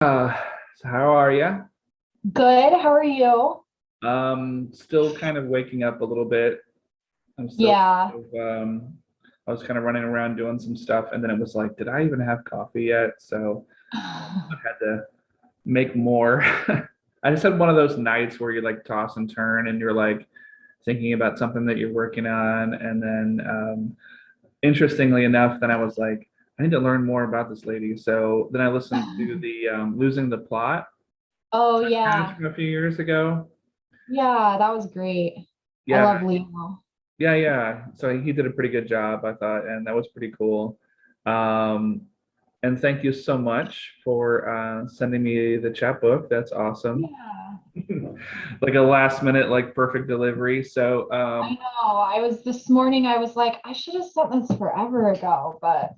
Uh, so how are you? Good. How are you? Still kind of waking up a little bit. I'm still Yeah. I was kind of running around doing some stuff, and then it was like, did I even have coffee yet? So I had to make more. I just had one of those nights where you like toss and turn, and you're like thinking about something that you're working on, and then interestingly enough, then I was like, I need to learn more about this lady. So then I listened to the Losing the Plot Oh podcast yeah. from a few years ago. Yeah, that was great. I Yeah, love Leo. yeah. So he did a pretty good job, I thought, and that was pretty cool. Um, and thank you so much for sending me the chapbook. That's awesome. Yeah. Like a last minute, like perfect delivery. So I know. I was this morning, I was like, I should have sent this forever ago, but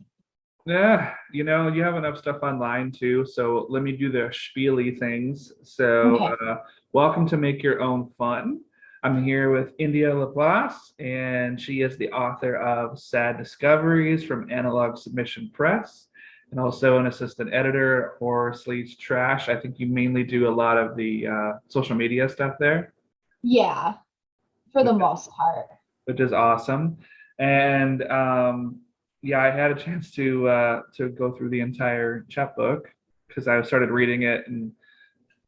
yeah, you have enough stuff online too. So let me do the spiely things. So okay. welcome to Make Your Own Fun. I'm here with India LaPlace, and she is the author of Sad Discoveries from Analog Submission Press, and also an assistant editor at Horror Sleeves Trash. I think you mainly do a lot of the social media stuff there, Yeah, for the which most part. which is awesome. And yeah, I had a chance to go through the entire chapbook because I started reading it and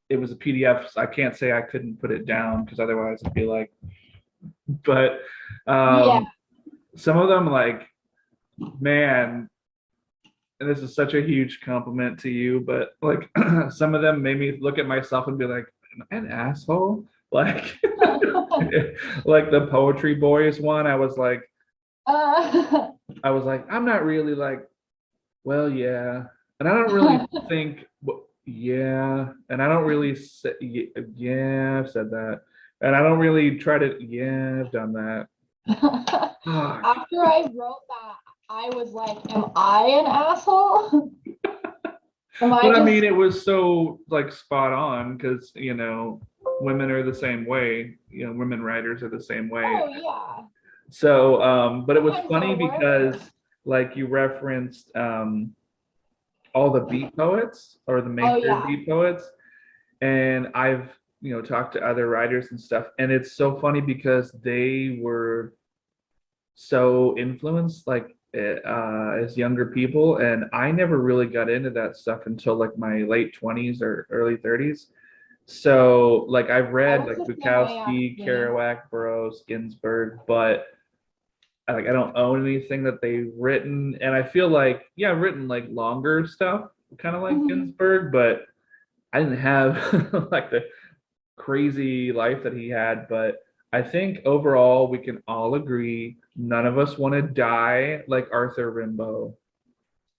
it was a PDF. So I can't say I couldn't put it down because otherwise I'd be like, but Yeah. um, some of them like, man, and this is such a huge compliment to you, but like some of them made me look at myself and be like, am I an asshole? Like, like the Poetry Boys one, uh, I was like, I'm not really like, well, yeah. And I don't really think, yeah. And I don't really say, yeah, I've said that. And I don't really try to, yeah, I've done that. Fuck. After I wrote that, I was like, am I an asshole? Am I But I mean, just it was so like spot on because, women are the same way. Women writers are the same way. oh yeah. So, but it was Sometimes funny they're because worse. like you referenced all the beat poets or the Oh major yeah. beat poets. And I've talked to other writers and stuff, and it's so funny because they were so influenced like as younger people, and I never really got into that stuff until like my late 20s or early 30s. So like I've I read was like the same way Bukowski, actually. Kerouac, Burroughs, Ginsberg, but like I don't own anything that they've written, and I feel like yeah, I've written like longer stuff, kind of like Mhm. Ginsberg, but I didn't have like the crazy life that he had, but I think overall we can all agree none of us want to die like Arthur Rimbaud.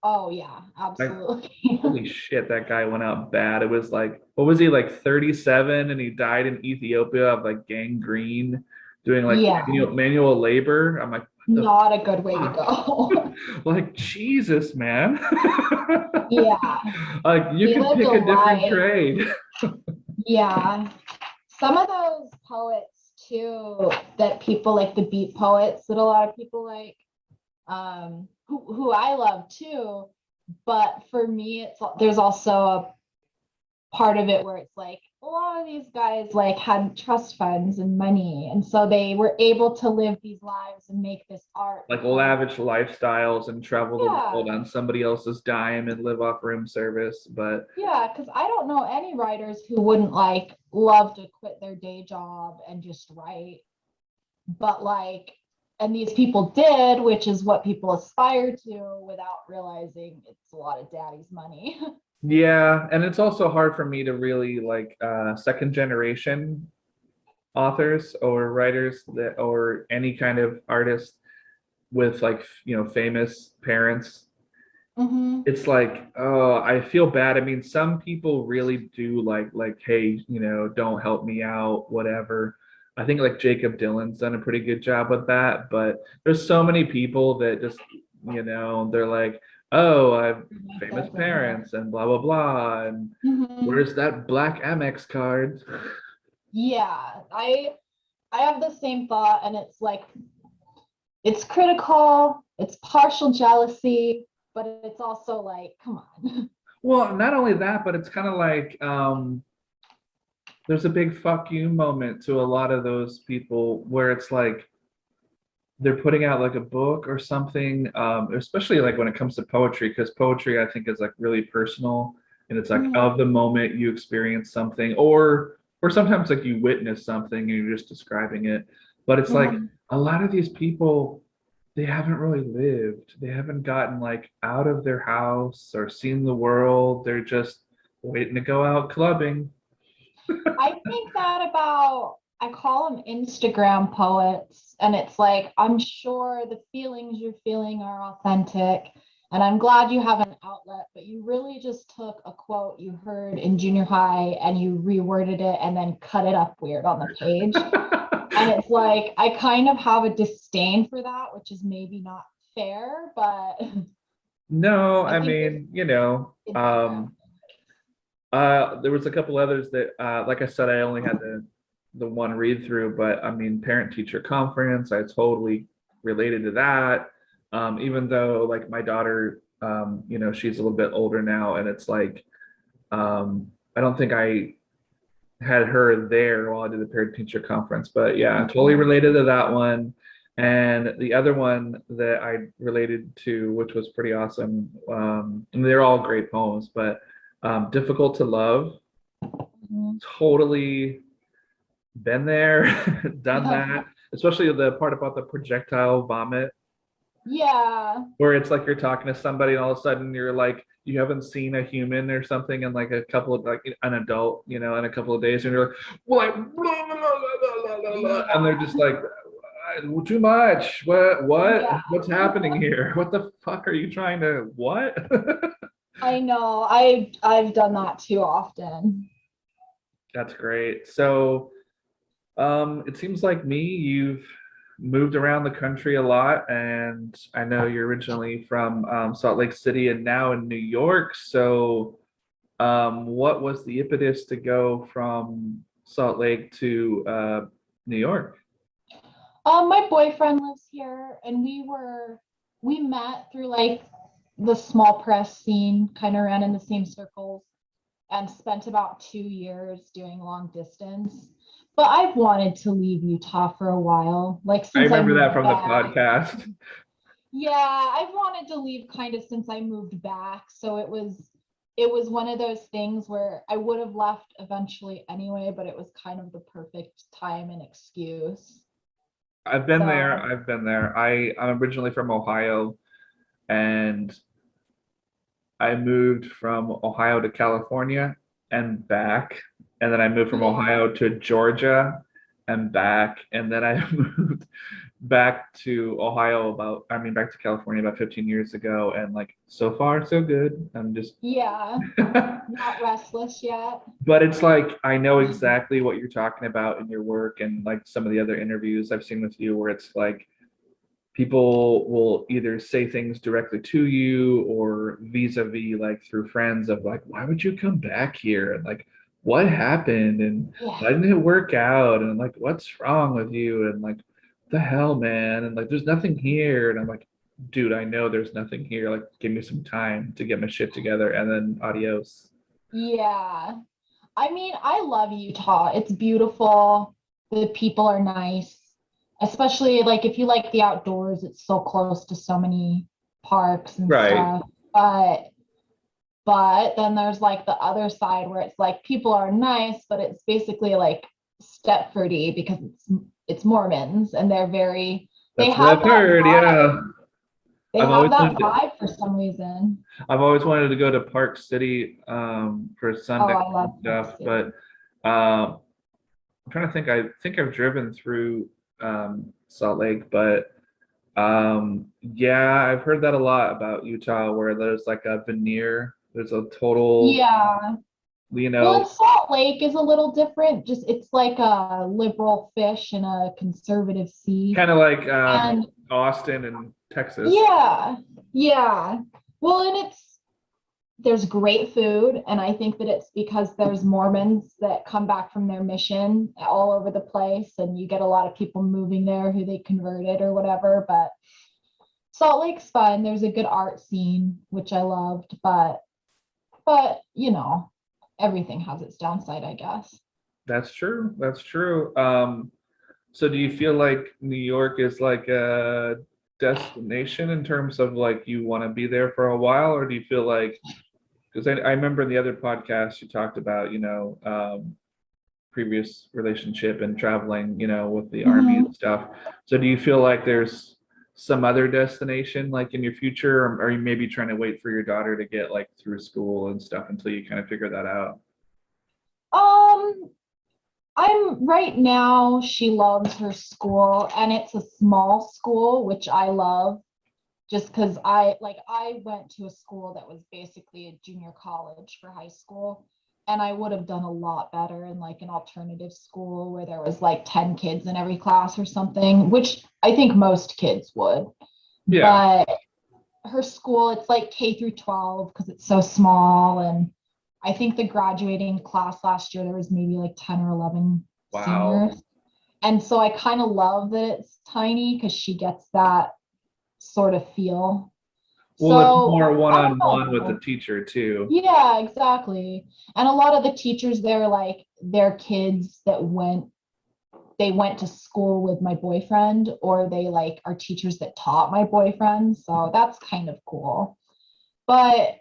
Oh yeah, Like, absolutely. holy shit, that guy went out bad. It was like, what was he like 37 and he died in Ethiopia of like gangrene, doing like Yeah, manual labor. I'm like, what the not a good way to fuck? go. Like, Jesus, man. Yeah, Like, you he could lived a pick a different life. trade. Yeah. Some of those poets too that people like the beat poets that a lot of people like, who I love too, but for me it's there's also a part of it where it's like a lot of these guys like had trust funds and money and so they were able to live these lives and make this art Like because lavish lifestyles and travel the yeah, world on somebody else's dime and live off room service. But yeah, because I don't know any writers who wouldn't like love to quit their day job and just write, but like, and these people did, which is what people aspire to without realizing it's a lot of daddy's money. yeah, and it's also hard for me to really like second generation authors or writers that or any kind of artist with like famous parents. Mm-hmm. It's like, oh, I feel bad. I mean, some people really do like, hey, don't help me out, whatever. I think like Jacob Dylan's done a pretty good job with that, but there's so many people that just, they're like, oh, I have famous parents and blah blah blah, and Mm-hmm. where's that black Amex card? Yeah, I have the same thought, and it's like it's critical, it's partial jealousy, but it's also like, come on. Well, not only that, but it's kind of like there's a big fuck you moment to a lot of those people where it's like they're putting out like a book or something, especially like when it comes to poetry, because poetry I think is like really personal and it's like Mhm. of the moment you experience something, or sometimes like you witness something and you're just describing it. But it's like Mhm. a lot of these people, they haven't really lived. They haven't gotten like out of their house or seen the world. They're just waiting to go out clubbing. I think that about, I call them Instagram poets, and it's like, I'm sure the feelings you're feeling are authentic, and I'm glad you have an outlet, but you really just took a quote you heard in junior high and you reworded it and then cut it up weird on the page. And it's like, I kind of have a disdain for that, which is maybe not fair, but No, I I think there's mean, Instagram. there was a couple others that, like I said, I only had the one read through, but I mean, parent teacher conference, I totally related to that. Even though like my daughter, she's a little bit older now, and it's like, I don't think I had her there while I did the parent teacher conference, but yeah, I totally Mhm. related to that one. And the other one that I related to, which was pretty awesome, and they're all great poems, but Difficult to Love, Mhm. totally been there, done that, especially the part about the projectile vomit, Yeah. where it's like you're talking to somebody and all of a sudden you're like, you haven't seen a human or something in like a couple of like an adult, in a couple of days, and you're like, well, like, blah, blah, blah, blah, blah, and they're Yeah. just like, too much. Yeah. What's happening here? What the fuck are you trying to what? I know. I've done that too often. That's great. So it seems like me, you've moved around the country a lot, and I know you're originally from Salt Lake City and now in New York. So, what was the impetus to go from Salt Lake to New York? My boyfriend lives here, and we met through like the small press scene, kind of ran in the same circles, and spent about 2 years doing long distance. But I've wanted to leave Utah for a while, like I since I remember that moved from the back. podcast. Yeah, I've wanted to leave kind of since I moved back. So it was one of those things where I would have left eventually anyway, but it was kind of the perfect time and excuse. I've been there. So I've been there. I'm originally from Ohio, and I moved from Ohio to California and back. And then I moved from yeah. Ohio to Georgia and back. And then I moved back to back to California about 15 years ago. And like, so far, so good. I'm just, Yeah, not restless yet. but it's like, I know exactly what you're talking about in your work and like some of the other interviews I've seen with you where it's like, people will either say things directly to you or vis-a-vis like through friends of like, why would you come back here, and like what happened, and Yeah. why didn't it work out, and like what's wrong with you, and like the hell, man, and like there's nothing here, and I'm like, dude, I know there's nothing here, like give me some time to get my shit together, and then adios. Yeah. I mean, I love Utah. It's beautiful. The people are nice. Especially like if you like the outdoors, it's so close to so many parks and Right. stuff. But then there's like the other side where it's like people are nice, but it's basically like Stepfordy because it's Mormons and they That's what have I've that heard, yeah. vibe. They I've have always that wanted to, vibe for some reason. I've always wanted to go to Park City for Oh, Sundance I and love Park stuff, but City. I'm trying to think. I think I've driven through Salt Lake, but yeah, I've heard that a lot about Utah, where there's like a veneer. There's a total, Yeah. you Well, know, and Salt Lake is a little different. Just it's like a liberal fish in a conservative sea. kind of like And Austin and Texas. yeah, yeah. Well, and there's great food, and I think that it's because there's Mormons that come back from their mission all over the place, and you get a lot of people moving there who they converted or whatever. But Salt Lake's fun. There's a good art scene, which I loved, but but everything has its downside, I guess. That's true. That's true. So do you feel like New York is like a destination in terms of like you want to be there for a while, or do you feel like, because I remember in the other podcast you talked about, previous relationship and traveling, with the army and Mhm. stuff. So do you feel like there's some other destination like in your future, or are you maybe trying to wait for your daughter to get like through school and stuff until you kind of figure that out? Um, I'm right now, she loves her school and it's a small school, which I love just because I went to a school that was basically a junior college for high school. And I would have done a lot better in like an alternative school where there was like 10 kids in every class or something, which I think most kids would. Yeah. But her school, it's like K through 12 because it's so small. And I think the graduating class last year, there was maybe like 10 or 11 Wow. seniors. And so I kind of love that it's tiny because she gets that sort of feel. Well, it's So more I don't one-on-one with the know. teacher too. Yeah, exactly. And a lot of the teachers there, like their kids they went to school with my boyfriend, or they like are teachers that taught my boyfriend. So that's kind of cool. But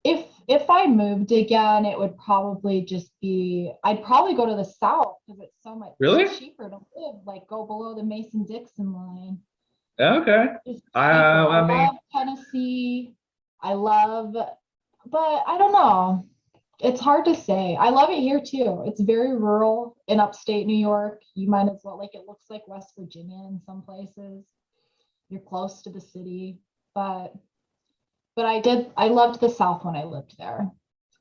if I moved again, it would probably just be I'd probably go to the south because it's so much Really? cheaper to live, like go below the Mason-Dixon line. Okay. It's I cheaper. I I mean, love Tennessee. I love, but I don't know. It's hard to say. I love it here too. It's very rural in upstate New York. You might as well, like, it looks like West Virginia in some places. You're close to the city, but I loved the South when I lived there.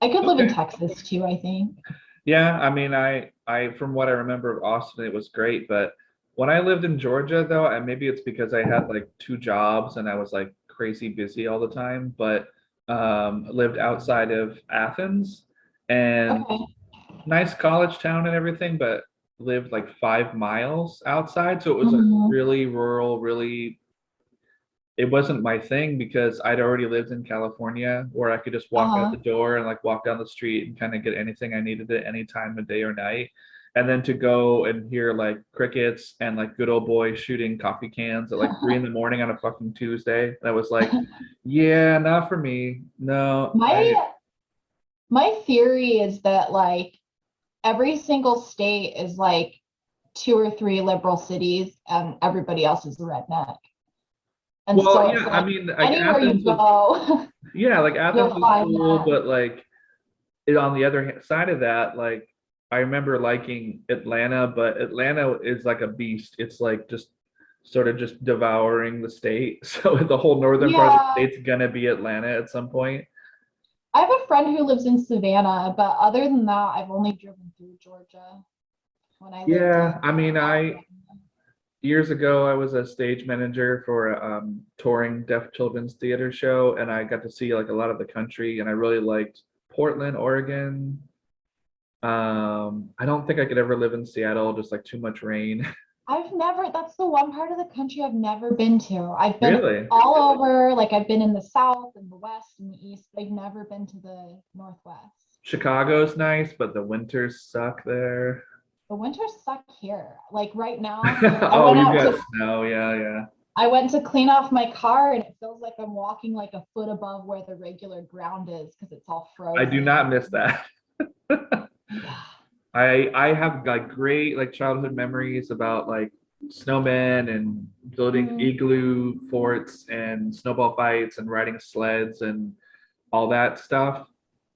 I could live in okay. Texas too, I think. Yeah, I mean, I from what I remember of Austin, it was great, but when I lived in Georgia though, and maybe it's because I had like two jobs and I was like crazy busy all the time, but lived outside of Athens and Okay. nice college town and everything, but lived like 5 miles outside. So it was like Mhm. really rural, really, it wasn't my thing because I'd already lived in California where I could just walk out the Uh-huh. door and like walk down the street and kind of get anything I needed at any time of day or night. And then to go and hear like crickets and like good old boys shooting coffee cans at like 3 in the morning on a fucking Tuesday. That was like, yeah, not for me. No, My my theory is that like every single state is like two or three liberal cities and everybody else is a redneck. And well, so it's yeah, I like mean, like anywhere you Athens was, go, yeah, like Athens you'll was find cool, that. but like on the other side of that, like I remember liking Atlanta, but Atlanta is like a beast. It's like just sort of just devouring the state. So the whole northern part of the Yeah, state's gonna be Atlanta at some point. I have a friend who lives in Savannah, but other than that, I've only driven through Georgia when I lived Yeah, in I mean, I Alabama. years ago I was a stage manager for a touring deaf children's theater show, and I got to see like a lot of the country, and I really liked Portland, Oregon. I don't think I could ever live in Seattle, just like too much rain. That's the one part of the country I've never been to. I've been Really? all over, like I've been in the South and the West and the East. I've never been to the Northwest. Chicago's nice, but the winters suck there. The winters suck here. Like right now, I Oh, went you've out got to snow. Yeah, yeah. I went to clean off my car and it feels like I'm walking like a foot above where the regular ground is because it's all I do frozen. not miss that. Yeah. I have like great like childhood memories about like snowmen and building Mhm. igloo forts and snowball fights and riding sleds and all that stuff.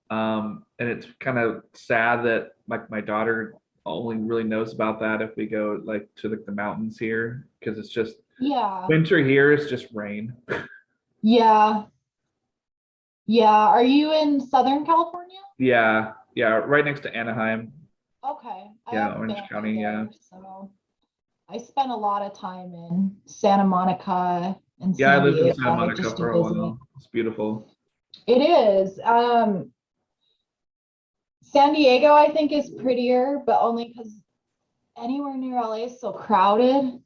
And it's kind of sad that like my daughter only really knows about that if we go like to like the mountains here because it's just Yeah. winter here is just rain. Yeah. Yeah. Are you in Southern California? Yeah, yeah, right next to Anaheim. Okay. I Yeah, have Orange family County. Yeah, there, so I spent a lot of time in Santa Monica and yeah. I San lived in Santa Diego Monica just to for a visit. while. It's beautiful. It is. San Diego, I think, is prettier, but only because anywhere near LA is so crowded.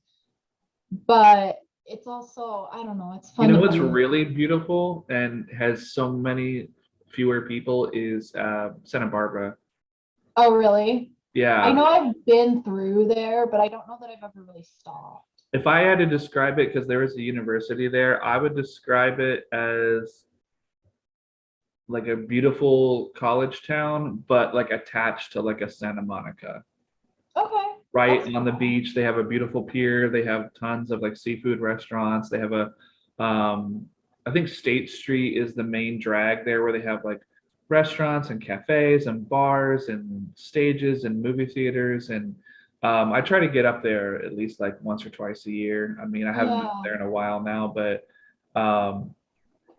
But it's also, I don't know, it's You fun know to what's be. really beautiful and has so many fewer people is Santa Barbara. Oh, really? I Yeah. know I've been through there, but I don't know that I've ever really stopped. If I had to describe it, because there is a university there, I would describe it as like a beautiful college town, but like attached to like a Santa Monica. Okay, Right that's on the cool. beach, they have a beautiful pier. They have tons of like seafood restaurants. They have I think State Street is the main drag there, where they have like restaurants and cafes and bars and stages and movie theaters. And I try to get up there at least like once or twice a year. I mean, I haven't been up Yeah, there in a while now, but um,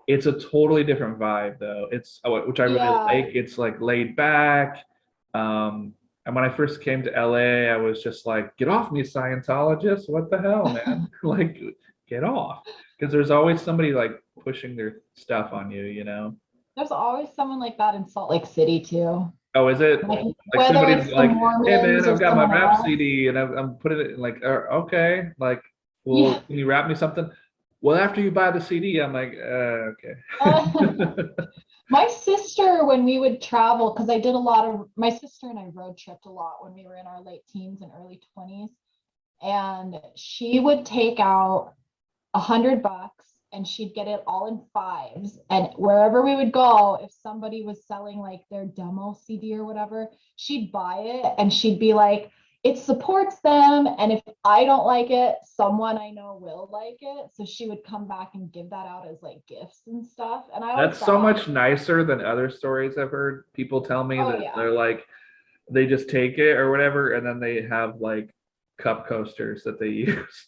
it's a totally different vibe though. It's which I really yeah. like. It's like laid back. And when I first came to LA, I was just like, get off me, Scientologist. What the hell, man? Like, get off. Because there's always somebody like pushing their stuff on you, you know? There's always someone like that in Salt Lake City too. Oh, is it? Like Like whether somebody's it's the like, hey man, Mormons or I've got my someone rap else. CD and I'm putting it in like, okay, like, well, Yeah. can you rap me something? Well, after you buy the CD, I'm like, okay. My sister, when we would travel, because I did a lot of, my sister and I road tripped a lot when we were in our late teens and early 20s. And she would take out $100 and she'd get it all in fives. And wherever we would go, if somebody was selling like their demo CD or whatever, she'd buy it and she'd be like, it supports them. And if I don't like it, someone I know will like it. So she would come back and give that out as like gifts and stuff. And I always That's so thought, much nicer than other stories I've heard. People tell me oh, that yeah. they're like, they just take it or whatever, and then they have like cup coasters that they use.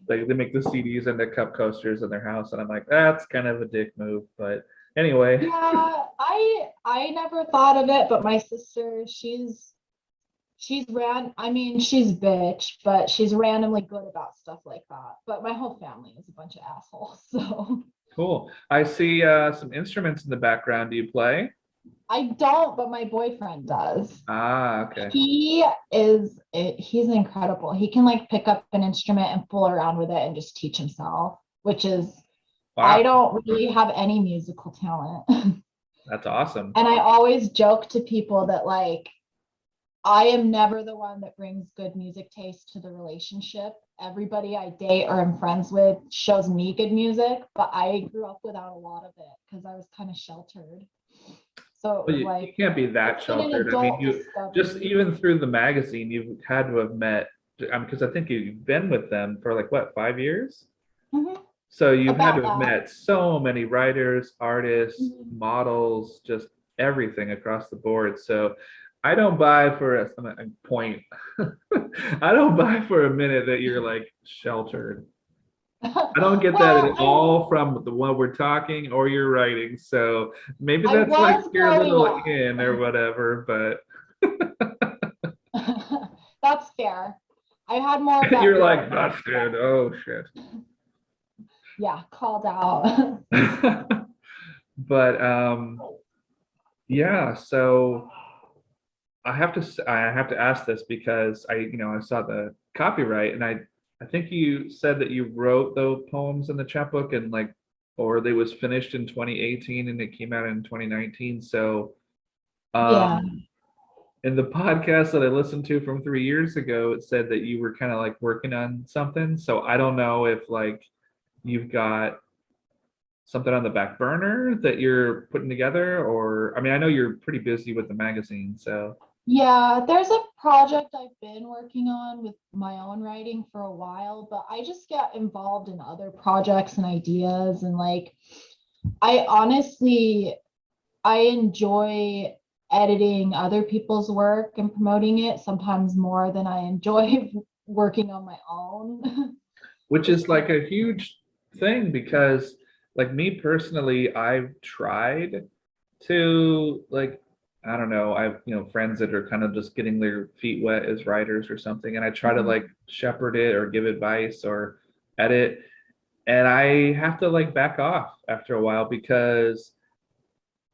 Like they make the CDs into cup coasters in their house, and I'm like, that's kind of a dick move. But anyway, Yeah, I never thought of it, but my sister, I mean, she's bitch, but she's randomly good about stuff like that. But my whole family is a bunch of assholes. So cool. I see some instruments in the background. Do you play? I don't, but my boyfriend does. Ah, okay. He's incredible. He can like pick up an instrument and fool around with it and just teach himself, which is I Wow, don't really have any musical talent. that's awesome. And I always joke to people that like I am never the one that brings good music taste to the relationship. Everybody I date or am friends with shows me good music, but I grew up without a lot of it because I was kind of sheltered. So it Well, was you like, can't be that it's been an sheltered. I mean, adult you just discovery. even through the magazine, you've had to have met, because I think you've been with them for like what, 5 years? Mhm. So you've had to About have that. met so many writers, artists, Mhm. models, just everything across the board. So I don't buy for a point. I don't buy for a minute that you're like sheltered. I don't get that at Well, all from the one we're talking or your writing. So maybe I that's like was your growing little up. in or whatever, but That's fair. I had more of that you're growing like up. busted. Oh shit. Yeah, called out. But yeah, so I have to ask this because I saw the copyright and I think you said that you wrote the poems in the chapbook and like or they was finished in 2018 and it came out in 2019. So Yeah. um in the podcast that I listened to from 3 years ago, it said that you were kind of like working on something. So I don't know if like you've got something on the back burner that you're putting together, or I mean, I know you're pretty busy with the magazine, so Yeah, there's a project I've been working on with my own writing for a while, but I just get involved in other projects and ideas and like I honestly I enjoy editing other people's work and promoting it sometimes more than I enjoy working on my own. which Just is because like a huge thing because like me personally, I've tried to like I don't know, I've friends that are kind of just getting their feet wet as writers or something, and I try to like shepherd it or give advice or edit, and I have to like back off after a while because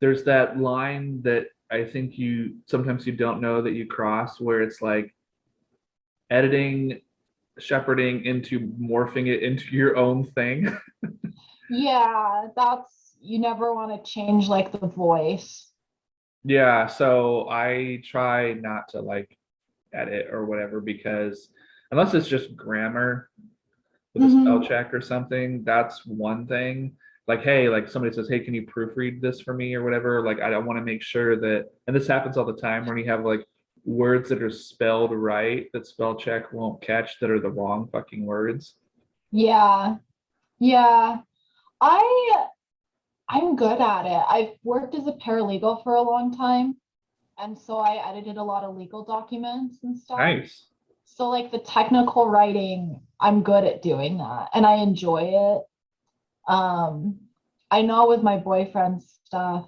there's that line that I think you sometimes you don't know that you cross where it's like editing, shepherding into morphing it into your own thing. yeah, you never want to change like the voice. Yeah, so I try not to like edit or whatever because unless it's just grammar with a spell Mhm. check or something, that's one thing. Like, hey, like somebody says, hey, can you proofread this for me or whatever? Like, I want to make sure that, and this happens all the time when you have like words that are spelled right that spell check won't catch that are the wrong fucking words. Yeah. Yeah. I I'm good at it. I've worked as a paralegal for a long time, and so I edited a lot of legal documents and stuff. Nice. So like the technical writing, I'm good at doing that and I enjoy it. Um, I know with my boyfriend's stuff,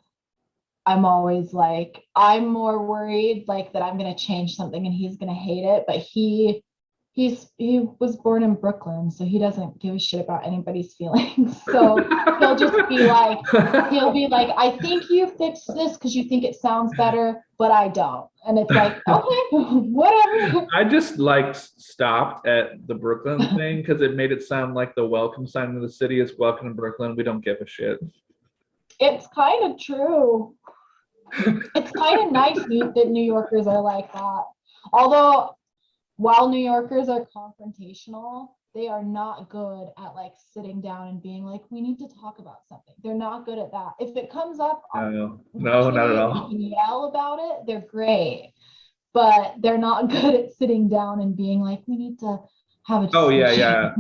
I'm always like, I'm more worried like that I'm gonna change something and he's gonna hate it, but he was born in Brooklyn, so he doesn't give a shit about anybody's feelings. So he'll just be like, he'll be like, I think you fixed this because you think it sounds better, but I don't. And it's like, okay, whatever. I just like stopped at the Brooklyn thing because it made it sound like the welcome sign of the city is welcome to Brooklyn. We don't give a shit. It's kind of true. It's kind of nice that New Yorkers are like that. Although, while New Yorkers are confrontational, they are not good at like sitting down and being like, we need to talk about something. They're not good at that. If it comes up No, no, not at naturally and they all. can yell about it, they're great. But they're not good at sitting down and being like, we need to have a Oh yeah, discussion. yeah.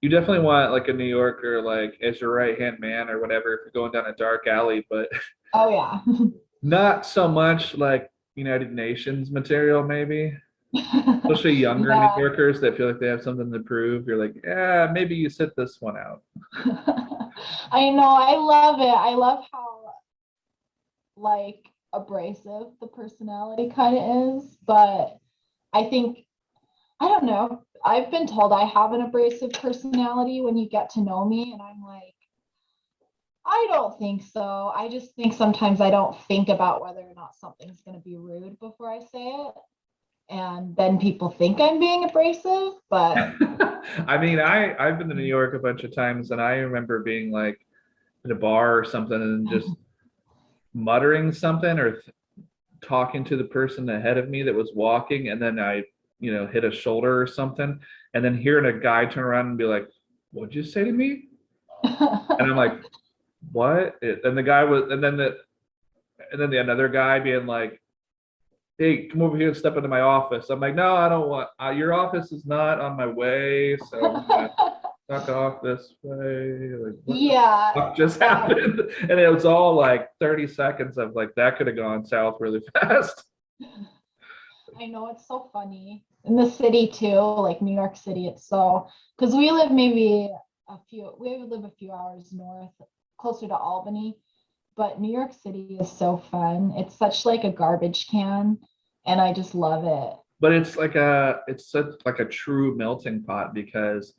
You definitely want like a New Yorker like as your right hand man or whatever if you're going down a dark alley, but Oh, yeah. not so much like United Nations material, maybe. Especially younger New Yeah. Yorkers that feel like they have something to prove. You're like, yeah, maybe you sit this one out. I know. I love it. I love how like abrasive the personality kind of is, but I think I don't know. I've been told I have an abrasive personality when you get to know me, and I'm like, I don't think so. I just think sometimes I don't think about whether or not something's going to be rude before I say it. And then people think I'm being abrasive, but I mean, I've been to New York a bunch of times, and I remember being like at a bar or something and just muttering something or talking to the person ahead of me that was walking, and then I, hit a shoulder or something, and then hearing a guy turn around and be like, "What'd you say to me?" And I'm like, "What?" And the guy was, and then the another guy being like, "Hey, come over here and step into my office." I'm like, "No, I don't want. Your office is not on my way, so I'm gonna duck off this way." Like, what the yeah, fuck just happened? And it was all like 30 seconds of like that could have gone south really fast. I know it's so funny. In the city too, like New York City, it's so because we live maybe we live a few hours north, closer to Albany, but New York City is so fun. It's such like a garbage can, and I just love it. But it's such like a true melting pot because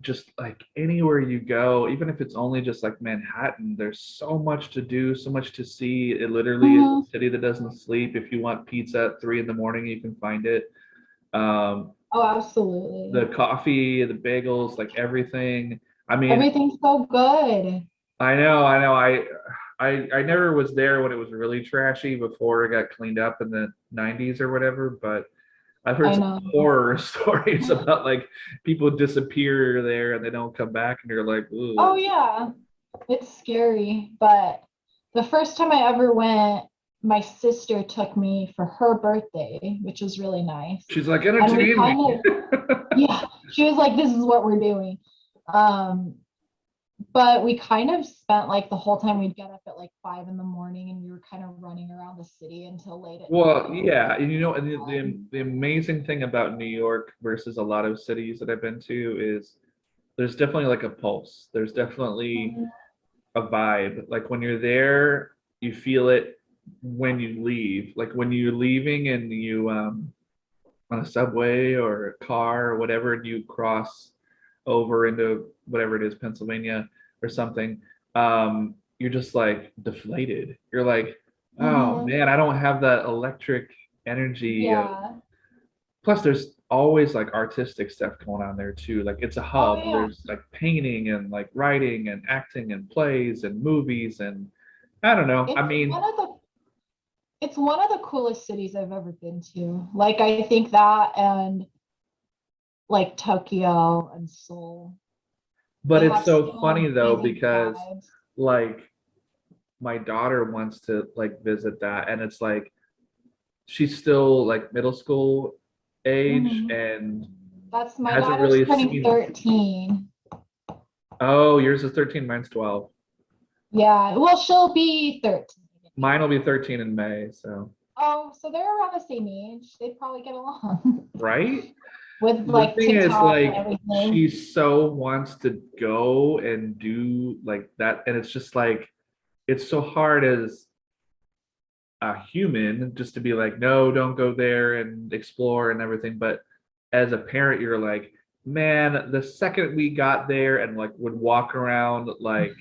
just like anywhere you go, even if it's only just like Manhattan, there's so much to do, so much to see. It literally is Mhm. a city that doesn't sleep. If you want pizza at 3 in the morning, you can find it. Um, Oh, absolutely. the coffee, the bagels, like everything. I mean, Everything's so good. I know. I never was there when it was really trashy before it got cleaned up in the 90s or whatever, but I've heard I some know. horror stories about like people disappear there and they don't come back and you're like, ooh. Oh yeah, it's scary, but the first time I ever went, my sister took me for her birthday, which was really nice. She's like, And we entertain kind me. of, yeah, she was like, this is what we're doing. Um, but we kind of spent like the whole time we'd get up at like 5 in the morning and we were kind of running around the city until late at night. Well, yeah, and and Fun. the amazing thing about New York versus a lot of cities that I've been to is there's definitely like a pulse. There's definitely Mhm. a vibe. Like when you're there, you feel it when you leave. Like when you're leaving and you on a subway or a car or whatever, and you cross over into whatever it is, Pennsylvania or something, you're just like deflated. You're like, oh Mhm. man, I don't have that electric energy. Yeah. Plus, there's always like artistic stuff going on there too. Like it's a Oh hub. yeah. There's like painting and like writing and acting and plays and movies and I don't know. I It's mean, one of the it's one of the coolest cities I've ever been to. Like I think that and like Tokyo and Seoul, but they it's have so so funny though amazing because vibes. like my daughter wants to like visit that and it's like she's still like middle school age Mhm. and That's my hasn't daughter's really turning seen. 13. Oh, yours is 13, mine's 12. Yeah, well, she'll be 13 in Mine will be April. 13 in May, so Oh, so they're around the same age. They'd probably get along right. with The like thing is, TikTok and like, everything. she so wants to go and do like that, and it's just like it's so hard as a human just to be like, no, don't go there and explore and everything. But as a parent, you're like, man, the second we got there and like would walk around like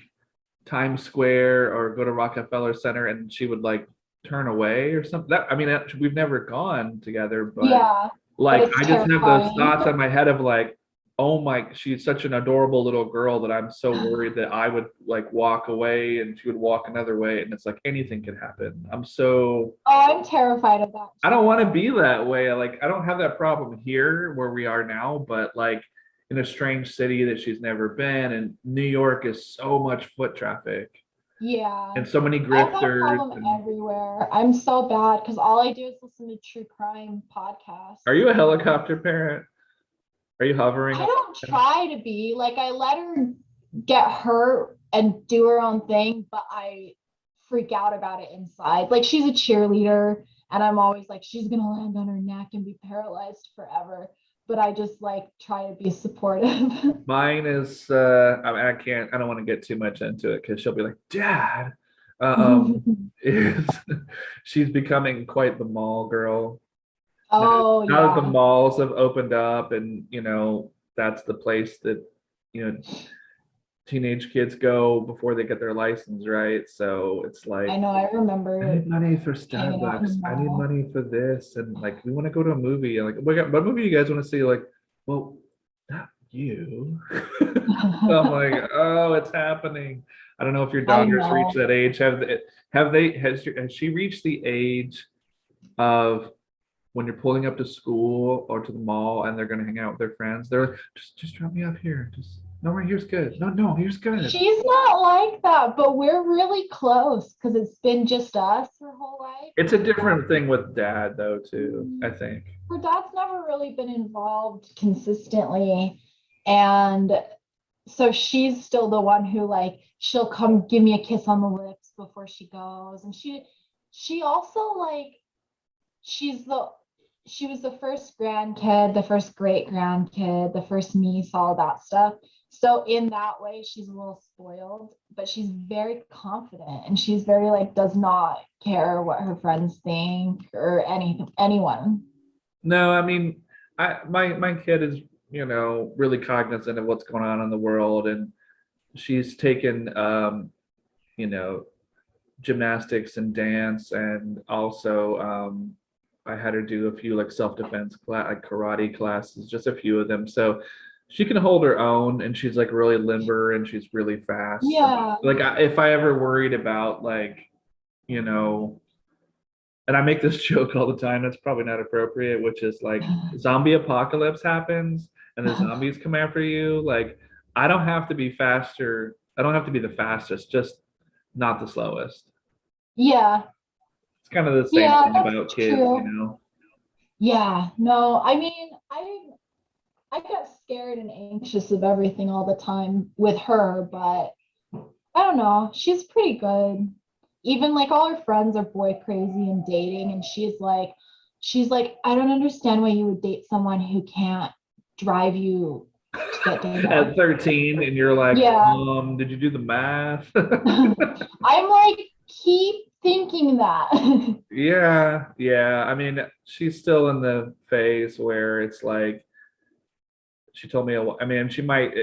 Times Square or go to Rockefeller Center and she would like turn away or something. That I mean, we've never gone together, but Yeah, but like it's I just have those terrifying. thoughts in my head of like, oh my, she's such an adorable little girl that I'm so worried that I would like walk away and she would walk another way and it's like anything could happen. I'm so Oh, I'm terrified of that I don't want to too. be that way. Like I don't have that problem here where we are now, but like in a strange city that she's never been and New York is so much foot traffic Yeah, and so many I have that grifters problem and everywhere. I'm so bad because all I do is listen to true crime are podcasts. you a helicopter parent? Are you hovering I over? don't try to be like I let her get hurt and do her own thing, but I freak out about it inside. Like she's a cheerleader, and I'm always like, she's gonna land on her neck and be paralyzed forever. But I just like try to be supportive. Mine is I mean I don't want to get too much into it because she'll be like, Dad, is she's becoming quite the mall girl. Now, Oh now that the yeah. malls have opened up and that's the place that you know teenage kids go before they get their license, right? So it's I like know, I I remember need money for hanging out in the Starbucks. I need mall. money for this, and like we want to go to a movie. And like, what movie you guys want to see? Like, well, not you. I'm like, oh, it's happening. I don't know if your I daughter's reached know. that age. Has she reached the age of when you're pulling up to school or to the mall and they're gonna hang out with their friends? They're like, just drop me off here. Just no, right here's good. No, no, here's good. She's not like that, but we're really close because it's been just us her whole life. It's a different thing with dad though, too, I think. Her dad's never really been involved consistently. And so she's still the one who like she'll come give me a kiss on the lips before she goes. And she also like she's the she was the first grandkid, the first great grandkid, the first niece, all that stuff. So in that way, she's a little spoiled, but she's very confident and she's very like does not care what her friends think or anyone. No, I mean, my kid is, really cognizant of what's going on in the world, and she's taken, you know, gymnastics and dance, and also, I had her do a few like self-defense class, like karate classes, just a few of them. So she can hold her own, and she's like really limber, and she's really fast. So, Yeah. like, if I ever worried about like, you know, and I make this joke all the time. That's probably not appropriate, which is like zombie apocalypse happens and the zombies come after you. Like, I don't have to be faster. I don't have to be the fastest, just not the slowest. Yeah. It's kind of the same Yeah, thing that's about kids, you true. know? Yeah. No, I mean, I get scared and anxious of everything all the time with her, but I don't know. She's pretty good. Even like all her friends are boy crazy and dating, and she's like, I don't understand why you would date someone who can't drive you to get dinner. At 13, and you're like, Yeah. did you do the math? I'm like, keep thinking that. Yeah, yeah. I mean, she's still in the phase where it's like, she told me, I mean, she might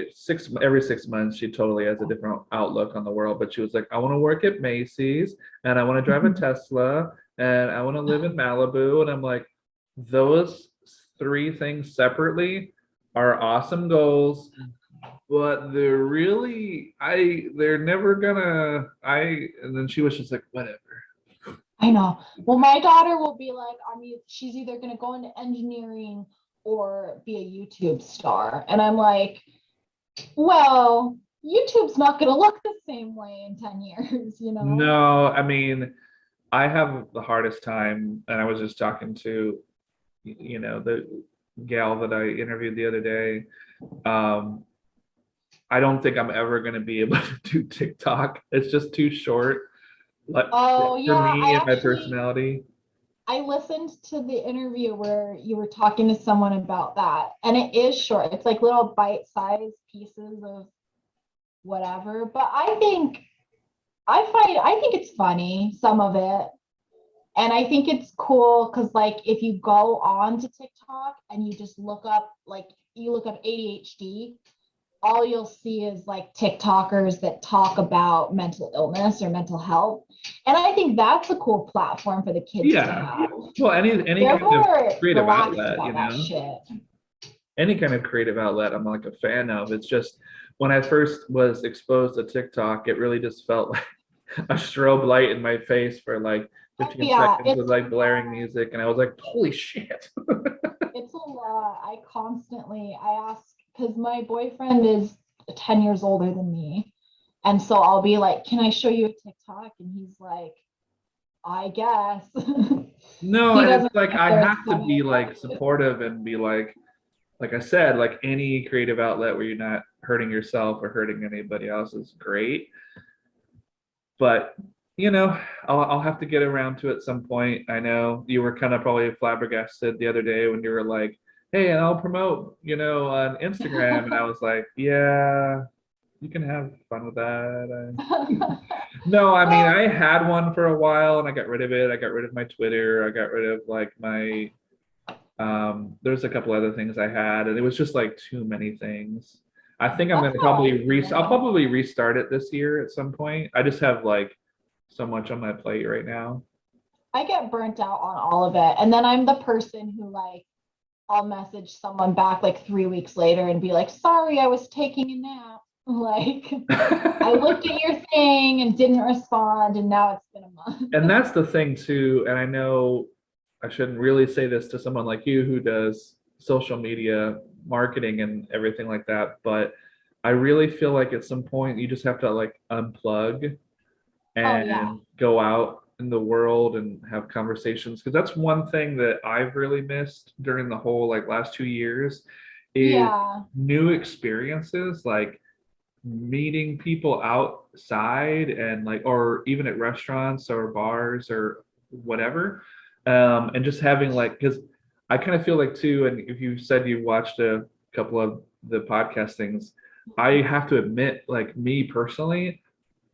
every 6 months, she totally has a different outlook on the world. But she was like, I want to work at Macy's and I want to drive a Tesla and I want to live in Malibu. And I'm like, those three things separately are awesome goals, but they're never gonna, and then she was just like, whatever. I know. Well, my daughter will be like, she's either going to go into engineering or be a YouTube star. And I'm like, well, YouTube's not going to look the same way in 10 years, you know? No, I mean, I have the hardest time, and I was just talking to, the gal that I interviewed the other day. Um, I don't think I'm ever going to be able to do TikTok. It's just too short, like Oh, for yeah. me and my personality. I listened to the interview where you were talking to someone about that, and it is short. It's like little bite-sized pieces of whatever. But I think it's funny, some of it. And I think it's cool because like if you go on to TikTok and you just look up ADHD, all you'll see is like TikTokers that talk about mental illness or mental health. And I think that's a cool platform for the kids to Yeah. have. Well, any They're kind of more creative relaxed outlet, about that shit. any kind of creative outlet, I'm like a fan of. It's just when I first was exposed to TikTok, it really just felt like a strobe light in my face for like 15 Yeah, seconds with like blaring music, and I was like, holy shit. it's a lot. I ask because my boyfriend is 10 years older than me. And so I'll be like, can I show you a TikTok? And he's like, I guess. No, He and doesn't it's like think I there's have to funny be about like it. supportive and be like I said, like any creative outlet where you're not hurting yourself or hurting anybody else is great. But you know, I'll have to get around to it at some point. I know you were kind of probably flabbergasted the other day when you were like, "Hey, and I'll promote, on Instagram," and I was like, "Yeah, you can have fun with that." No, I mean, Well, I had one for a while and I got rid of it. I got rid of my Twitter. I got rid of like my there's a couple other things I had, and it was just like too many things. I think I'm that's gonna how I I'll feel. probably restart it this year at some point. I just have like so much on my plate right now. I get burnt out on all of it. And then I'm the person who like I'll message someone back like 3 weeks later and be like, sorry, I was taking a nap. Like I looked at your thing and didn't respond, and now it's been a month. And that's the thing too, and I know I shouldn't really say this to someone like you who does social media marketing and everything like that, but I really feel like at some point you just have to like unplug Oh yeah. and go out in the world and have conversations, because that's one thing that I've really missed during the whole like last 2 years is Yeah. new experiences, like meeting people outside and like, or even at restaurants or bars or whatever, and just having like, because I kind of feel like too, and if you said you watched a couple of the podcast things, I have to admit, like me personally,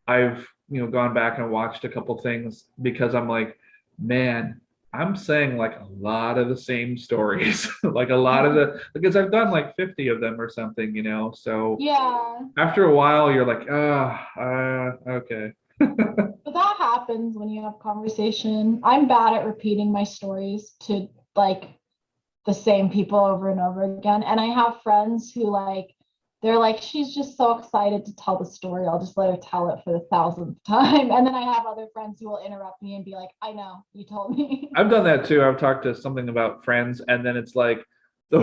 I've gone back and watched a couple things because I'm like, man, I'm saying like a lot of the same stories, like a lot of because I've done like 50 of them or something, so Yeah. after a while you're like, okay. But that happens when you have conversation. I'm bad at repeating my stories to like the same people over and over again. And I have friends who like they're like, she's just so excited to tell the story. I'll just let her tell it for the thousandth time. And then I have other friends who will interrupt me and be like, I know, you told me. I've done that too. I've talked to something about friends, and then it's like the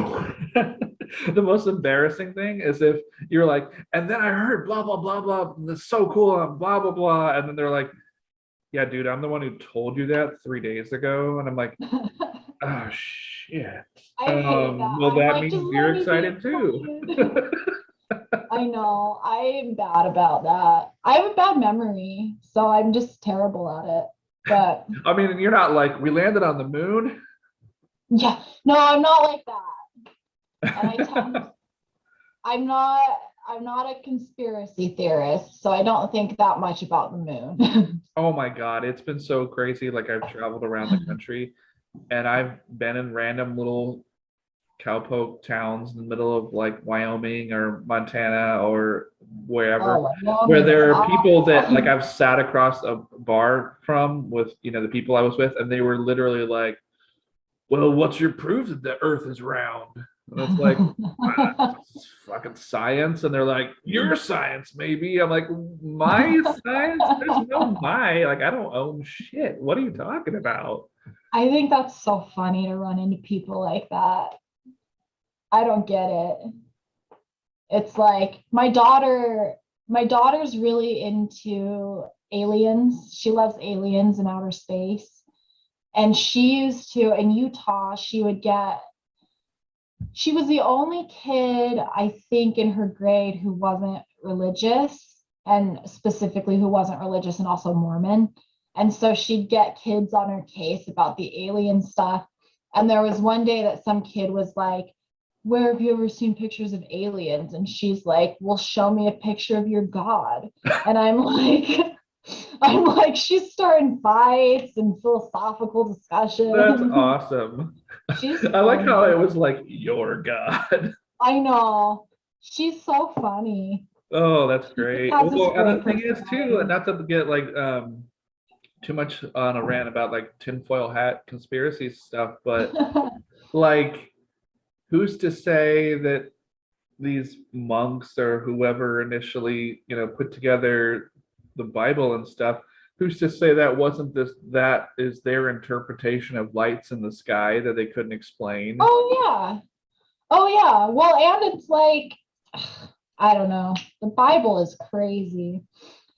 the most embarrassing thing is if you're like, and then I heard blah blah blah blah, that's so cool, and blah blah blah, and then they're like, yeah, dude, I'm the one who told you that 3 days ago, and I'm like, oh shit. I hate that. Well, I'm that like, just means let you're me be excited too. excited. I know. I'm bad about that. I have a bad memory, so I'm just terrible at it. But I mean, you're not like, we landed on the moon. yeah, no, I'm not like that. And I'm not I'm not a conspiracy theorist, so I don't think that much about the moon. Oh my God, it's been so crazy. Like I've traveled around the country and I've been in random little cowpoke towns in the middle of like Wyoming or Montana or wherever, Oh, where Wyoming is there are people that like awful. I've sat across a bar from with, the people I was with, and they were literally like, well, what's your proof that the earth is round? And it's like, it's fucking science. And they're like, your science, maybe. I'm like, my science? There's no my. Like, I don't own shit. What are you talking about? I think that's so funny to run into people like that. I don't get it. It's like my daughter's really into aliens. She loves aliens and outer space. And she used to, in Utah, she was the only kid, I think, in her grade who wasn't religious, and specifically who wasn't religious and also Mormon. And so she'd get kids on her case about the alien stuff. And there was one day that some kid was like, where have you ever seen pictures of aliens? And she's like, well, show me a picture of your God. And I'm like, I'm like, she's starting fights and philosophical That's discussions. awesome. She's I like how funny. it was like your God. I know. She's so funny. Oh, that's She just great. has this Well, and great the thing is too, and personality. not to get like too much on a rant about like tinfoil hat conspiracy stuff, but like who's to say that these monks or whoever initially, put together the Bible and stuff, who's to say that wasn't that is their interpretation of lights in the sky that they couldn't explain? Oh yeah. Oh yeah. Well, and it's like, I don't know. The Bible is crazy.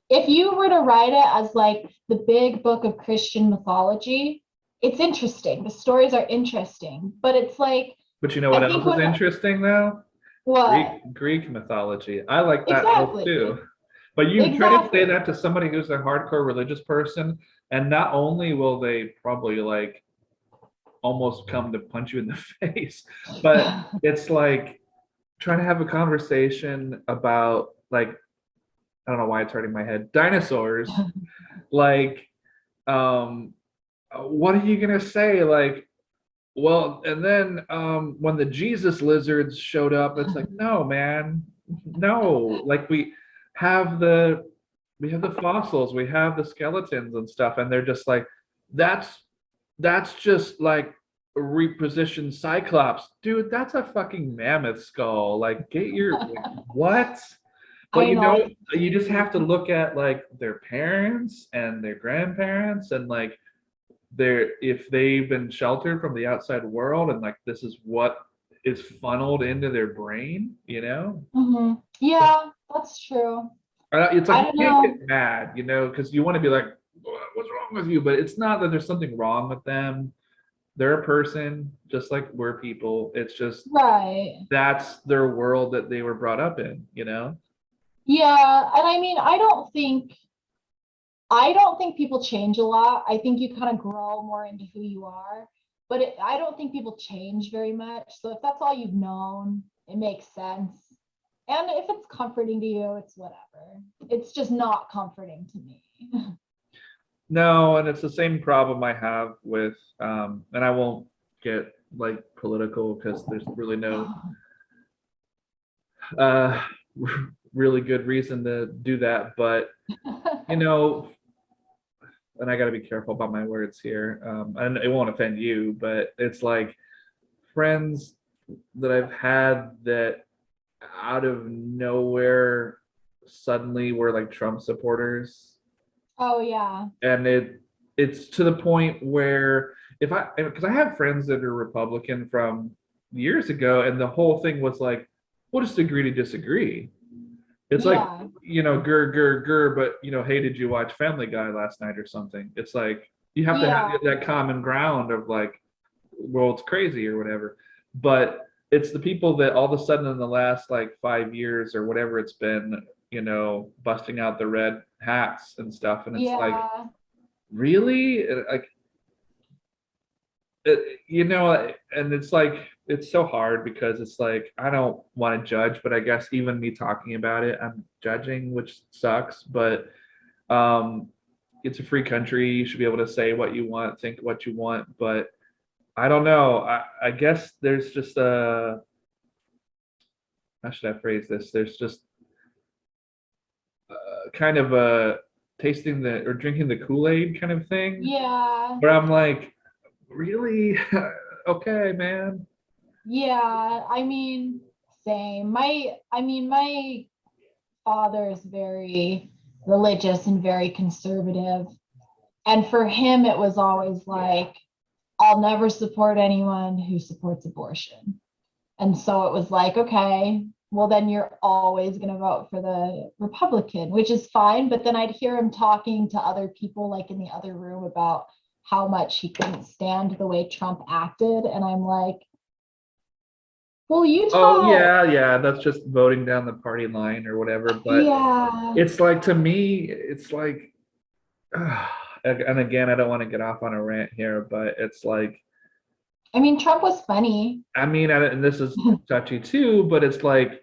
If you were to write it as like the big book of Christian mythology, it's interesting. The stories are interesting, but it's like But you know I what think else is when interesting though? what Greek mythology. I like that book exactly, too. But you try to say exactly. that to somebody who's a hardcore religious person, and not only will they probably like almost come to punch you in the face, but it's like trying to have a conversation about like I don't know why it's hurting my head. Dinosaurs. Like, um, what are you gonna say? Like, well, and then when the Jesus lizards showed up, it's like, no, man, no. Like have the we have the fossils, we have the skeletons and stuff, and they're just like, that's that's just like a repositioned Cyclops, dude. That's a fucking mammoth skull. Like, get your like, what? But I know it's you just have to crazy. look at like their parents and their grandparents and like they're if they've been sheltered from the outside world and like this is what is funneled into their brain. Yeah, that's true. It's like I you don't can't get know. mad, because you want to be like, what's wrong with you? But it's not that there's something wrong with them. They're a person just like we're people. It's just Right. that's their world that they were brought up in. Yeah, and I mean, I don't think people change a lot. I think you kind of grow more into who you are, but I don't think people change very much. So if that's all you've known, it makes sense. And if it's comforting to you, it's whatever. It's just not comforting to me. No, and it's the same problem I have with and I won't get like political because there's really no uh really good reason to do that. But you know, and I got to be careful about my words here. And it won't offend you, but it's like friends that I've had that out of nowhere suddenly were like Trump supporters, Oh yeah. and it's to the point where if I because I have friends that are Republican from years ago, and the whole thing was like, we'll just agree to disagree. It's like, Yeah. grr, grr, grr, but hey, did you watch Family Guy last night or something? It's like you have to have Yeah. that common ground of like, well, it's crazy or whatever. But it's the people that all of a sudden in the last like 5 years or whatever it's been, busting out the red hats and stuff. And it's like, Yeah. really? Like, and it's like, it's so hard because it's like, I don't want to judge, but I guess even me talking about it, I'm judging, which sucks. But um, it's a free country. You should be able to say what you want, think what you want. But I don't know. I guess there's just how should I phrase this? There's just kind of a tasting or drinking the Kool-Aid kind of thing Yeah. where I'm like, really? okay, man. Yeah, I mean, same. My father is very religious and very conservative. And for him, it was always like, I'll never support anyone who supports abortion. And so it was like, okay, well, then you're always going to vote for the Republican, which is fine. But then I'd hear him talking to other people, like in the other room, about how much he couldn't stand the way Trump acted. And I'm like, well, Oh Utah, yeah, yeah, that's just voting down the party line or whatever. But yeah. it's like, to me, it's like, and again, I don't want to get off on a rant here, but it's like, I mean, Trump was funny. I mean, and this is touchy too, but it's like,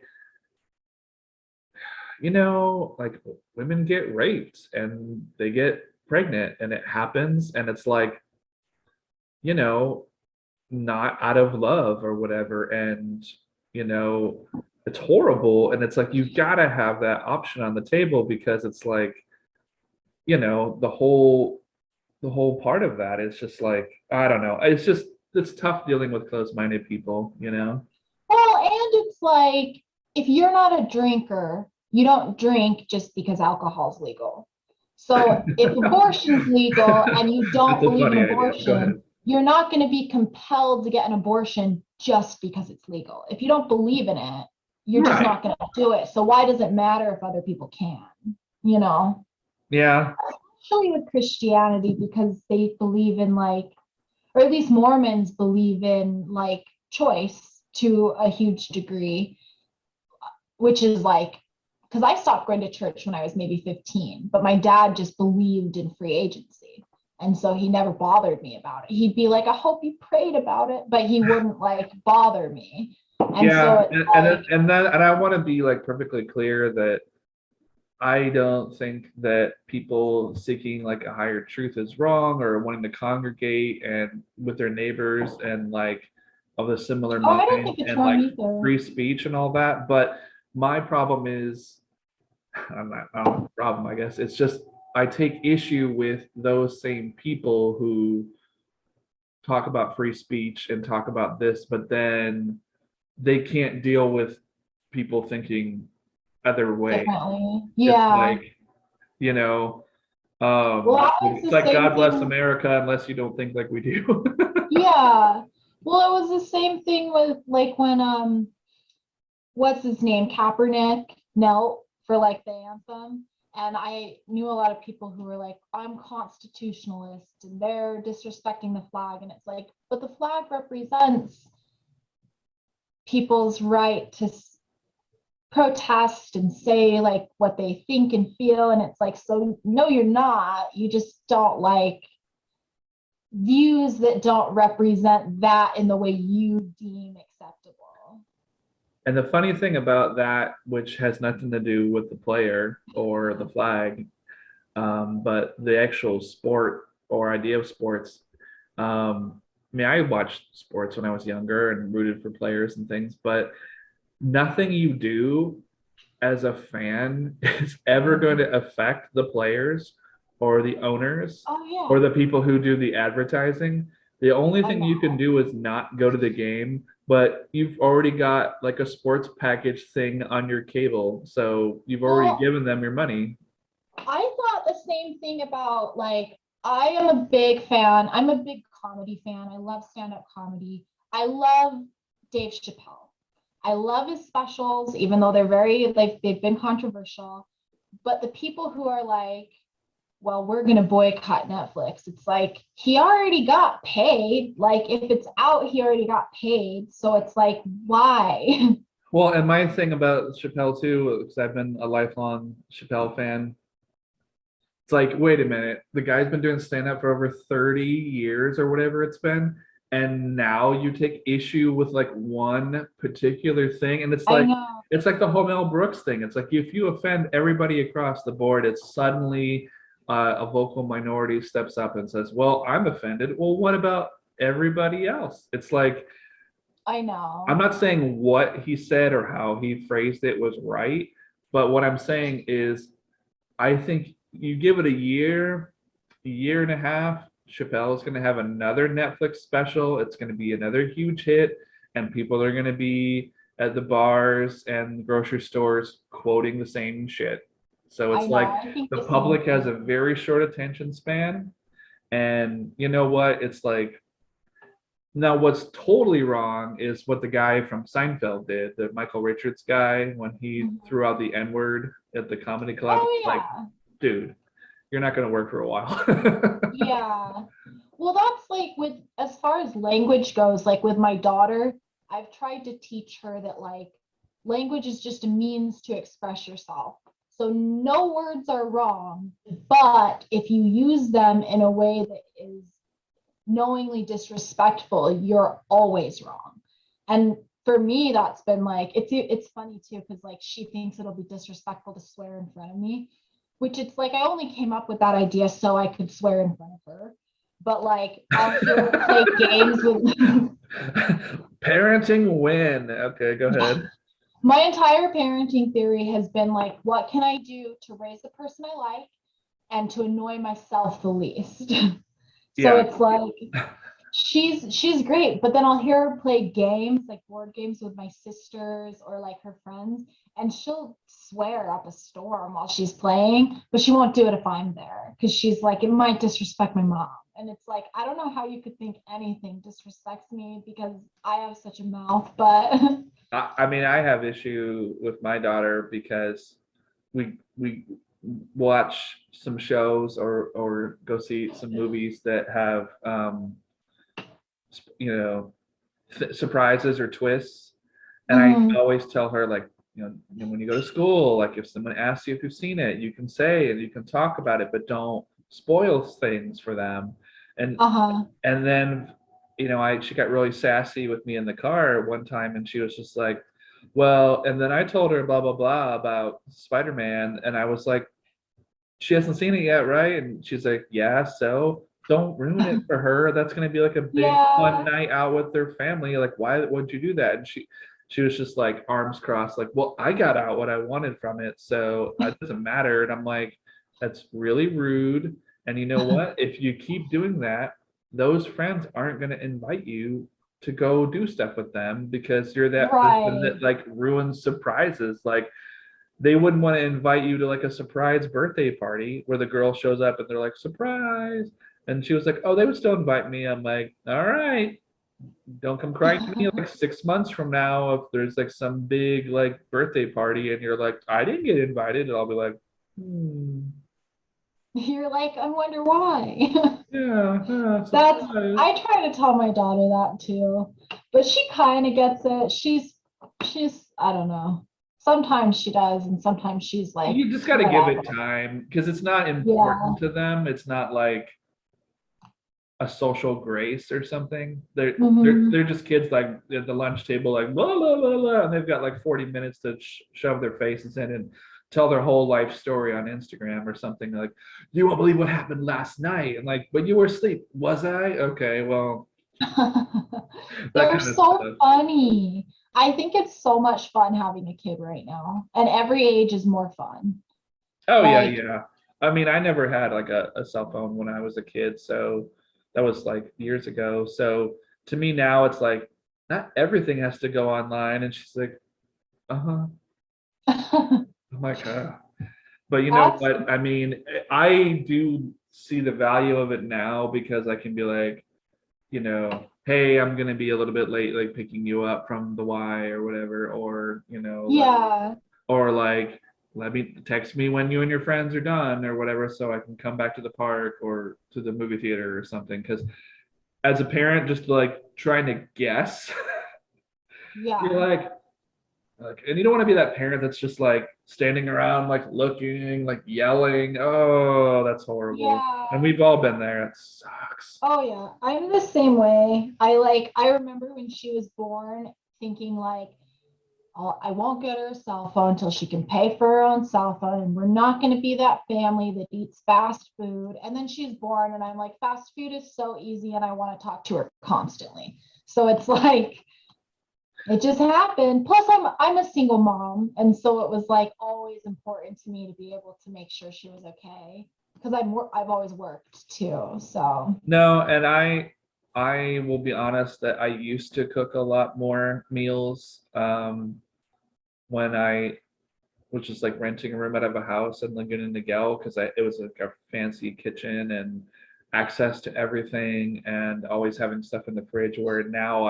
like women get raped and they get pregnant and it happens, and it's like, you know, not out of love or whatever. And, you know, it's horrible. And it's like, you've got to have that option on the table, because it's like, the whole part of that is just like, I don't know. It's tough dealing with closed-minded people. Well, and it's like, if you're not a drinker, you don't drink just because alcohol's legal. So if abortion's legal and you It's don't a believe in funny idea. Go abortion, ahead. you're not going to be compelled to get an abortion just because it's legal. If you don't believe in it, you're just Right. not going to do it. So why does it matter if other people can? You know, Yeah. especially with Christianity, because they believe in like, or at least Mormons believe in like choice to a huge degree, which is like, because I stopped going to church when I was maybe 15, but my dad just believed in free agency. And so he never bothered me about it. He'd be like, I hope you prayed about it, but he wouldn't like bother me. And so Yeah. it's And like, and I want to be like perfectly clear that I don't think that people seeking like a higher truth is wrong, or wanting to congregate and with their neighbors and like of a similar oh, I don't mind think it's and wrong like either. free speech and all that. But my problem is, I don't have a problem, I guess. It's just, I take issue with those same people who talk about free speech and talk about this, but then they can't deal with people thinking other ways. Differently. It's Yeah. like, you know, Well, it's it's the like, same God bless thing. America, unless you don't think like we do. Yeah. Well, it was the same thing with like when what's his name, Kaepernick knelt for like the anthem. And I knew a lot of people who were like, I'm constitutionalist and they're disrespecting the flag. And it's like, but the flag represents people's right to protest and say like what they think and feel. And it's like, so no, you're not. You just don't like views that don't represent that in the way you deem acceptable. And the funny thing about that, which has nothing to do with the player or the flag, but the actual sport or idea of sports. I mean, I watched sports when I was younger and rooted for players and things, but nothing you do as a fan is ever going to affect the players or the owners Oh or yeah, the people who do the advertising. The only I thing you can know. do is not go to the game, but you've already got like a sports package thing on your cable. So you've already Well, given them your money. I thought the same thing about like, I am a big fan. I'm a big comedy fan. I love stand-up comedy. I love Dave Chappelle. I love his specials, even though they're very like they've been controversial. But the people who are like, well, we're gonna boycott Netflix, it's like he already got paid. Like if it's out, he already got paid. So it's like, why? Well, and my thing about Chappelle too, because I've been a lifelong Chappelle fan, it's like, wait a minute, the guy's been doing stand up for over 30 years or whatever it's been. And now you take issue with like one particular thing. And I know. it's like the whole Mel Brooks thing. It's like, if you offend everybody across the board, it's suddenly a vocal minority steps up and says, well, I'm offended. Well, what about everybody else? It's like, I I'm know. not saying what he said or how he phrased it was right, but what I'm saying is, I think you give it a year and a half, Chappelle is going to have another Netflix special. It's going to be another huge hit, and people are going to be at the bars and grocery stores quoting the same shit. So I it's know. like I think the the same public has a thing. very short attention span. And you know what? It's like, now what's totally wrong is what the guy from Seinfeld did, the Michael Richards guy, when he Mhm. threw out the N word at the comedy club. Oh Like, yeah. dude, you're not going to work for a while. Yeah. Well, that's like with as far as language goes, like with my daughter, I've tried to teach her that like language is just a means to express yourself. So no words are wrong, but if you use them in a way that is knowingly disrespectful, you're always wrong. And for me, that's been like it's funny too, because like she thinks it'll be disrespectful to swear in front of me, which it's like I only came up with that idea so I could swear in front of her. But like I'll hear her play games with Parenting win. Okay, go ahead. my entire parenting theory has been like, what can I do to raise the person I like and to annoy myself the least? So Yeah. it's like she's great, but then I'll hear her play games like board games with my sisters or like her friends, and she'll swear up a storm while she's playing, but she won't do it if I'm there because she's like it might disrespect my mom. And it's like I don't know how you could think anything disrespects me because I have such a mouth, but I mean, I have issue with my daughter because we watch some shows or go see some movies that have you know surprises or twists. And I Mhm. always tell her, like, when you go to school, like if someone asks you if you've seen it, you can say and you can talk about it, but don't spoil things for them. And Uh-huh. and then, I she got really sassy with me in the car one time, and she was just like, well, and then I told her blah blah blah about Spider-Man, and I was like, she hasn't seen it yet, right? And she's like, yeah, so don't ruin it for her. That's gonna be like a big fun Yeah. night out with their family. Like, why would you do that? And she was just like arms crossed, like, well, I got out what I wanted from it, so it doesn't matter. And I'm like, that's really rude. And you know what? If you keep doing that, those friends aren't gonna invite you to go do stuff with them because you're that person Right. that like ruins surprises. Like, they wouldn't want to invite you to like a surprise birthday party where the girl shows up and they're like, surprise. And she was like, oh, they would still invite me. I'm like, all right, don't come crying to me like 6 months from now if there's like some big like birthday party and you're like, I didn't get invited. And I'll be like, hmm, You're like, I wonder why. yeah, yeah, That's surprise. I try to tell my daughter that too, but she kind of gets it. She's I don't know. Sometimes she does, and sometimes she's like, You just got to give it whatever. time because it's not Yeah. important to them. It's not like a social grace or something. They're Hmm. just kids like at the lunch table, like blah blah blah blah, and they've got like 40 minutes to shove their faces in and tell their whole life story on Instagram or something like, you won't believe what happened last night, and like, but you were asleep. Was I? Okay, well, that They're kind of so stuff. funny. I think it's so much fun having a kid right now, and every age is more fun. Oh yeah, Like, yeah. I mean, I never had like a cell phone when I was a kid, so that was like years ago. So to me now, it's like not everything has to go online. And she's like, uh-huh. I'm like, but you know that's what? I mean, I do see the value of it now because I can be like, hey, I'm gonna be a little bit late, like picking you up from the Y or whatever, or yeah. like let me text me when you and your friends are done or whatever, so I can come back to the park or to the movie theater or something. Because as a parent, just like trying to guess, you're Yeah. like, and you don't want to be that parent that's just like standing around, like looking, like yelling. Oh, that's horrible. And Yeah. we've all been there. It sucks. Oh yeah, I'm the same way. I remember when she was born thinking like, oh, I won't get her a cell phone until she can pay for her own cell phone, and we're not going to be that family that eats fast food. And then she's born and I'm like, fast food is so easy and I want to talk to her constantly. So it's like it just happened. Plus I'm a single mom, and so it was like always important to me to be able to make sure she was okay. because I've always worked too. So No, and I will be honest that I used to cook a lot more meals when I was just like renting a room out of a house in Laguna Niguel because it was like a fancy kitchen and access to everything and always having stuff in the fridge, where now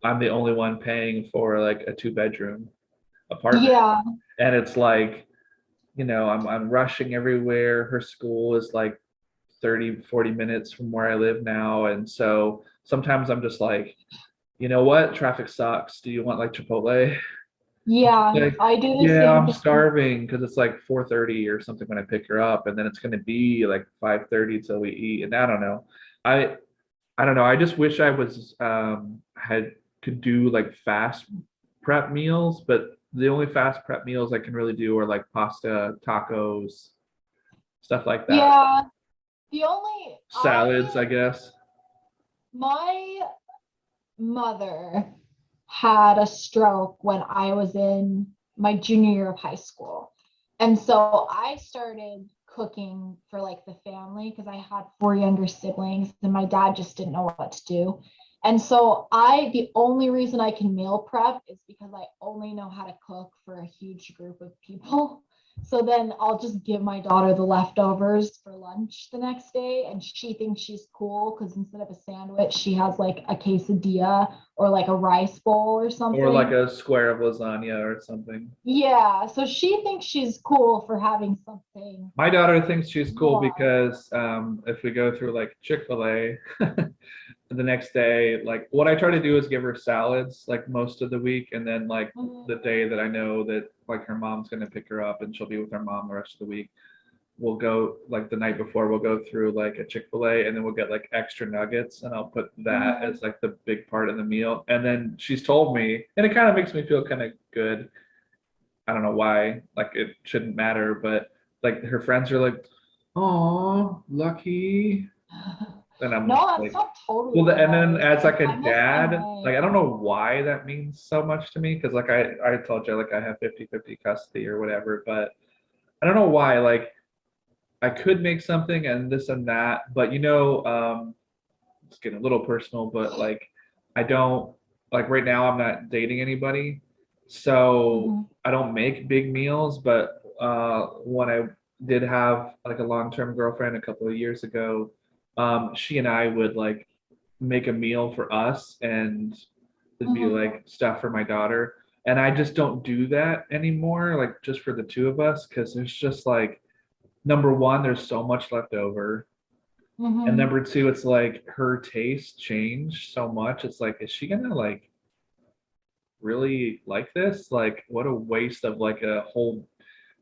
I'm the only one paying for like a 2 bedroom apartment. yeah, And it's like, I'm rushing everywhere. Her school is like 30-40 minutes from where I live now. And so sometimes I'm just like, you know what? Traffic sucks. Do you want like Chipotle? yeah, Like, I do the yeah, same I'm thing. starving because it's like 4:30 or something when I pick her up, and then it's gonna be like 5:30 till we eat. And I don't know. I I don't know. I just wish I was had could do like fast prep meals, but the only fast prep meals I can really do are like pasta, tacos, stuff like that. Yeah, the only Salads, I guess. my mother had a stroke when I was in my junior year of high school. And so I started cooking for like the family because I had 4 younger siblings and my dad just didn't know what to do. And so the only reason I can meal prep is because I only know how to cook for a huge group of people. So then I'll just give my daughter the leftovers for lunch the next day, and she thinks she's cool because instead of a sandwich, she has like a quesadilla or like a rice bowl or Or like something. a square of lasagna or something. Yeah, so she thinks she's cool for having something My daughter thinks she's cool warm. because if we go through like Chick-fil-A the next day, like what I try to do is give her salads like most of the week, and then like the Mhm. day that I know that like her mom's gonna pick her up and she'll be with her mom the rest of the week, we'll go like the night before we'll go through like a Chick-fil-A, and then we'll get like extra nuggets, and I'll put that Mhm. as like the big part of the meal. And then she's told me, and it kind of makes me feel kind of good. I don't know why, like it shouldn't matter, but like her friends are like, "Oh, lucky." And I'm No, just that's like, not totally well, and then right. as like a I'm the same dad, way. like I don't know why that means so much to me, because like I told you like I have 50-50 custody or whatever, but I don't know why. Like I could make something and this and that, but it's getting a little personal, but like I don't like right now I'm not dating anybody, so Mhm. I don't make big meals. But when I did have like a long-term girlfriend a couple of years ago, she and I would like make a meal for us, and it'd be Mhm. like stuff for my daughter. And I just don't do that anymore, like just for the two of us, because there's just like number one, there's so much left over. And Mhm. number two, it's like her taste changed so much. It's like, is she gonna like really like this? Like, what a waste of like a whole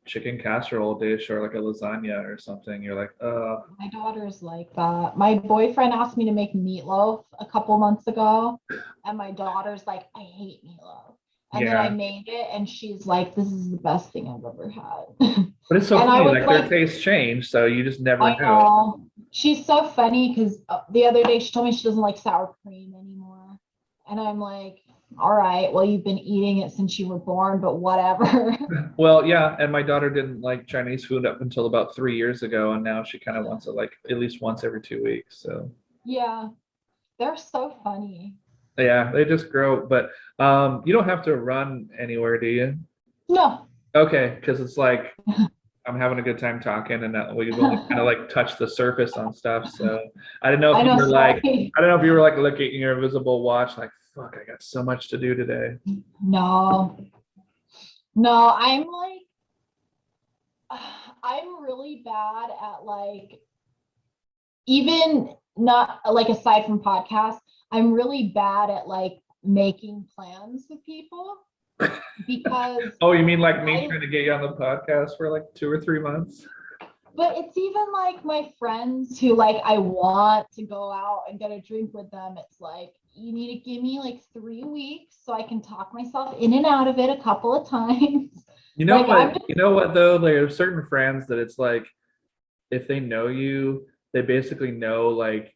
chicken casserole dish or like a lasagna or something. You're like, My daughter's like that. My boyfriend asked me to make meatloaf a couple months ago, and my daughter's like, I hate meatloaf. And then I yeah. made it, and she's like, this is the best thing I've ever had. But it's so And I funny, was like their like, tastes change, so you just never I know. know. She's so funny because the other day she told me she doesn't like sour cream anymore. And I'm like, all right, well, you've been eating it since you were born, but whatever. Well, yeah, and my daughter didn't like Chinese food up until about 3 years ago, and now she kind of wants it like at least once every 2 weeks. So Yeah, they're so funny. yeah, they just grow. But you don't have to run anywhere, do you? No. Okay, because it's like I'm having a good time talking, and that we've only kind of I like touched the surface on stuff. So I didn't know if you know, were like, sorry. I don't know if you were like looking at your invisible watch, like, fuck, I got so much to do today. No, no, I'm like, I'm really bad at like, even not like aside from podcasts, I'm really bad at like making plans with people because Oh, you mean like me I, trying to get you on the podcast for like 2 or 3 months? but it's even like my friends who like I want to go out and get a drink with them. It's like, you need to give me like 3 weeks so I can talk myself in and out of it a couple of times. You know Like I'm what? just, You know what though? There are certain friends that it's like if they know you, they basically know like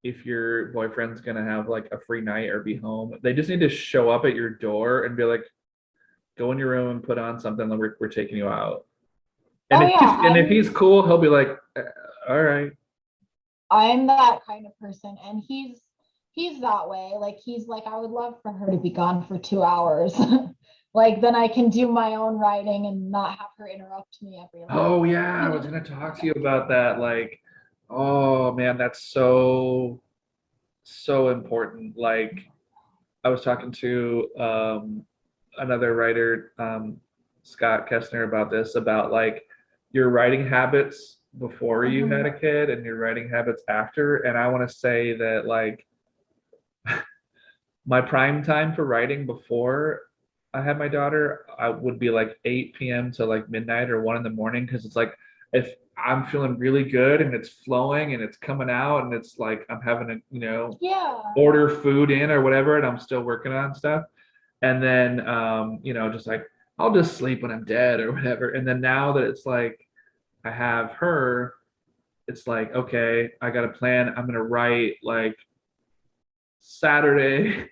if your boyfriend's gonna have like a free night or be home. They just need to show up at your door and be like, go in your room and put on something, and we're taking you out. And oh if yeah, he's cool, he'll be like, All right. I'm that kind of person, and he's that way. Like he's like, I would love for her to be gone for 2 hours. Like then I can do my own writing and not have her interrupt me every Oh yeah, I was gonna talk to you about that. Like, oh man, that's so important. Like, I was talking to another writer, Scott Kestner, about this, about like your writing habits before you had Mhm. a kid and your writing habits after. And I want to say that like my prime time for writing before I had my daughter, I would be like 8 p.m. to like midnight or 1 in the morning because it's like if I'm feeling really good and it's flowing and it's coming out and it's like I'm having to, Yeah. order food in or whatever and I'm still working on stuff. And then just like I'll just sleep when I'm dead or whatever. And then now that it's like I have her, it's like, okay, I got a plan. I'm gonna write like Saturday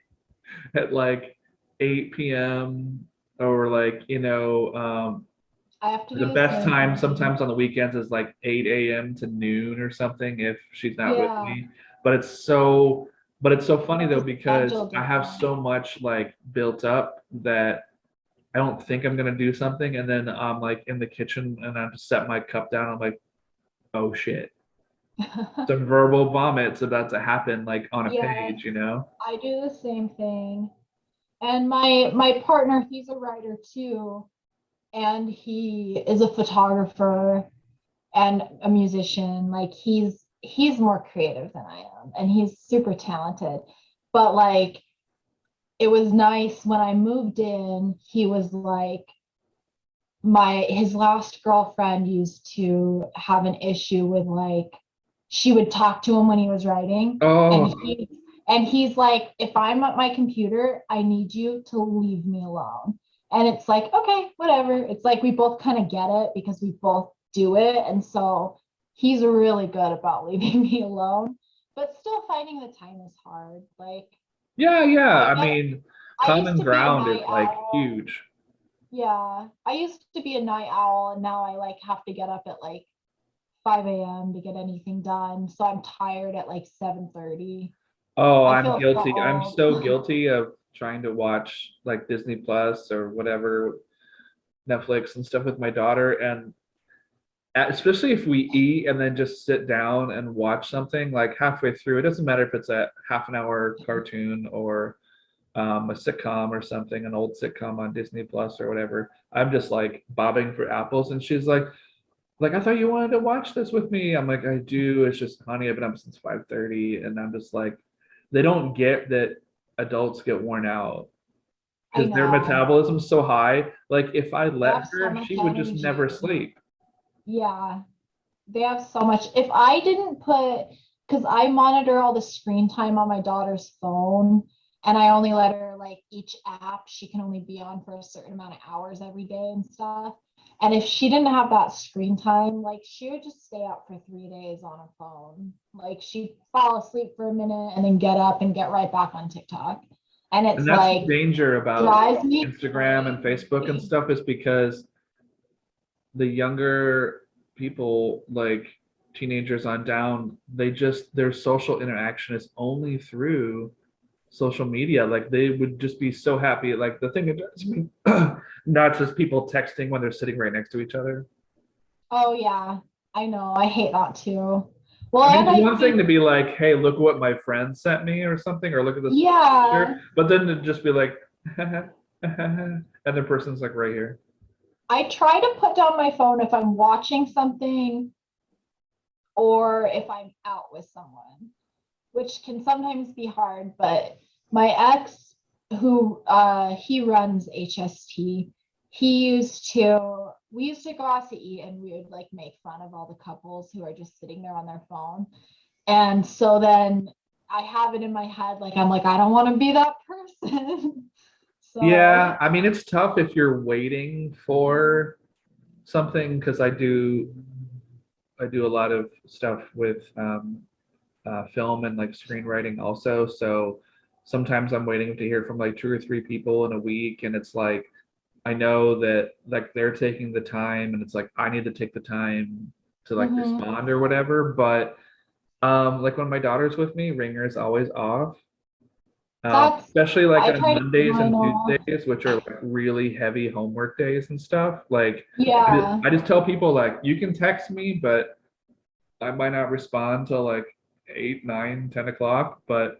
at like 8 p.m. or like, I have to the do the best same time thing. sometimes on the weekends is like 8 a.m. to noon or something if she's not with Yeah. me. But it's so funny It's though a because schedule I have different. so much like built up that I don't think I'm gonna do something, and then I'm like in the kitchen and I just set my cup down. I'm like, oh shit, some verbal vomit's about to happen, like on a Yes, page. I do the same thing. And my partner, he's a writer too, and he is a photographer and a musician. Like he's more creative than I am, and he's super talented. But like it was nice when I moved in, he was like my his last girlfriend used to have an issue with like she would talk to him when he was writing, and Oh, he's like, if I'm at my computer, I need you to leave me alone. And it's like, okay, whatever. It's like we both kind of get it because we both do it. And so he's really good about leaving me alone. But still finding the time is hard. Like yeah, yeah. I I get mean, I used common to be a ground is night like owl. huge. Yeah. I used to be a night owl, and now I like have to get up at like 5 a.m. to get anything done. So I'm tired at like 7:30. Oh, I I'm feel so guilty. I'm old. so guilty of trying to watch like Disney Plus or whatever, Netflix and stuff with my daughter. And especially if we eat and then just sit down and watch something like halfway through, it doesn't matter if it's a half an hour cartoon or a sitcom or something, an old sitcom on Disney Plus or whatever. I'm just like bobbing for apples. And she's like, I thought you wanted to watch this with me. I'm like, I do. It's just, honey, I've been up since 5:30. And I'm just like, they don't get that adults get worn out I because their know. metabolism's so high. Like if I They let have so her, much she would just never energy. sleep. Yeah, they have so much. If I didn't put, because I monitor all the screen time on my daughter's phone, and I only let her like each app she can only be on for a certain amount of hours every day and stuff. And if she didn't have that screen time, like she would just stay up for 3 days on a phone. Like she'd fall asleep for a minute and then get up and get right back on TikTok. And And it's that's the like danger about drives me Instagram and Facebook and crazy. stuff is because the younger people, like teenagers on down, their social interaction is only through social media. Like they would just be so happy. Like the thing that drives me nuts is people texting when they're sitting right next to each other. Oh yeah, I know. I hate that too. Well, I mean, and it's I one thing think, to be like, hey, look what my friend sent me or something, or look at this yeah, picture, but then to just be like, and the person's like right here. I try to put down my phone if I'm watching something or if I'm out with someone, which can sometimes be hard. But my ex, who he runs HST, we used to go out to eat and we would like make fun of all the couples who are just sitting there on their phone. And so then I have it in my head, like I'm like, I don't want to be that person. So Yeah, I mean, it's tough if you're waiting for something because I do a lot of stuff with film and like screenwriting also. So sometimes I'm waiting to hear from like two or three people in a week, and it's like I know that like they're taking the time, and it's like I need to take the time to like Mhm. respond or whatever. But like when my daughter's with me, ringer is always off. That's, Especially like I on try to keep Mondays mine and off. Tuesdays, which are like really heavy homework days and stuff. Like Yeah. I just tell people like you can text me, but I might not respond till like 8, 9, 10 o'clock. But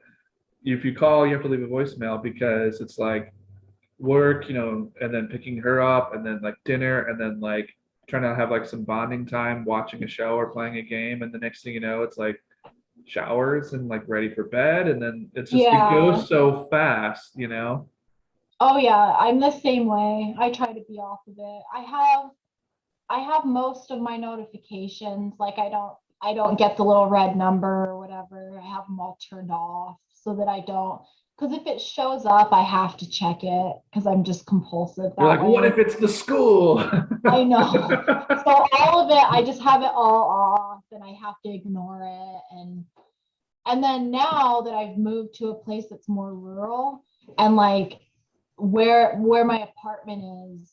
if you call, you have to leave a voicemail because it's like work, and then picking her up and then like dinner and then like trying to have like some bonding time, watching a show or playing a game. And the next thing you know, it's like showers and like ready for bed. And then it Yeah. goes so fast. Oh yeah, I'm the same way. I try to be off of it. I have most of my notifications. Like I don't get the little red number or whatever. I have them all turned off so that I don't, because if it shows up, I have to check it because I'm just compulsive You're that like, what way. if it's the school? I know. So all of it, I just have it all off and I have to ignore it. And then now that I've moved to a place that's more rural and like where my apartment is,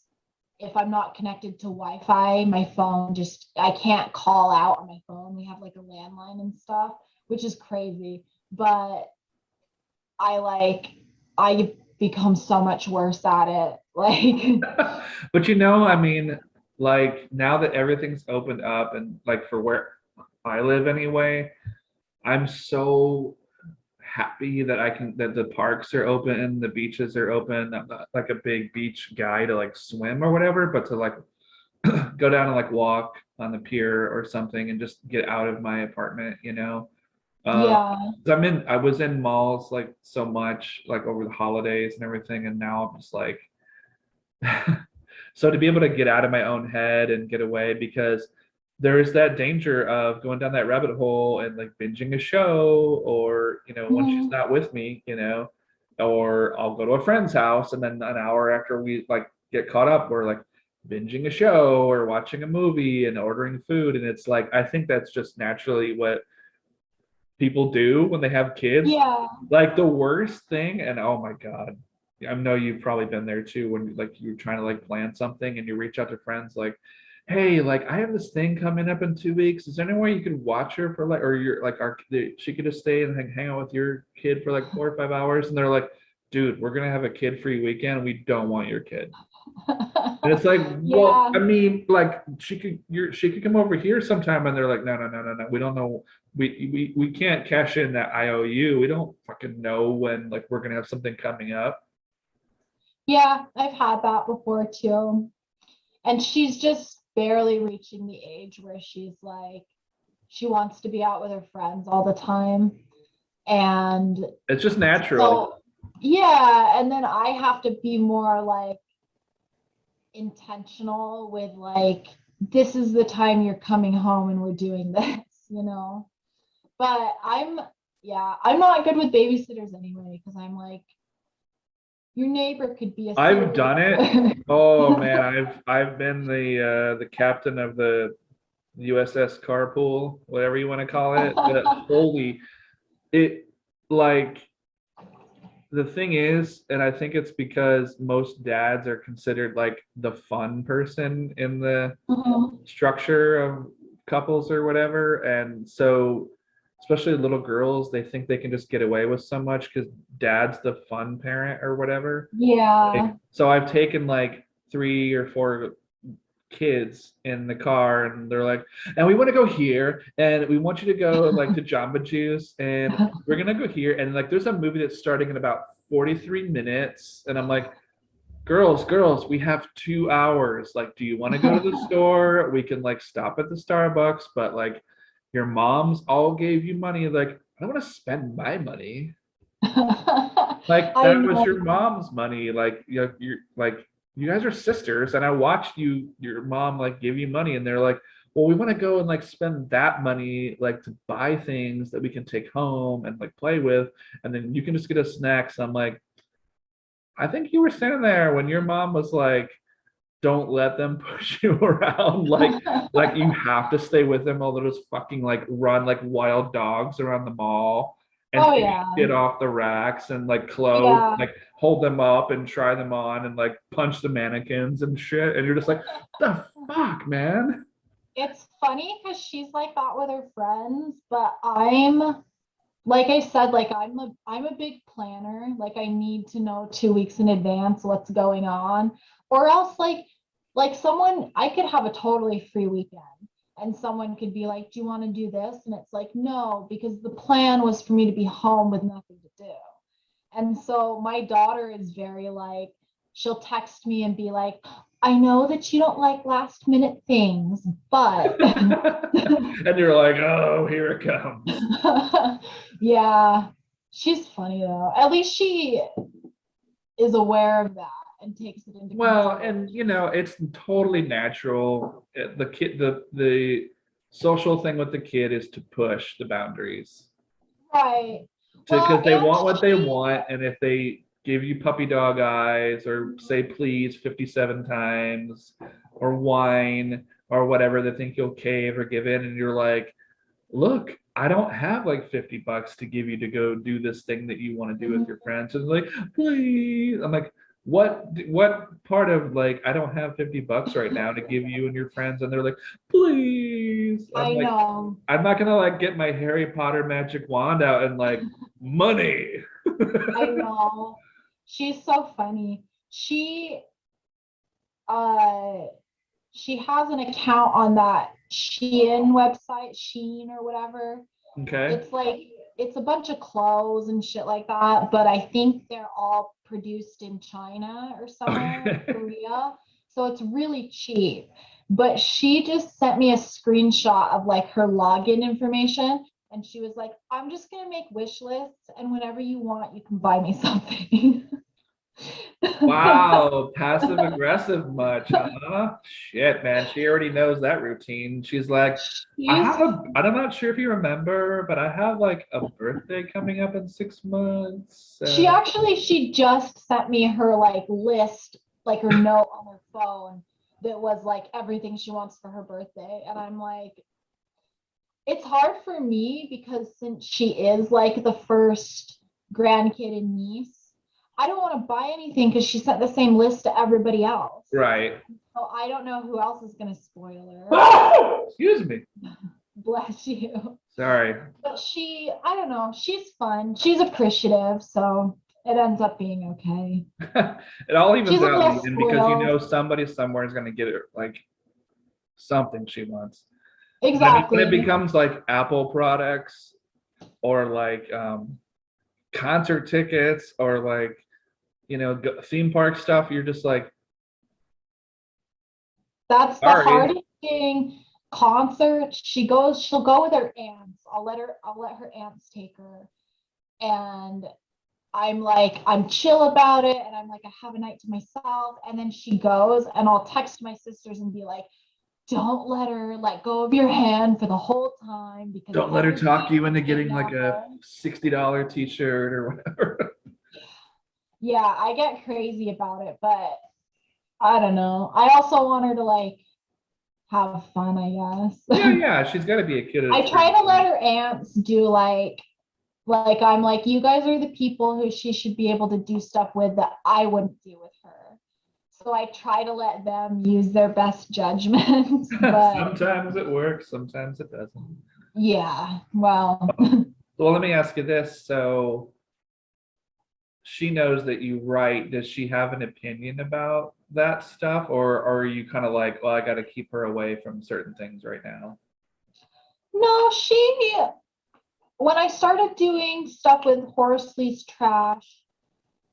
if I'm not connected to Wi-Fi, my phone just I can't call out on my phone. We have like a landline and stuff, which is crazy. But I like I become so much worse at it. Like But I mean, like now that everything's opened up and like for where I live anyway, I'm so happy that that the parks are open, the beaches are open. I'm not like a big beach guy to like swim or whatever, but to like go down and like walk on the pier or something and just get out of my apartment. Um, yeah. I was in malls like so much like over the holidays and everything, and now I'm just like so to be able to get out of my own head and get away because there is that danger of going down that rabbit hole and like binging a show or when she's Mhm. not with me, or I'll go to a friend's house and then an hour after we like get caught up we're like binging a show or watching a movie and ordering food, and it's like I think that's just naturally what people do when they have kids. Yeah. Like the worst thing, and oh my God, I know you've probably been there too when like you're trying to like plan something and you reach out to friends like, hey, like I have this thing coming up in 2 weeks. Is there any way you could watch her for like, or you're like, she could just stay and hang out with your kid for like 4 or 5 hours? And they're like, dude, we're gonna have a kid-free weekend. We don't want your kid. And it's like, well, Yeah. I mean, like she could come over here sometime, and they're like, no, no, no, no, no. We don't know. We can't cash in that IOU. We don't fucking know when like we're gonna have something coming up. Yeah, I've had that before too. And she's just barely reaching the age where she's like she wants to be out with her friends all the time. And It's just natural. so yeah, and then I have to be more like intentional with like this is the time you're coming home and we're doing this. But I'm not good with babysitters anyway because I'm like your neighbor could be I've asleep. done it. Oh man, I've been the captain of the USS carpool, whatever you want to call it. Holy, it like the thing is, and I think it's because most dads are considered like the fun person in the Mhm. structure of couples or whatever. And so, especially little girls, they think they can just get away with so much because dad's the fun parent or whatever. Yeah. So I've taken like 3 or 4 kids in the car and they're like, and we want to go here and we want you to go like to Jamba Juice and we're gonna go here and like there's a movie that's starting in about 43 minutes and I'm like, girls, we have 2 hours. Like, do you want to go to the store? We can like stop at the Starbucks, but like your mom's all gave you money. Like, I don't want to spend my money. Like I that was know. your mom's money. Like you're like you guys are sisters, and I watched your mom like give you money, and they're like, well, we want to go and like spend that money like to buy things that we can take home and like play with, and then you can just get us snacks. I'm like, I think you were standing there when your mom was like, don't let them push you around like you have to stay with them or they'll just fucking like run like wild dogs around the mall and Oh take yeah. shit off the racks and like clothes Yeah. like hold them up and try them on and like punch the mannequins and shit and you're just like the fuck man. It's funny because she's like that with her friends, but I'm like I said, like I'm a big planner. Like I need to know 2 weeks in advance what's going on. Or else like someone I could have a totally free weekend and someone could be like, "Do you want to do this?" And it's like, "No, because the plan was for me to be home with nothing to do." And so my daughter is very like, she'll text me and be like, "I know that you don't like last minute things, but And you're like, oh, here it comes. yeah, she's funny though. At least she is aware of that and takes it into Well, consideration. and it's totally natural. The kid, the social thing with the kid is to push the boundaries Right. to Well, because they and want what they want, and if they give you puppy dog eyes or say please 57 times or whine or whatever, they think you'll cave or give in, and you're like, look, I don't have like $50 to give you to go do this thing that you want to do with your friends. And like, please. I'm like, what part of like I don't have $50 right now to give you and your friends? And they're like, please. I'm I like, know, I'm not gonna like get my Harry Potter magic wand out and like money. I know. She's so funny. Uh she has an account on that Shein website, Shein or whatever. Okay. It's like it's a bunch of clothes and shit like that, but I think they're all produced in China or somewhere, Okay. Korea. So it's really cheap. But she just sent me a screenshot of like her login information and she was like, "I'm just going to make wish lists and whenever you want you can buy me something." Wow, passive aggressive much, huh? Shit, man. She already knows that routine. She's like, She's I'm not sure if you remember, but I have like a birthday coming up in 6 months. she just sent me her like list, like her note on her phone that was like everything she wants for her birthday. And I'm like, it's hard for me because since she is like the first grandkid and niece, I don't want to buy anything because she sent the same list to everybody else. Right. So I don't know who else is going to spoil her. Excuse me. Bless you. Sorry. But I don't know, she's fun. She's appreciative. So it ends up being okay. It all evens She's a out in little the end because spoiled. somebody somewhere is going to get her like something she wants. But I mean, when it Exactly. becomes like Apple products or like concert tickets or like theme park stuff, you're just like, That's the sorry. hardest thing. Concerts, she'll go with her aunts. I'll let her aunts take her. And I'm like, I'm chill about it. And I'm like, I have a night to myself. And then she goes, and I'll text my sisters and be like, don't let her let go of your hand for the whole time because Don't let her everybody talk you into will getting like kidnap a her. $60 t-shirt or whatever. Yeah, I get crazy about it, but I don't know. I also want her to like have fun, I Yeah, guess. yeah, she's got to be a kid at I a try certain to let point. her aunts do like I'm like, you guys are the people who she should be able to do stuff with that I wouldn't do with her. So I try to let them use their best judgment. But Sometimes it works, sometimes it doesn't. yeah, well, Well, let me ask you this. So she knows that you write. Does she have an opinion about that stuff? Or are you kind of like, well, I got to keep her away from certain things right now? no, when I started doing stuff with Horsley's Trash,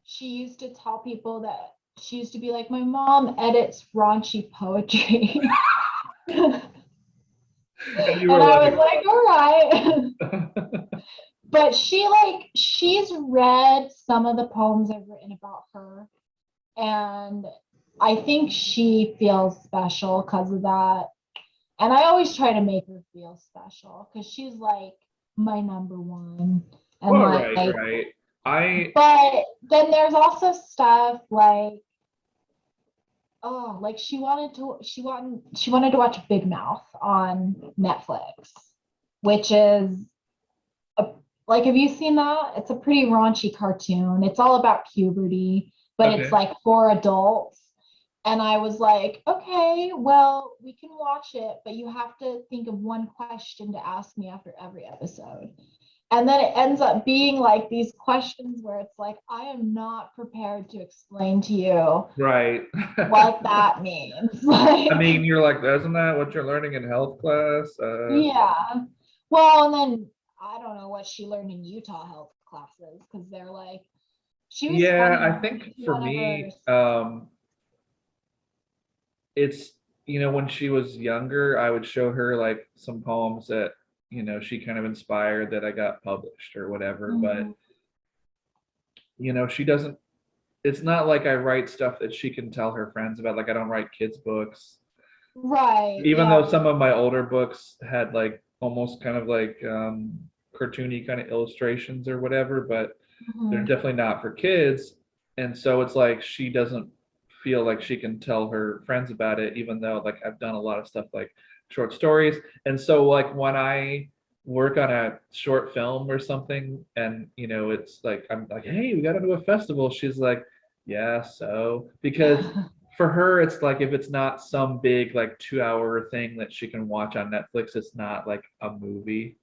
she used to tell people that she used to be like, my mom edits raunchy poetry. And And you were I was like, like, all right. But she's read some of the poems I've written about her. And I think she feels special because of that. And I always try to make her feel special because she's like my number one. And well, like, right, right. I, but then there's also stuff like, oh, like she wanted to watch Big Mouth on Netflix, which is a, like, have you seen that? It's a pretty raunchy cartoon. It's all about puberty, but it's okay. like for adults. And I was like, okay, well, we can watch it, but you have to think of one question to ask me after every episode. And then it ends up being like these questions where it's like, I am not prepared to explain to you Right. what that means. Like, I mean, you're like, isn't that what you're learning in health class? yeah. Well, and then I don't know what she learned in Utah health classes because they're like, she was Yeah, funny I when think she for went over. me, it's, when she was younger, I would show her like some poems that, she kind of inspired that I got published or whatever. But, Mhm. she doesn't, it's not like I write stuff that she can tell her friends about. Like I don't write kids' books, Right. even Yeah. though some of my older books had like almost kind of like cartoony kind of illustrations or whatever, but they're Mhm. definitely not for kids. And so it's like she doesn't feel like she can tell her friends about it, even though like I've done a lot of stuff like short stories. And so like when I work on a short film or something, and it's like I'm like, hey, we got to do a festival. She's like, yeah, so because for her, it's like if it's not some big like 2 hour thing that she can watch on Netflix, it's not like a movie.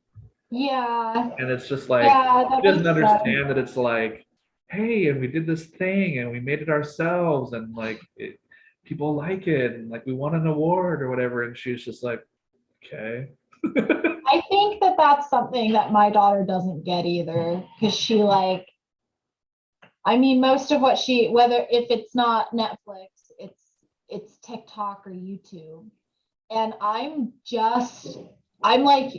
Yeah. And it's just like Yeah, she that doesn't makes sense. understand that it's like, hey, and we did this thing and we made it ourselves and like people like it and like we won an award or whatever. And she's just like, okay. I think that that's something that my daughter doesn't get either because she like, I mean, most of what she, whether if it's not Netflix, it's TikTok or YouTube. And I'm like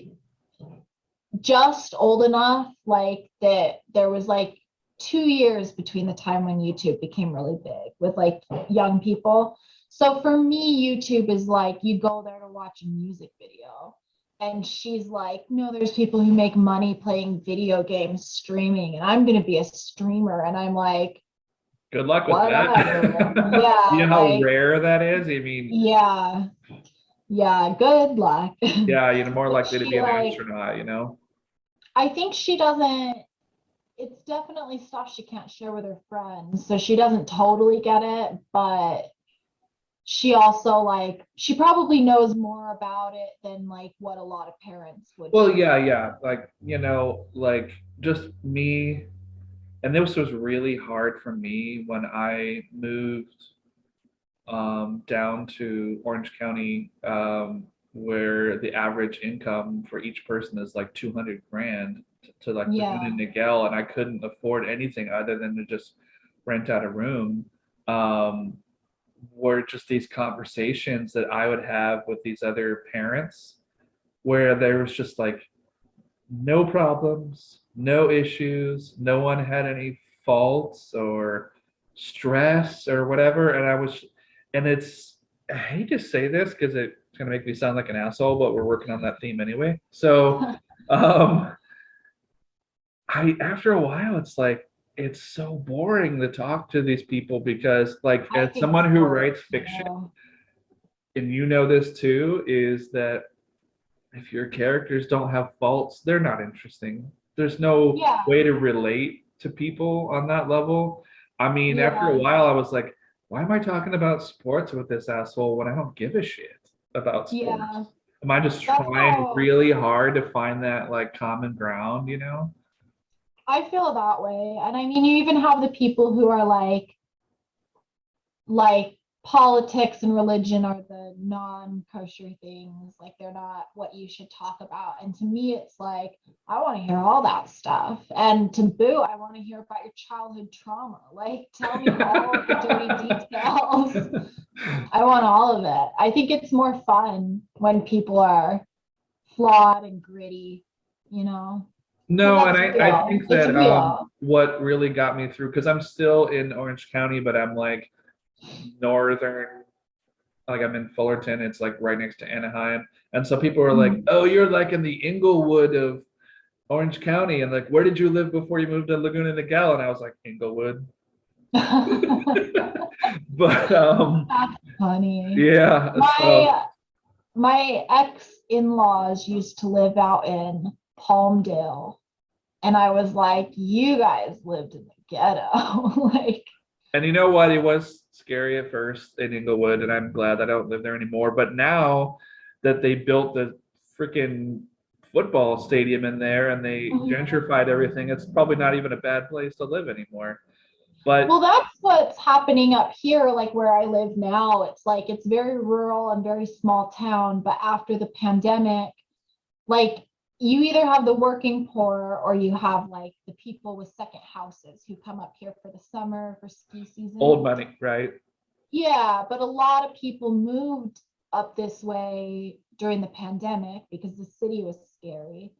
just old enough like that there was like 2 years between the time when YouTube became really big with like young people. So for me, YouTube is like you go there to watch a music video. And she's like, no, there's people who make money playing video games streaming, and I'm going to be a streamer. And I'm like, Good luck with whatever. that. You Yeah, know how like, rare that is? I mean, yeah, yeah, good luck. yeah, more But likely to she be an like, astronaut. I think she doesn't, it's definitely stuff she can't share with her friends. So she doesn't totally get it, but she also like she probably knows more about it than like what a lot of parents would Well, share. yeah, yeah. Like, like just me. And this was really hard for me when I moved down to Orange County, where the average income for each person is like 200 grand to like Laguna Yeah. Niguel, and I couldn't afford anything other than to just rent out a room. Um, were just these conversations that I would have with these other parents where there was just like no problems, no issues, no one had any faults or stress or whatever. And I hate to say this because it's going to make me sound like an asshole, but we're working on that theme anyway. So, um, after a while, it's like, it's so boring to talk to these people because, like, I as think someone who so writes fiction, too. and this too, is that if your characters don't have faults, they're not interesting. There's no Yeah. way to relate to people on that level. I mean, after a Yeah. while, I was like, why am I talking about sports with this asshole when I don't give a shit about Yeah. sports? Am I just That's trying how really hard to find that like common ground? I feel that way. And I mean, you even have the people who are like politics and religion are the non-kosher things, like they're not what you should talk about. And to me it's like I want to hear all that stuff, and to boot I want to hear about your childhood trauma, like tell me all of the dirty details. I want all of it. I think it's more fun when people are flawed and gritty, you know, because No, and that's I real, think it's that real. what really got me through, because I'm still in Orange County, but I'm like northern, like I'm in Fullerton, it's like right next to Anaheim. And so people are like, Mhm. oh, you're like in the Inglewood of Orange County. And like, where did you live before you moved to Laguna Niguel? And I was like, Inglewood. But That's funny. yeah, so My ex-in-laws used to live out in Palmdale, and I was like, you guys lived in the ghetto. Like, and you know what? It was scary at first in Inglewood, and I'm glad that I don't live there anymore. But now that they built the freaking football stadium in there and they Mhm. gentrified everything, it's probably not even a bad place to live anymore. But Well, that's what's happening up here, like where I live now. It's like it's very rural and very small town, but after the pandemic, like you either have the working poor or you have like the people with second houses who come up here for the summer for ski old season. money, right? Yeah, but a lot of people moved up this way during the pandemic because the city was scary.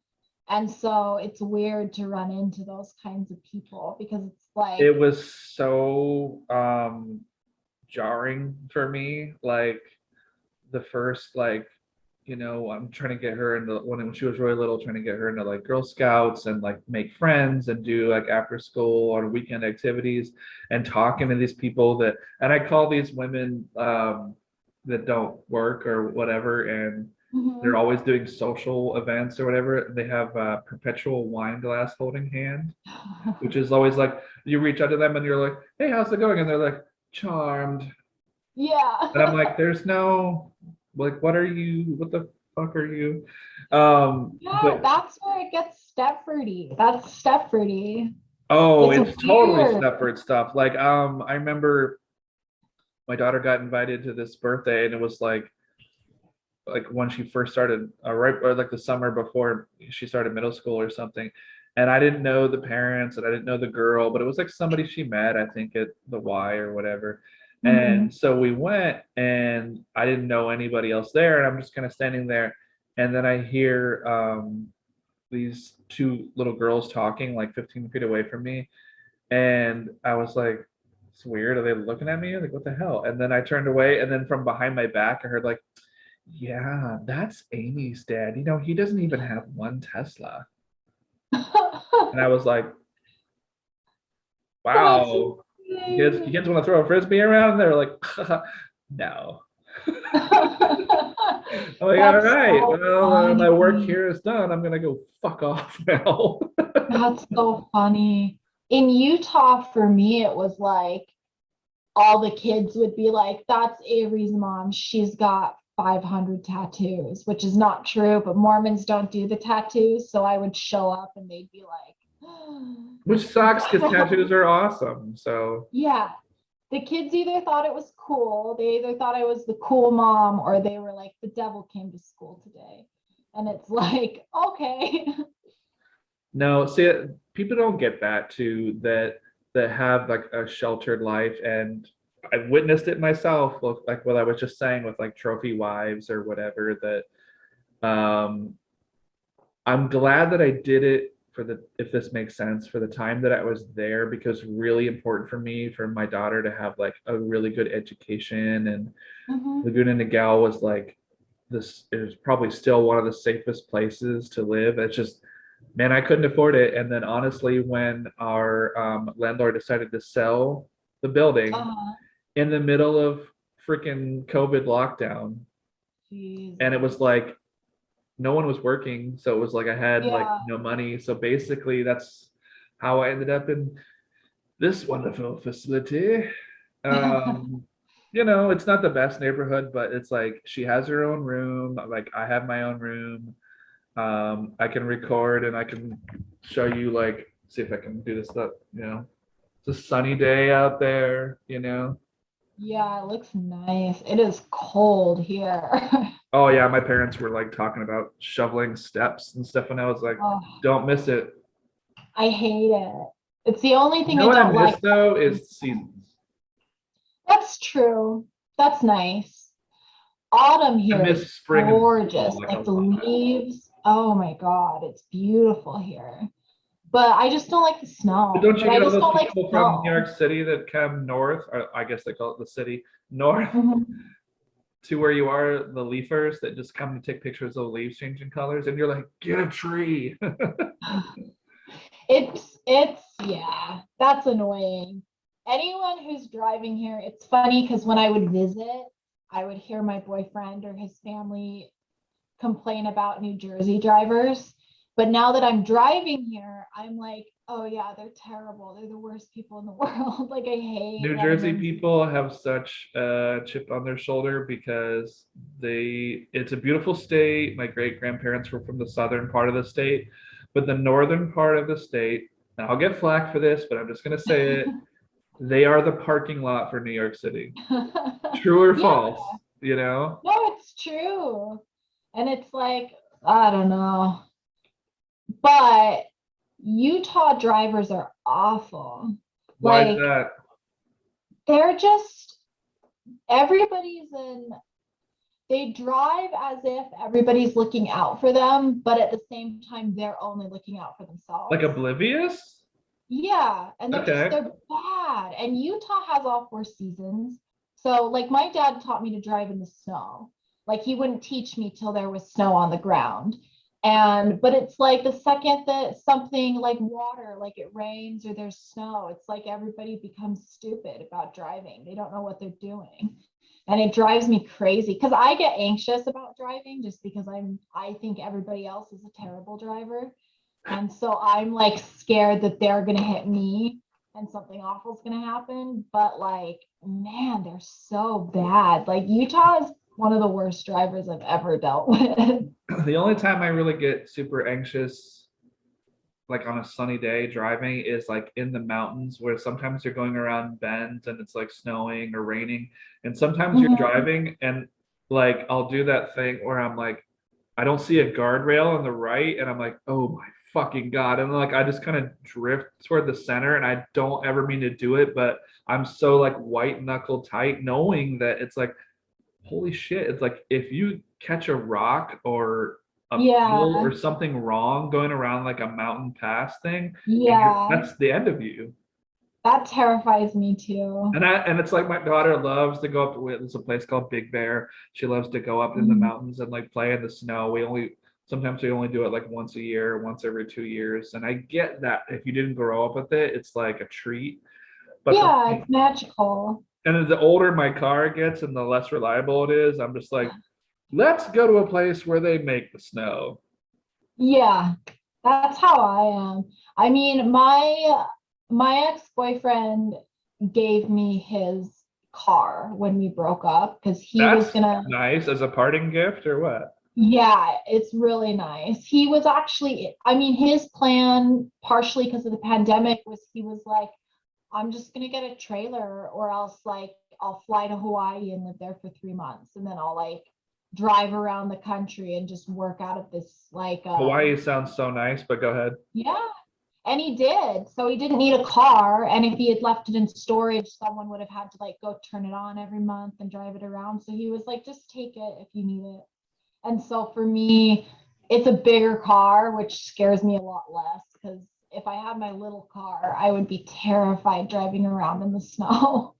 And so it's weird to run into those kinds of people because it's like, It was so jarring for me. Like the first I'm trying to get her into when she was really little, trying to get her into like Girl Scouts and like make friends and do like after school or weekend activities and talking to these people and I call these women that don't work or whatever, and they're mhm. always doing social events or whatever. They have a perpetual wine glass holding hand, which is always like you reach out to them and you're like, hey, how's it going? And they're like, charmed. And I'm Yeah. like, there's no, like, what the fuck are you? Yeah, But that's where it gets Stepfordy. That's Stepfordy. oh, It's it's totally weird. separate stuff. Like, I remember my daughter got invited to this birthday, and it was like when she first started, right, or like the summer before she started middle school or something. And I didn't know the parents and I didn't know the girl, but it was like somebody she met, I think at the Y or whatever. And Mhm. so we went and I didn't know anybody else there. And I'm just kind of standing there. And then I hear these two little girls talking like 15 feet away from me. And I was like, it's weird. Are they looking at me? Like, what the hell? And then I turned away. And then from behind my back, I heard like, yeah, that's Amy's dad. He doesn't even have one Tesla. And I was like, That's wow, you insane. kids want to throw a frisbee around? And they're like, no. I'm like, all That's right, so well, my work funny. here is done. I'm gonna go fuck off now. That's so funny. In Utah, for me, it was like all the kids would be like, that's Avery's mom. She's got 500 tattoos, which is not true, but Mormons don't do the tattoos. So I would show up and they'd be like, Which sucks because tattoos are awesome. So yeah. The kids either thought it was cool, they either thought I was the cool mom, or they were like, the devil came to school today. And it's like, okay. no, see, people don't get that too, that have like a sheltered life, and I've witnessed it myself, like what I was just saying with like trophy wives or whatever, that I'm glad that I did it for if this makes sense, for the time that I was there, because really important for me, for my daughter to have like a really good education. And Mhm. Laguna Niguel was like, this is probably still one of the safest places to live. It's just, man, I couldn't afford it. And then honestly, when our landlord decided to sell the building Uh-huh. in the middle of freaking COVID lockdown, and it was Jesus. like no one was working, so it was like I had like Yeah. no money. So basically, that's how I ended up in this wonderful facility. Um, it's not the best neighborhood, but it's like she has her own room. Like I have my own room. I can record and I can show you, like, see if I can do this stuff. It's a sunny day out there. Yeah, it looks nice. It is cold here. Oh yeah, my parents were like talking about shoveling steps and stuff, and I was like, Oh, don't miss it. I hate it. It's the only You thing know I what I don't miss like. though is seasons. That's true. That's nice. Autumn I here is miss spring and gorgeous. fall like a Like the lot. leaves. Oh my God, it's beautiful here. But I just don't like the But snow. don't you But I get all just those don't like people from New York snow. City that come north, or I guess they call it the city, north Mhm. to where you are, the leafers that just come to take pictures of leaves changing colors, and you're like, get a tree. Yeah, that's annoying. Anyone who's driving here, it's funny because when I would visit, I would hear my boyfriend or his family complain about New Jersey drivers. But now that I'm driving here, I'm like, Oh yeah, they're terrible. They're the worst people in the world. Like I hate New letting Jersey them. people have such a chip on their shoulder because it's a beautiful state. My great grandparents were from the southern part of the state, but the northern part of the state, and I'll get flack for this, but I'm just going to say it, they are the parking lot for New York City. True or Yeah, false, you know? no, it's true. And it's like, I don't know. But Utah drivers are awful. Why is Like that? they're just everybody's in they drive as if everybody's looking out for them, but at the same time they're only looking out for Like themselves. oblivious? Yeah, and Okay. they're bad. And Utah has all four seasons. So like my dad taught me to drive in the snow. Like he wouldn't teach me till there was snow on the ground. And but it's like the second that something like water, like it rains or there's snow, it's like everybody becomes stupid about driving. They don't know what they're doing. And it drives me crazy because I get anxious about driving just because I think everybody else is a terrible driver. And so I'm like scared that they're going to hit me and something awful is going to happen. But like, man, they're so bad. Like, Utah is one of the worst drivers I've ever dealt with. The only time I really get super anxious, like on a sunny day driving, is like in the mountains where sometimes you're going around bends and it's like snowing or raining. And sometimes you're Mhm. driving and like I'll do that thing where I'm like, I don't see a guardrail on the right, and I'm like, oh my fucking God. And like I just kind of drift toward the center and I don't ever mean to do it, but I'm so like white knuckle tight, knowing that it's like, holy shit, it's like if you catch a rock or a puddle Yeah. or something wrong going around like a mountain pass thing, Yeah. that's the end of you. That terrifies me too. And it's like my daughter loves to go up to there's a place called Big Bear. She loves to go up in the Mhm. mountains and like play in the snow. Sometimes we only do it like once a year, once every 2 years. And I get that if you didn't grow up with it, it's like a treat. But for Yeah, me, it's magical. and the older my car gets and the less reliable it is, I'm just like, let's go to a place where they make the snow. Yeah, that's how I am. I mean, my ex-boyfriend gave me his car when we broke up because he was That's gonna, nice as a parting gift or what? yeah, it's really nice. He was actually, I mean, his plan, partially because of the pandemic, was he was like, I'm just gonna get a trailer or else like I'll fly to Hawaii and live there for 3 months and then I'll like drive around the country and just work out of this like Hawaii sounds so nice, but go ahead. yeah. And he did. So he didn't need a car. And if he had left it in storage, someone would have had to like go turn it on every month and drive it around. So he was like, just take it if you need it. And so for me, it's a bigger car, which scares me a lot less because if I had my little car, I would be terrified driving around in the snow.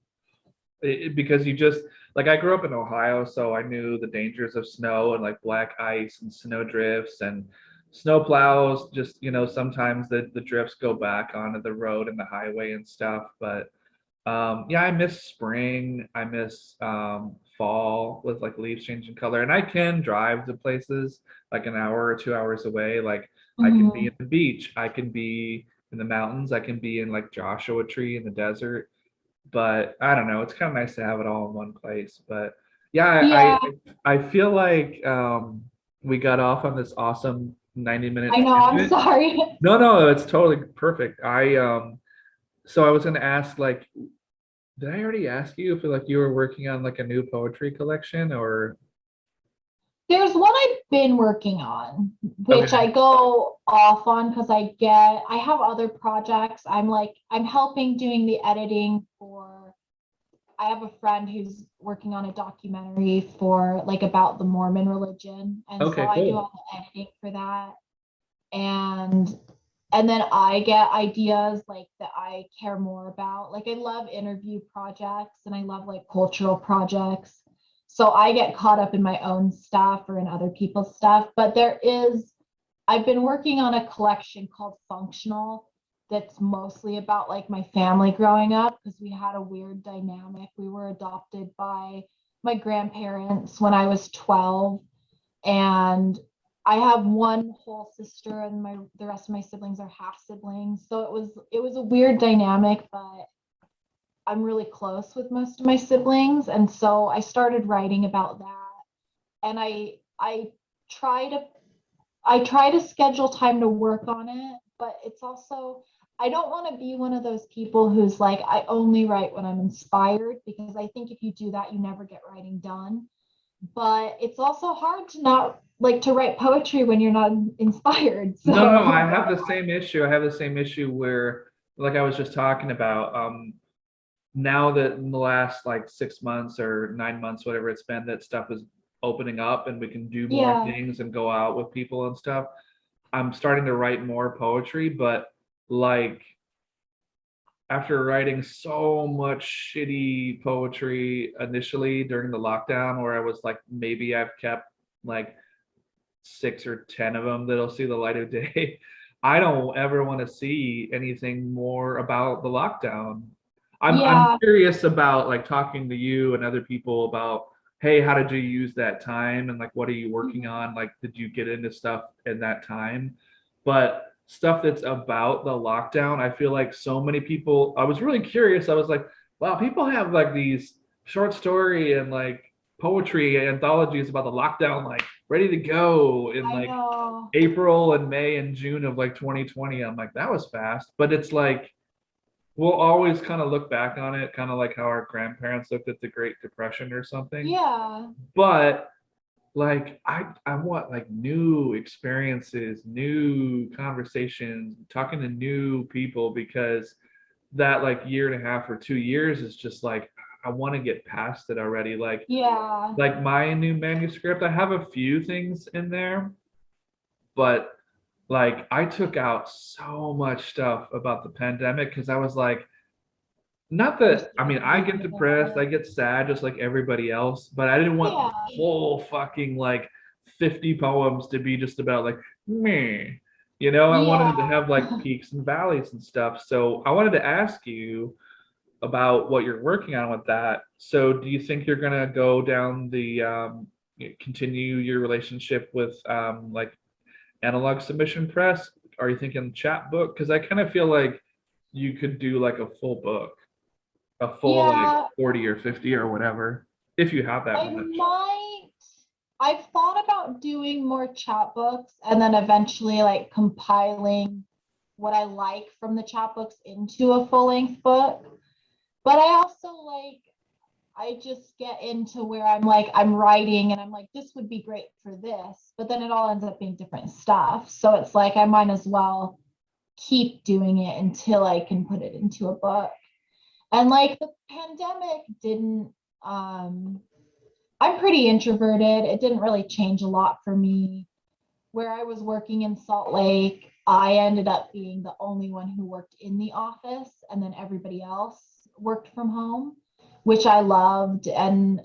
Because you just like I grew up in Ohio, so I knew the dangers of snow and like black ice and snow drifts and snow plows. Just sometimes the drifts go back onto the road and the highway and stuff. But yeah, I miss spring. I miss fall with like leaves changing color. And I can drive to places like an hour or 2 hours away. Like I can be Mhm. in the beach, I can be in the mountains, I can be in like Joshua Tree in the desert. But I don't know. It's kind of nice to have it all in one place. But yeah, Yeah, I feel like we got off on this awesome 90-minute I know. I'm tangent. sorry. No, it's totally perfect. So I was gonna ask like, did I already ask you if like you were working on like a new poetry collection or There's one I've been working on, which okay. I go off on because I have other projects. I'm helping doing the editing for, I have a friend who's working on a documentary for like about the Mormon religion. And so Okay, I do cool. all the editing for that. And and then I get ideas like that I care more about. Like I love interview projects and I love like cultural projects. So I get caught up in my own stuff or in other people's stuff. But I've been working on a collection called Functional that's mostly about like my family growing up because we had a weird dynamic. We were adopted by my grandparents when I was 12 and I have one whole sister and the rest of my siblings are half siblings. So it was a weird dynamic, but I'm really close with most of my siblings. And so I started writing about that. And try to I try to schedule time to work on it, but it's also, I don't want to be one of those people who's like, I only write when I'm inspired, because I think if you do that, you never get writing done. But it's also hard to not like to write poetry when you're not inspired. No, I So, have the same issue. I have the same issue where, like I was just talking about, now that in the last like 6 months or 9 months, whatever it's been, that stuff is opening up and we can do more yeah, things and go out with people and stuff. I'm starting to write more poetry, but like after writing so much shitty poetry initially during the lockdown, where I was like, maybe I've kept like 6 or 10 of them that'll see the light of day. I don't ever want to see anything more about the lockdown. I'm yeah, curious about like talking to you and other people about, hey, how did you use that time and like what are you working mhm, on? Like, did you get into stuff in that time? But stuff that's about the lockdown, I feel like so many people, I was really curious. I was like, wow, people have like these short story and like poetry anthologies about the lockdown, like ready to go in I like know. April and May and June of like 2020. I'm like, that was fast. But it's like we'll always kind of look back on it, kind of like how our grandparents looked at the Great Depression or something. Yeah, But like I want like new experiences, new conversations, talking to new people, because that like year and a half or 2 years is just like I want to get past it already. yeah, Like my new manuscript, I have a few things in there, but like I took out so much stuff about the pandemic because I was like, not you're that, I still mean, I get grieving about depressed, I it. get sad just like everybody else, but I didn't want the Yeah, whole fucking like 50 poems to be just about like me. You know, I yeah. wanted to have like peaks and valleys and stuff. So I wanted to ask you about what you're working on with that. So do you think you're gonna go down the continue your relationship with like analog submission press? Are you thinking chapbook? Because I kind of feel like you could do like a full book, a full like Yeah, 40 or 50 or whatever, if you have that I much. might. I've thought about doing more chapbooks and then eventually like compiling what I like from the chapbooks into a full length book. But I also like, I just get into where I'm like, I'm writing and I'm like, this would be great for this. But then it all ends up being different stuff. So it's like, I might as well keep doing it until I can put it into a book. And like the pandemic didn't, um, I'm pretty introverted. It didn't really change a lot for me. Where I was working in Salt Lake, I ended up being the only one who worked in the office, and then everybody else worked from home, which I loved. And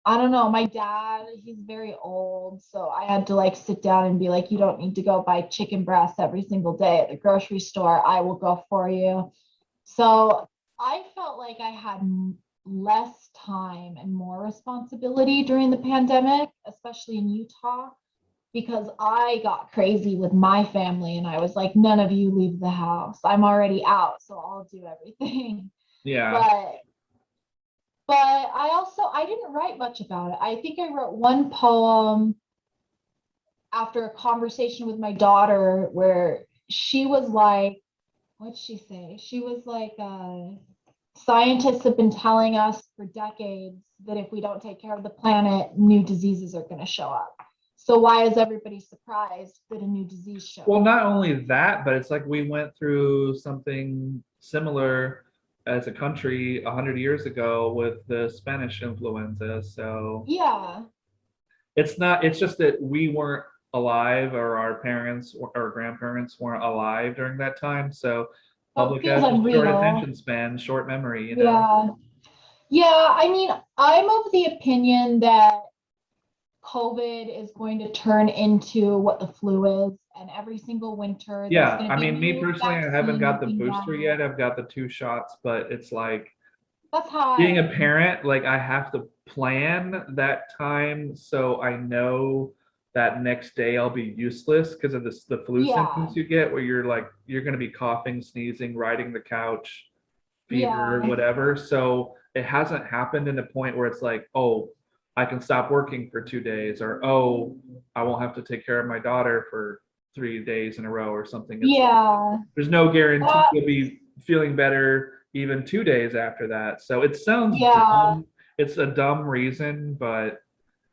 I don't know, my dad, he's very old. So I had to like sit down and be like, you don't need to go buy chicken breasts every single day at the grocery store. I will go for you. So I felt like I had less time and more responsibility during the pandemic, especially in Utah, because I got crazy with my family and I was like, none of you leave the house. I'm already out, so I'll do everything. Yeah. But I didn't write much about it. I think I wrote one poem after a conversation with my daughter where she was like, what'd she say? She was like, scientists have been telling us for decades that if we don't take care of the planet, new diseases are going to show up. So why is everybody surprised that a new disease showed Well, up? not only that, but it's like we went through something similar as a country 100 years ago with the Spanish influenza. So Yeah, it's not, it's just that we weren't alive, or our parents or our grandparents weren't alive during that time. So so it public feels has a short unreal. attention span, short memory, you know? Yeah. Yeah, I mean, I'm of the opinion that COVID is going to turn into what the flu is, and every single winter there's Yeah. going to I be mean, me new personally, I haven't got vaccines the being booster developed. yet. I've got the 2 shots, but it's like, That's how I being a am. parent, like I have to plan that time so I know that next day I'll be useless because of this, the flu Yeah. symptoms you get where you're like, you're going to be coughing, sneezing, riding the couch, fever, Yeah. whatever. So it hasn't happened in a point where it's like, oh, I can stop working for 2 days, or oh, I won't have to take care of my daughter for 3 days in a row or something. It's like, Yeah. there's no guarantee Uh, you'll be feeling better even 2 days after that. So it sounds yeah. dumb. It's a dumb reason, but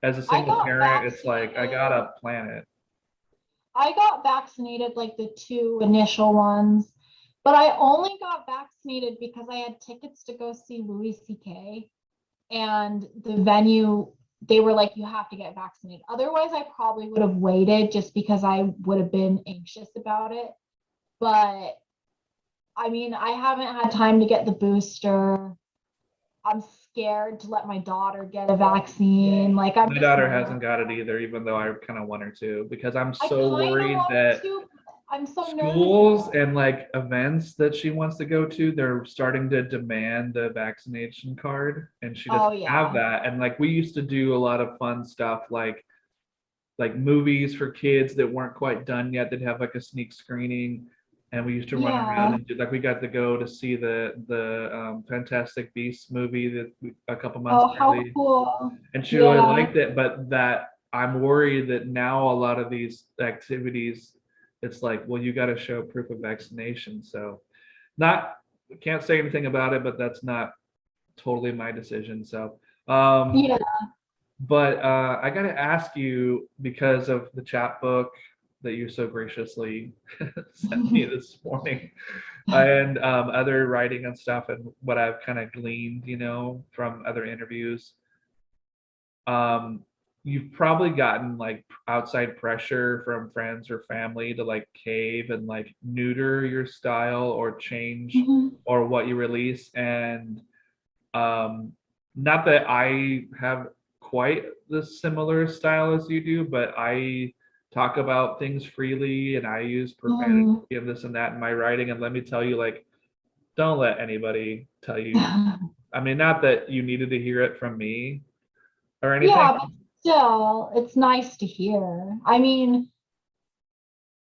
as a I single got parent, it's like I vaccinated. gotta plan it. I got vaccinated like the two initial ones, but I only got vaccinated because I had tickets to go see Louis C.K. and the venue, they were like, you have to get vaccinated. Otherwise, I probably would have waited just because I would have been anxious about it. But I mean, I haven't had time to get the booster. I'm scared to let my daughter get a vaccine. Like, I'm My just daughter nervous. hasn't got it either, even though I kind of want her to, because I'm I so kind of worried want that to. I'm so nervous schools about and like events that she wants to go to, they're starting to demand the vaccination card, and she Oh doesn't have yeah. that. And like we used to do a lot of fun stuff like movies for kids that weren't quite done yet. They'd have like a sneak screening, and we used to run around Yeah. and do like we got to go to see the Fantastic Beasts movie that a couple months Oh, how early, cool. and she really Yeah. liked it. But that I'm worried that now a lot of these activities, it's like, well, you got to show proof of vaccination. So, not can't say anything about it, but that's not totally my decision. So, um, Yeah. but I got to ask you because of the chapbook that you so graciously sent me this morning, and other writing and stuff, and what I've kind of gleaned, from other interviews. Um, you've probably gotten like outside pressure from friends or family to like cave and like neuter your style or change Mhm. or what you release. And um, not that I have quite the similar style as you do, but I talk about things freely and I use profanity Mhm. and this and that in my writing. And let me tell you, like, don't let anybody tell you. I mean, not that you needed to hear it from me or anything. Yeah, but still, it's nice to hear. I mean,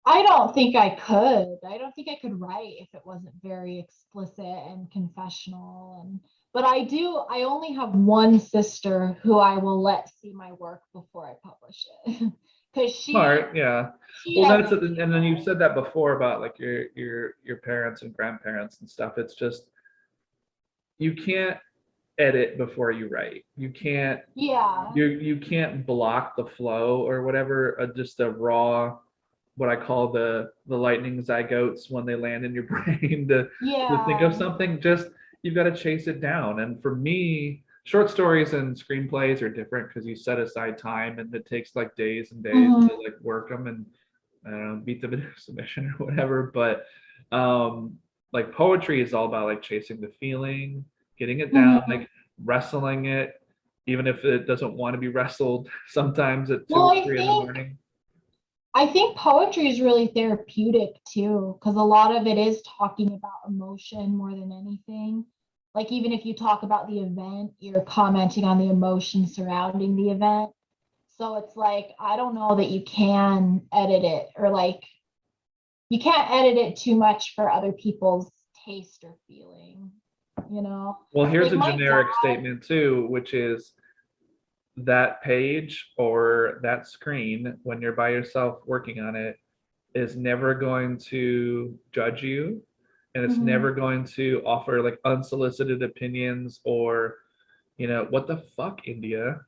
I don't think I could. I don't think I could write if it wasn't very explicit and confessional. But I only have one sister who I will let see my work before I publish it. Because Smart, yeah. she Well, that's doesn't and then you've care. said that before about like your parents and grandparents and stuff. It's just you can't edit before you write. Yeah. You can't block the flow or whatever. Just a raw, what I call the lightning zygotes when they land in your brain to think of Yeah. something. Just you've got to chase it down. And for me, short stories and screenplays are different because you set aside time and it takes like days and days Mhm. to like work them and I don't know, beat them into submission or whatever. But um, like poetry is all about like chasing the feeling, getting it down, Mhm. like wrestling it, even if it doesn't want to be wrestled sometimes at two Well, or three in the morning. I think poetry is really therapeutic too, because a lot of it is talking about emotion more than anything. Like, even if you talk about the event, you're commenting on the emotion surrounding the event. So it's like, I don't know that you can edit it, or like, you can't edit it too much for other people's taste or feeling, you know? Well, here's Like, a my generic dad, statement too, which is that page or that screen when you're by yourself working on it is never going to judge you, and it's mhm. never going to offer like unsolicited opinions or what the fuck, India.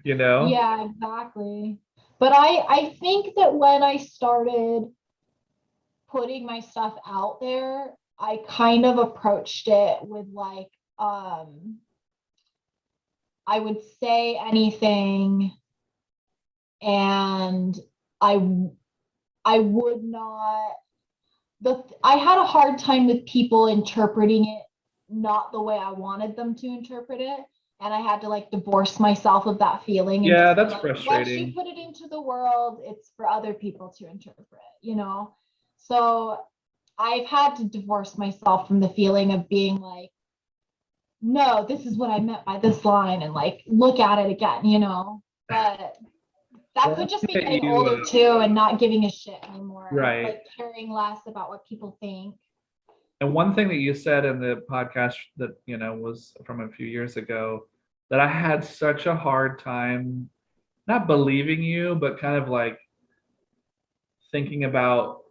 you know Yeah, exactly. But I think that when I started putting my stuff out there, I kind of approached it with like, I would say anything, and I I would not, I had a hard time with people interpreting it not the way I wanted them to interpret it. And I had to like divorce myself of that feeling and yeah, just be that's like, once you frustrating. put it into the world, it's for other people to interpret, you know? So I've had to divorce myself from the feeling of being like, no, this is what I meant by this line, and like look at it again, you know? But that One could just thing be that getting you, older too and not giving a shit anymore, right. like caring less about what people think. And one thing that you said in the podcast that, was from a few years ago that I had such a hard time not believing you, but kind of like thinking about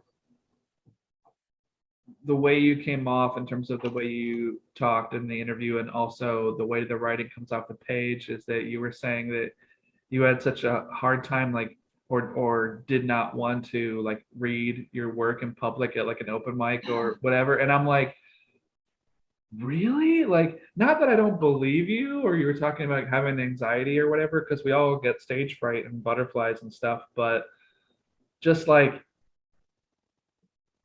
the way you came off in terms of the way you talked in the interview and also the way the writing comes off the page is that you were saying that you had such a hard time like or did not want to like read your work in public at like an open mic or whatever. And I'm like, really? Like, not that I don't believe you or you were talking about having anxiety or whatever, because we all get stage fright and butterflies and stuff, but just like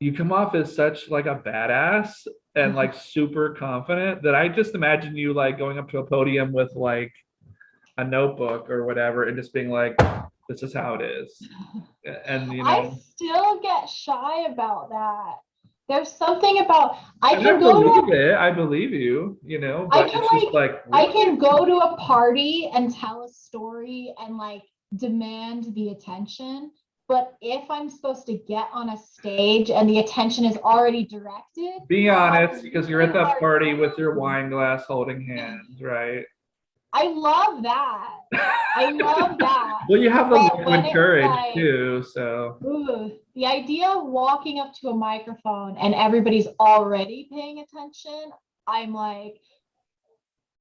you come off as such like a badass and like super confident that I just imagine you like going up to a podium with like a notebook or whatever and just being like, this is how it is. And I still get shy about that. There's something about I and can go to I believe you, I but can it's just like I really? can go to a party and tell a story and like demand the attention. But if I'm supposed to get on a stage and the attention is already directed, Be I have honest, a because you're really at that hard party with your time. wine glass holding hands, right? I love that. I love that. Well, you have the But when liquid it's courage like, too, so ooh, the idea of walking up to a microphone and everybody's already paying attention, I'm like,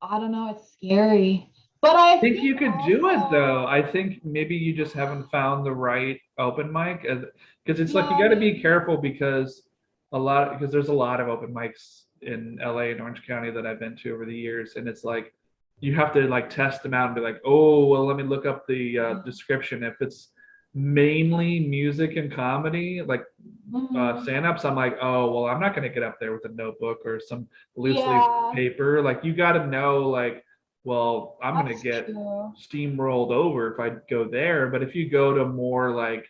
I don't know, it's scary. But I I think think you could do it though. also, I think maybe you just haven't found the right open mic, because it's like you yeah, got to be maybe. careful because there's a lot of open mics in LA and Orange County that I've been to over the years, and it's like you have to like test them out and be like, oh well, let me look up the description. If it's mainly music and comedy, like Mhm. stand-ups, I'm like, oh well, I'm not going to get up there with a notebook or some loose leaf Yeah, paper. Like you got to know, like, well, I'm going to that's get true. steamrolled over if I go there. But if you go to more like,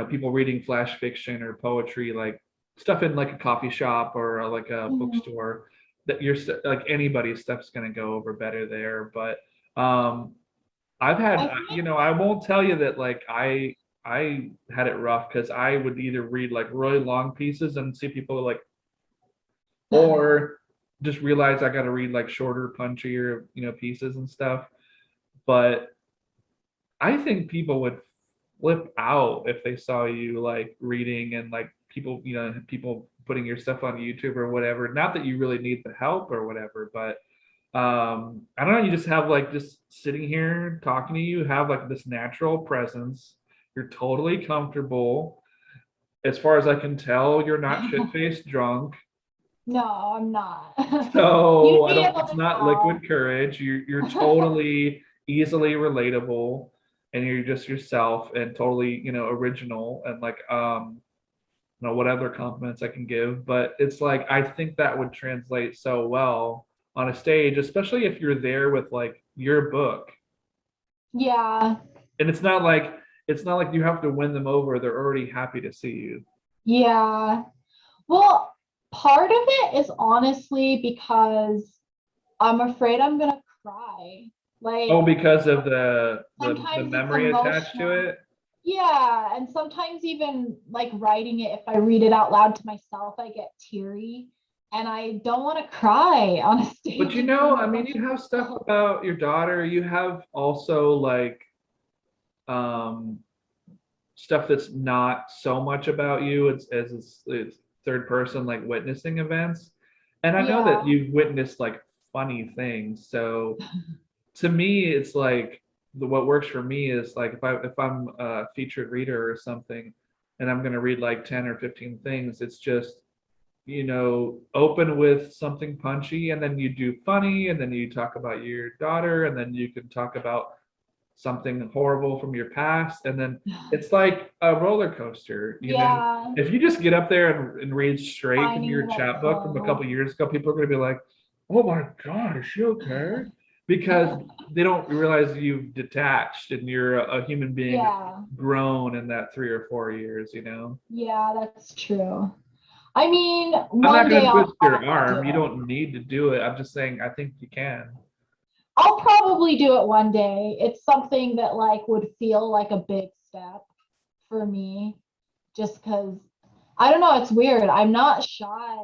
people reading flash fiction or poetry, like stuff in like a coffee shop or like a Mhm. bookstore, that you're like anybody's stuff's going to go over better there. But um, I've had, I think, I won't tell you that like I had it rough because I would either read like really long pieces and see people like, or just realize I got to read like shorter, punchier, pieces and stuff. But I think people would flip out if they saw you like reading and like people putting your stuff on YouTube or whatever. Not that you really need the help or whatever, but I don't know, you just have like just sitting here talking to you, have like this natural presence. You're totally comfortable. As far as I can tell, you're not shit-faced drunk. no, I'm not. So You'd I be don't, able it's to not tell. liquid courage. You're totally easily relatable and you're just yourself and totally, original and like what other compliments I can give. But it's like I think that would translate so well on a stage, especially if you're there with like your book. Yeah, And it's not like you have to win them over. They're already happy to see you. yeah. Well, part of it is honestly because I'm afraid I'm gonna cry. Oh, Like because of the sometimes it's memory attached to emotional. it. Yeah, and sometimes even like writing it, if I read it out loud to myself, I get teary and I don't want to cry on a But stage in front of I a mean, bunch of you have stuff people. about your daughter. You have also like um stuff that's not so much about you. It's third person, like witnessing events. And I know that Yeah. you've witnessed like funny things. So to me, it's like what works for me is like if I'm a featured reader or something, and I'm gonna read like 10 or 15 things, it's just open with something punchy and then you do funny and then you talk about your daughter and then you can talk about something horrible from your past and then it's like a roller coaster. Yeah. If you just get up there and read straight from Finding the your right chat book from a flow. couple years ago, people are going to be like, oh my god, is she okay? Because they don't realize you've detached and you're a human being that's Yeah. grown in that 3 or 4 years. Yeah, that's true. I mean, I'm not one going day to I'll twist your probably do arm. You it. don't need to do it. I'm just saying I think you can. I'll probably do it one day. It's something that like would feel like a big step for me, just because I don't know, it's weird. I'm not shy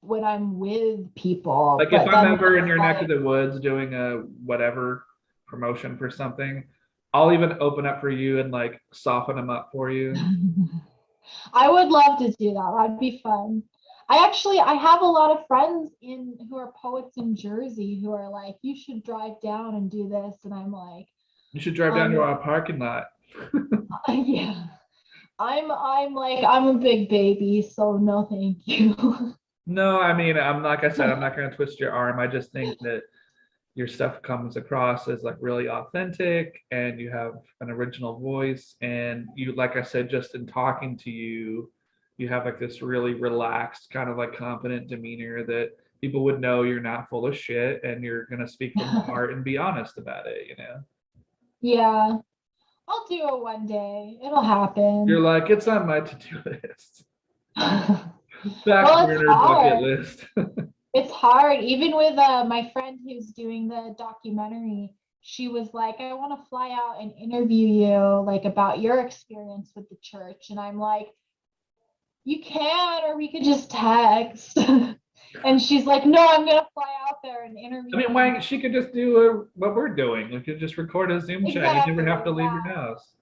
when I'm with people, Like if but I'm then when ever in it's your neck of like, the woods doing a whatever promotion for something, I'll even open up for you and like soften them up for you. I would love to do that. That'd be fun. I have a lot of friends in who are poets in Jersey who are like, you should drive down and do this. And I'm like, You should drive down to our no, parking lot. yeah. I'm like, I'm a big baby, so no thank you. No, I mean, I'm like I said, I'm not going to twist your arm. I just think that your stuff comes across as like really authentic and you have an original voice. And you, like I said, just in talking to you, you have like this really relaxed, kind of like confident demeanor that people would know you're not full of shit and you're going to speak from the heart and be honest about it, you know? Yeah, I'll do it one day. It'll You're happen. like, it's on my to-do list, back Well, it's burner bucket hard. list. It's hard. Even with my friend who's doing the documentary, she was like, I want to fly out and interview you, like about your experience with the church. And I'm like, you can, or we could just text. And she's like, no, I'm gonna fly out there and I interview mean, you. why she could just do what we're doing. We could just record a Zoom chat. You never have to Exactly. leave your Yeah. house.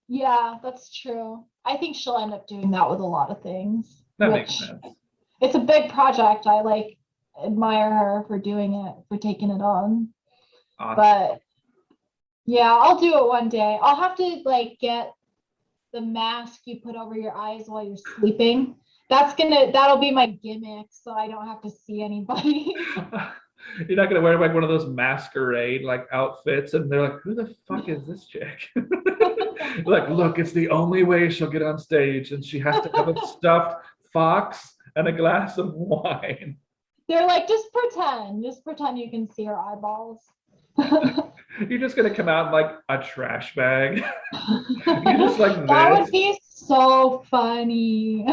Yeah, that's true. I think she'll end up doing that with a lot of things, That makes which sense. it's a big project. I like admire her for doing it, for taking it on. Awesome. But yeah, I'll do it one day. I'll have to like get the mask you put over your eyes while you're sleeping. That'll be my gimmick so I don't have to see anybody. You're not gonna wear like one of those masquerade like outfits, and they're like, "Who the fuck is this chick?" Like, look, it's the only way she'll get on stage, and she has to have a stuffed fox and a glass of wine. They're like, just pretend you can see her eyeballs. You're just gonna come out in like a trash bag. You're just like That would this. be so funny.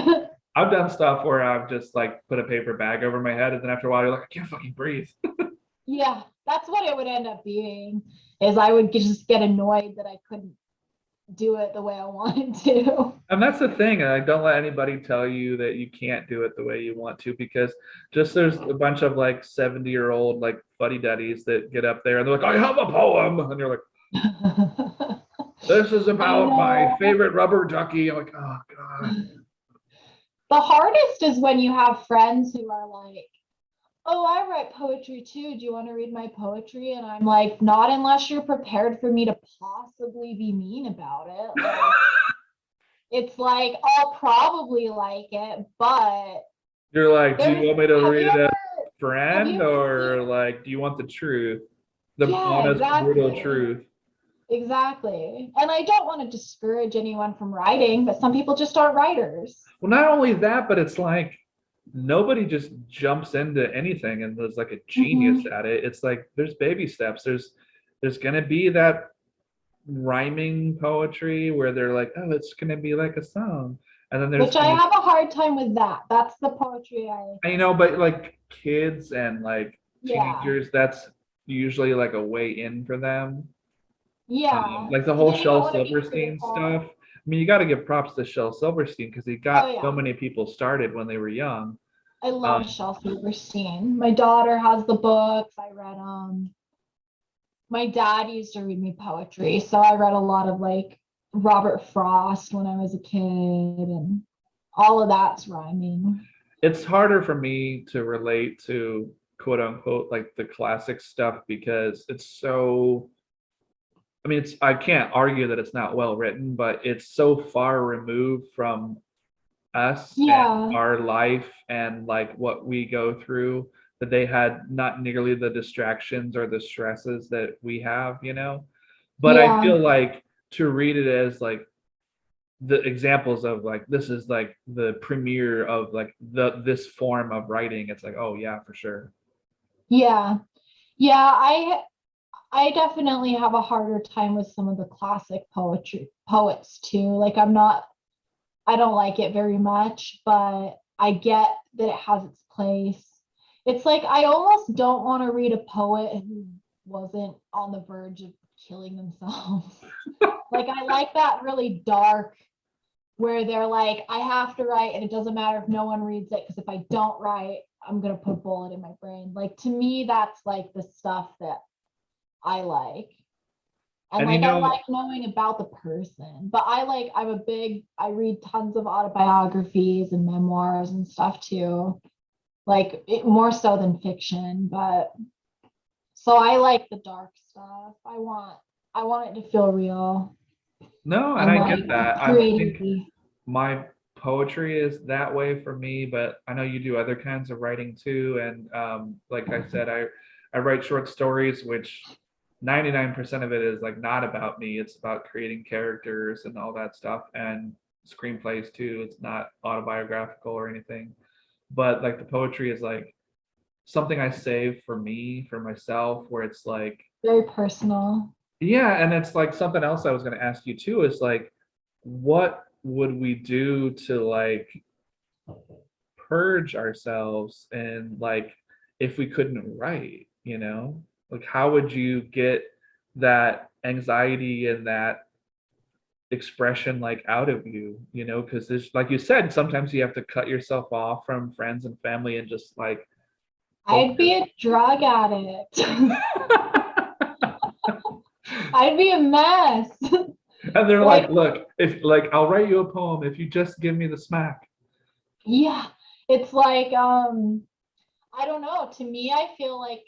I've done stuff where I've just like put a paper bag over my head, and then after a while, you're like, I can't fucking breathe. Yeah, that's what it would end up being, is I would just get annoyed that I couldn't do it the way I wanted to. And that's the thing. Like, don't let anybody tell you that you can't do it the way you want to, because just there's a bunch of like 70-year-old like fuddy duddies that get up there and they're like, I have a poem. And you're like, this is I about my know. favorite rubber ducky. I'm like, oh God. The hardest is when you have friends who are like, oh, I write poetry too. Do you want to read my poetry? And I'm like, not unless you're prepared for me to possibly be mean about it. Like, it's like, I'll probably like it, but You're like, do you there's, want me to have read you it as ever, a have you friend, ever seen, or like, do you want the truth? The yeah, honest, brutal exactly. truth. Exactly. And I don't want to discourage anyone from writing, but some people just aren't writers. Well, not only that, but it's like nobody just jumps into anything and is like a genius Mhm. at it. It's like there's baby steps. There's gonna be that rhyming poetry where they're like, oh, it's gonna be like a song. And then there's Which I gonna, have a hard time with that. That's the poetry you know, but like kids and like yeah. teenagers, that's usually like a way in for them. Yeah. Like the Because whole then you don't Shel want to be Silverstein critical. stuff. I mean, you got to give props to Shel Silverstein because he Oh, got so yeah. many people started when they were young. I Um, love Shel Silverstein. My daughter has the books. I read my dad used to read me poetry. So I read a lot of like Robert Frost when I was a kid, and all of that's rhyming. it's harder for me to relate to quote unquote like the classic stuff because it's so, I mean, it's, I can't argue that it's not well written, but it's so far removed from us and Yeah. our life and like what we go through, that they had not nearly the distractions or the stresses that we have, you know. But I Yeah. feel like to read it as like the examples of like this is like the premiere of like the this form of writing, it's like, oh yeah, for sure. Yeah. Yeah. I definitely have a harder time with some of the classic poetry poets too. Like I don't like it very much, but I get that it has its place. It's like I almost don't want to read a poet who wasn't on the verge of killing themselves. Like I like that really dark where they're like, I have to write and it doesn't matter if no one reads it because if I don't write, I'm gonna put a bullet in my brain. Like to me, that's like the stuff that I like. And And you like I know, like knowing about the person. But I read tons of autobiographies and memoirs and stuff too. Like more so than fiction, but so I like the dark stuff. I want it to feel real no, and and I like get that. I think creativity. my poetry is that way for me, but I know you do other kinds of writing too. And like I said, I write short stories, which 99% of it is like not about me. It's about creating characters and all that stuff, and screenplays too. It's not autobiographical or anything, but like the poetry is like something I save for me, for myself, where it's like, Very personal. yeah, and it's like something else I was going to ask you too is like, what would we do to like purge ourselves and like if we couldn't write, you know? Like how would you get that anxiety and that expression like out of you, you know? Because there's like you said, sometimes you have to cut yourself off from friends and family and just like I'd be focus. a drug addict. I'd be a mess. And they're Like, like, look, if like I'll write you a poem if you just give me the smack. yeah, it's like, I don't know. To me, I feel like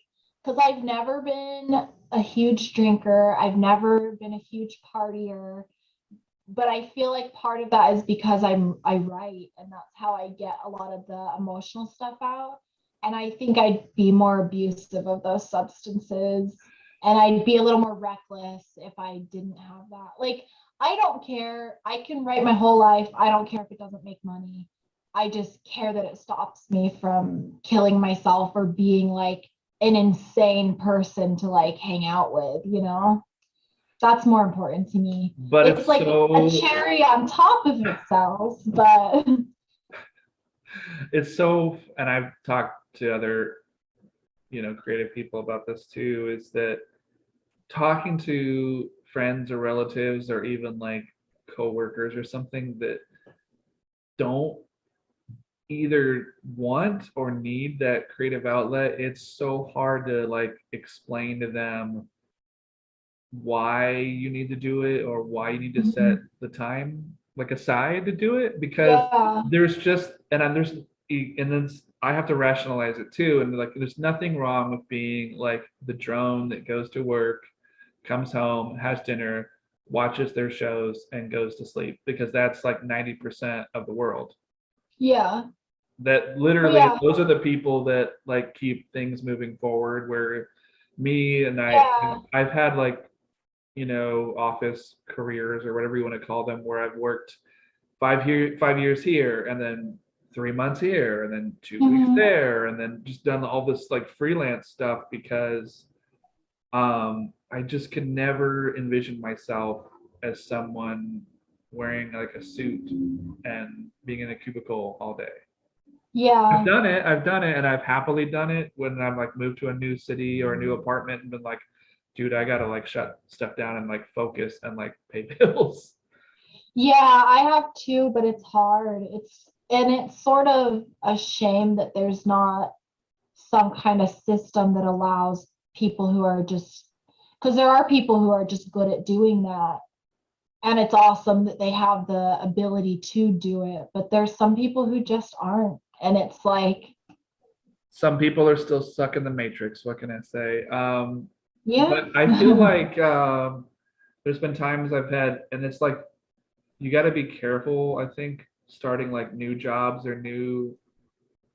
because I've never been a huge drinker, I've never been a huge partier, but I feel like part of that is because I write and that's how I get a lot of the emotional stuff out. And I think I'd be more abusive of those substances and I'd be a little more reckless if I didn't have that. Like I don't care. I can write my whole life. I don't care if it doesn't make money. I just care that it stops me from killing myself or being like an insane person to like hang out with, you know? That's more important to me. But It's it's like a so cherry on top of itself, but it's so and I've talked to other, you know, creative people about this too, is that talking to friends or relatives or even like coworkers or something that don't either want or need that creative outlet, it's so hard to like explain to them why you need to do it or why you need to set Mhm. the time like aside to do it because Yeah. there's just there's and then I have to rationalize it too and like there's nothing wrong with being like the drone that goes to work, comes home, has dinner, watches their shows and goes to sleep because that's like 90% of the world. Yeah. That Oh, literally yeah. those are the people that like keep things moving forward where me and Yeah. I've had like, you know, office careers or whatever you want to call them, where I've worked 5 years here, and then 3 months here, and then 2 weeks Mhm. there, and then just done all this like freelance stuff because I just could never envision myself as someone wearing like a suit and being in a cubicle all day. I've Yeah. done it. I've done it, and I've happily done it when I've like moved to a new city or a new apartment and been like, dude, I gotta like shut stuff down and like focus and like pay bills. Yeah, I have too, but it's hard. It's sort of a shame that there's not some kind of system that allows people who are just because there are people who are just good at doing that. And it's awesome that they have the ability to do it, but there's some people who just aren't. And it's like, Some people are still stuck in the matrix. What can I say? But yeah. I feel like there's been times I've had, and it's like you got to be careful. I think starting like new jobs or new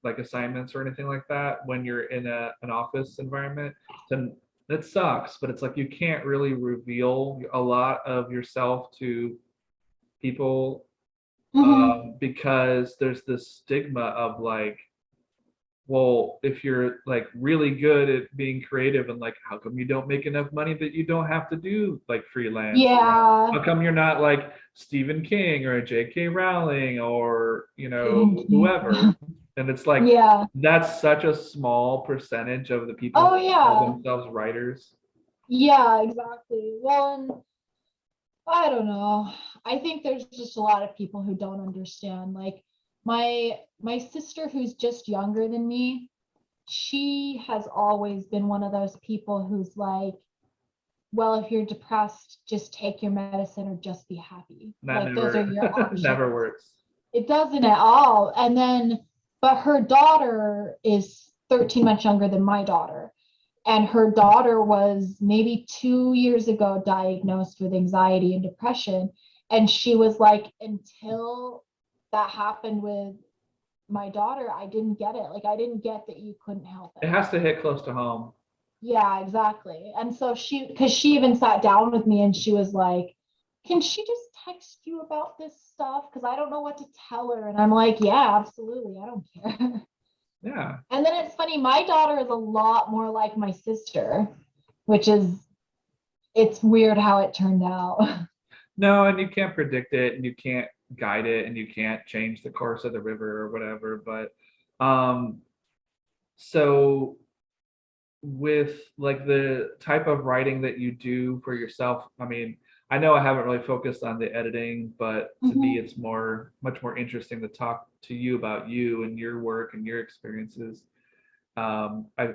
like assignments or anything like that when you're in an office environment, then that sucks. But it's like you can't really reveal a lot of yourself to people Mhm. because there's this stigma of like, well, if you're like really good at being creative and like, how come you don't make enough money that you don't have to do like freelance? Or Yeah. how come you're not like Stephen King or J.K. Rowling or, you know, Stephen King. whoever? And it's like, Yeah. that's such a small percentage of the people Oh, who call yeah. themselves writers. Yeah, exactly. Well, and I don't know. I think there's just a lot of people who don't understand. Like my sister who's just younger than me, she has always been one of those people who's like, well, if you're depressed, just take your medicine or just be happy. That Like those are never your never options. works. It doesn't at all. And then, but her daughter is 13 months younger than my daughter. And her daughter was maybe 2 years ago diagnosed with anxiety and depression. And she was like, until that happened with my daughter, I didn't get it. Like, I didn't get that you couldn't help It it. has to hit close to home. Yeah, exactly. And so because she even sat down with me and she was like, can she just text you about this stuff? Because I don't know what to tell her. And I'm like, yeah, absolutely. I don't care. Yeah. And then it's funny, my daughter is a lot more like my sister, which is, it's weird how it turned out. No, and you can't predict it and you can't guide it and you can't change the course of the river or whatever. But so with like the type of writing that you do for yourself, I mean, I know I haven't really focused on the editing, but to me Mhm. it's much more interesting to talk to you about you and your work and your experiences. I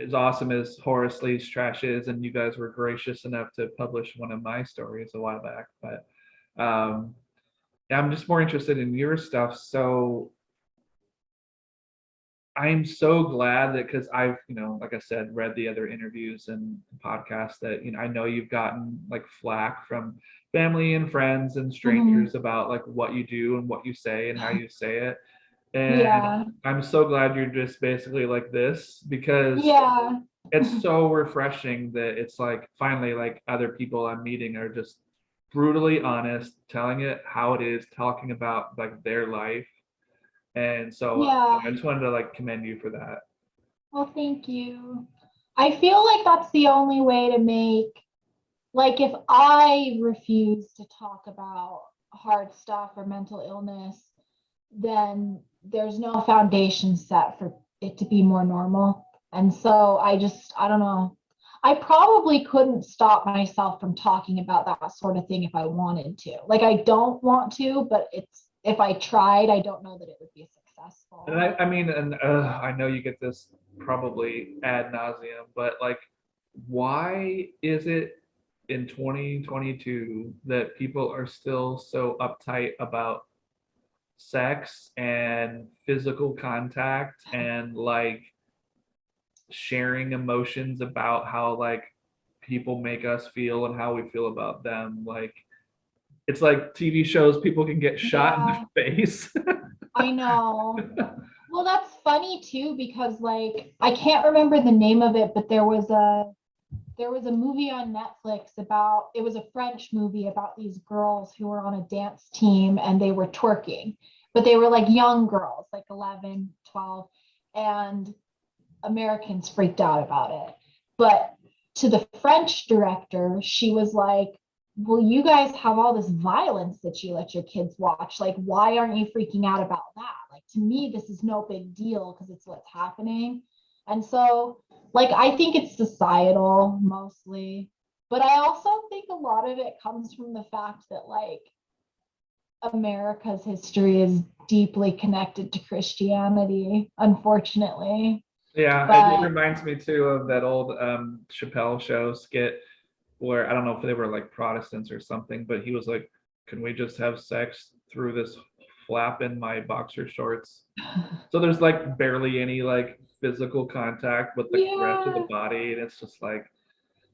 as awesome as Horace Lee's trash is, and you guys were gracious enough to publish one of my stories a while back, but yeah, I'm just more interested in your stuff. So I'm so glad that because I've, like I said, read the other interviews and podcasts that, I know you've gotten like flack from family and friends and Mhm. strangers about like what you do and what you say and how you say it. And Yeah. I'm so glad you're just basically like this because Yeah. it's so refreshing that it's like finally like other people I'm meeting are just brutally honest, telling it how it is, talking about like their life. And so Yeah. I just wanted to like commend you for that. Well, thank you. I feel like that's the only way to make, like, if I refuse to talk about hard stuff or mental illness, then there's no foundation set for it to be more normal. And so I don't know. I probably couldn't stop myself from talking about that sort of thing if I wanted to. Like, I don't want to, but if I tried, I don't know that it would be And successful. I mean, and I know you get this probably ad nauseum, but like, why is it in 2022 that people are still so uptight about sex and physical contact and like sharing emotions about how like people make us feel and how we feel about them? Like, it's like TV shows, people can get shot in the Yeah, face. I know. Well, that's funny too, because like I can't remember the name of it, but there was a movie on Netflix about, it was a French movie about these girls who were on a dance team and they were twerking, but they were like young girls, like 11, 12, and Americans freaked out about it. But to the French director, she was like, well, you guys have all this violence that you let your kids watch. Like, why aren't you freaking out about that? Like, to me, this is no big deal because it's what's happening. And so, like, I think it's societal mostly. But I also think a lot of it comes from the fact that, like, America's history is deeply connected to Christianity, unfortunately. Yeah, it But reminds me too of that old Chappelle show skit where I don't know if they were like Protestants or something, but he was like, "Can we just have sex through this flap in my boxer shorts?" So there's like barely any like physical contact with the rest of the yeah, body, and it's just like,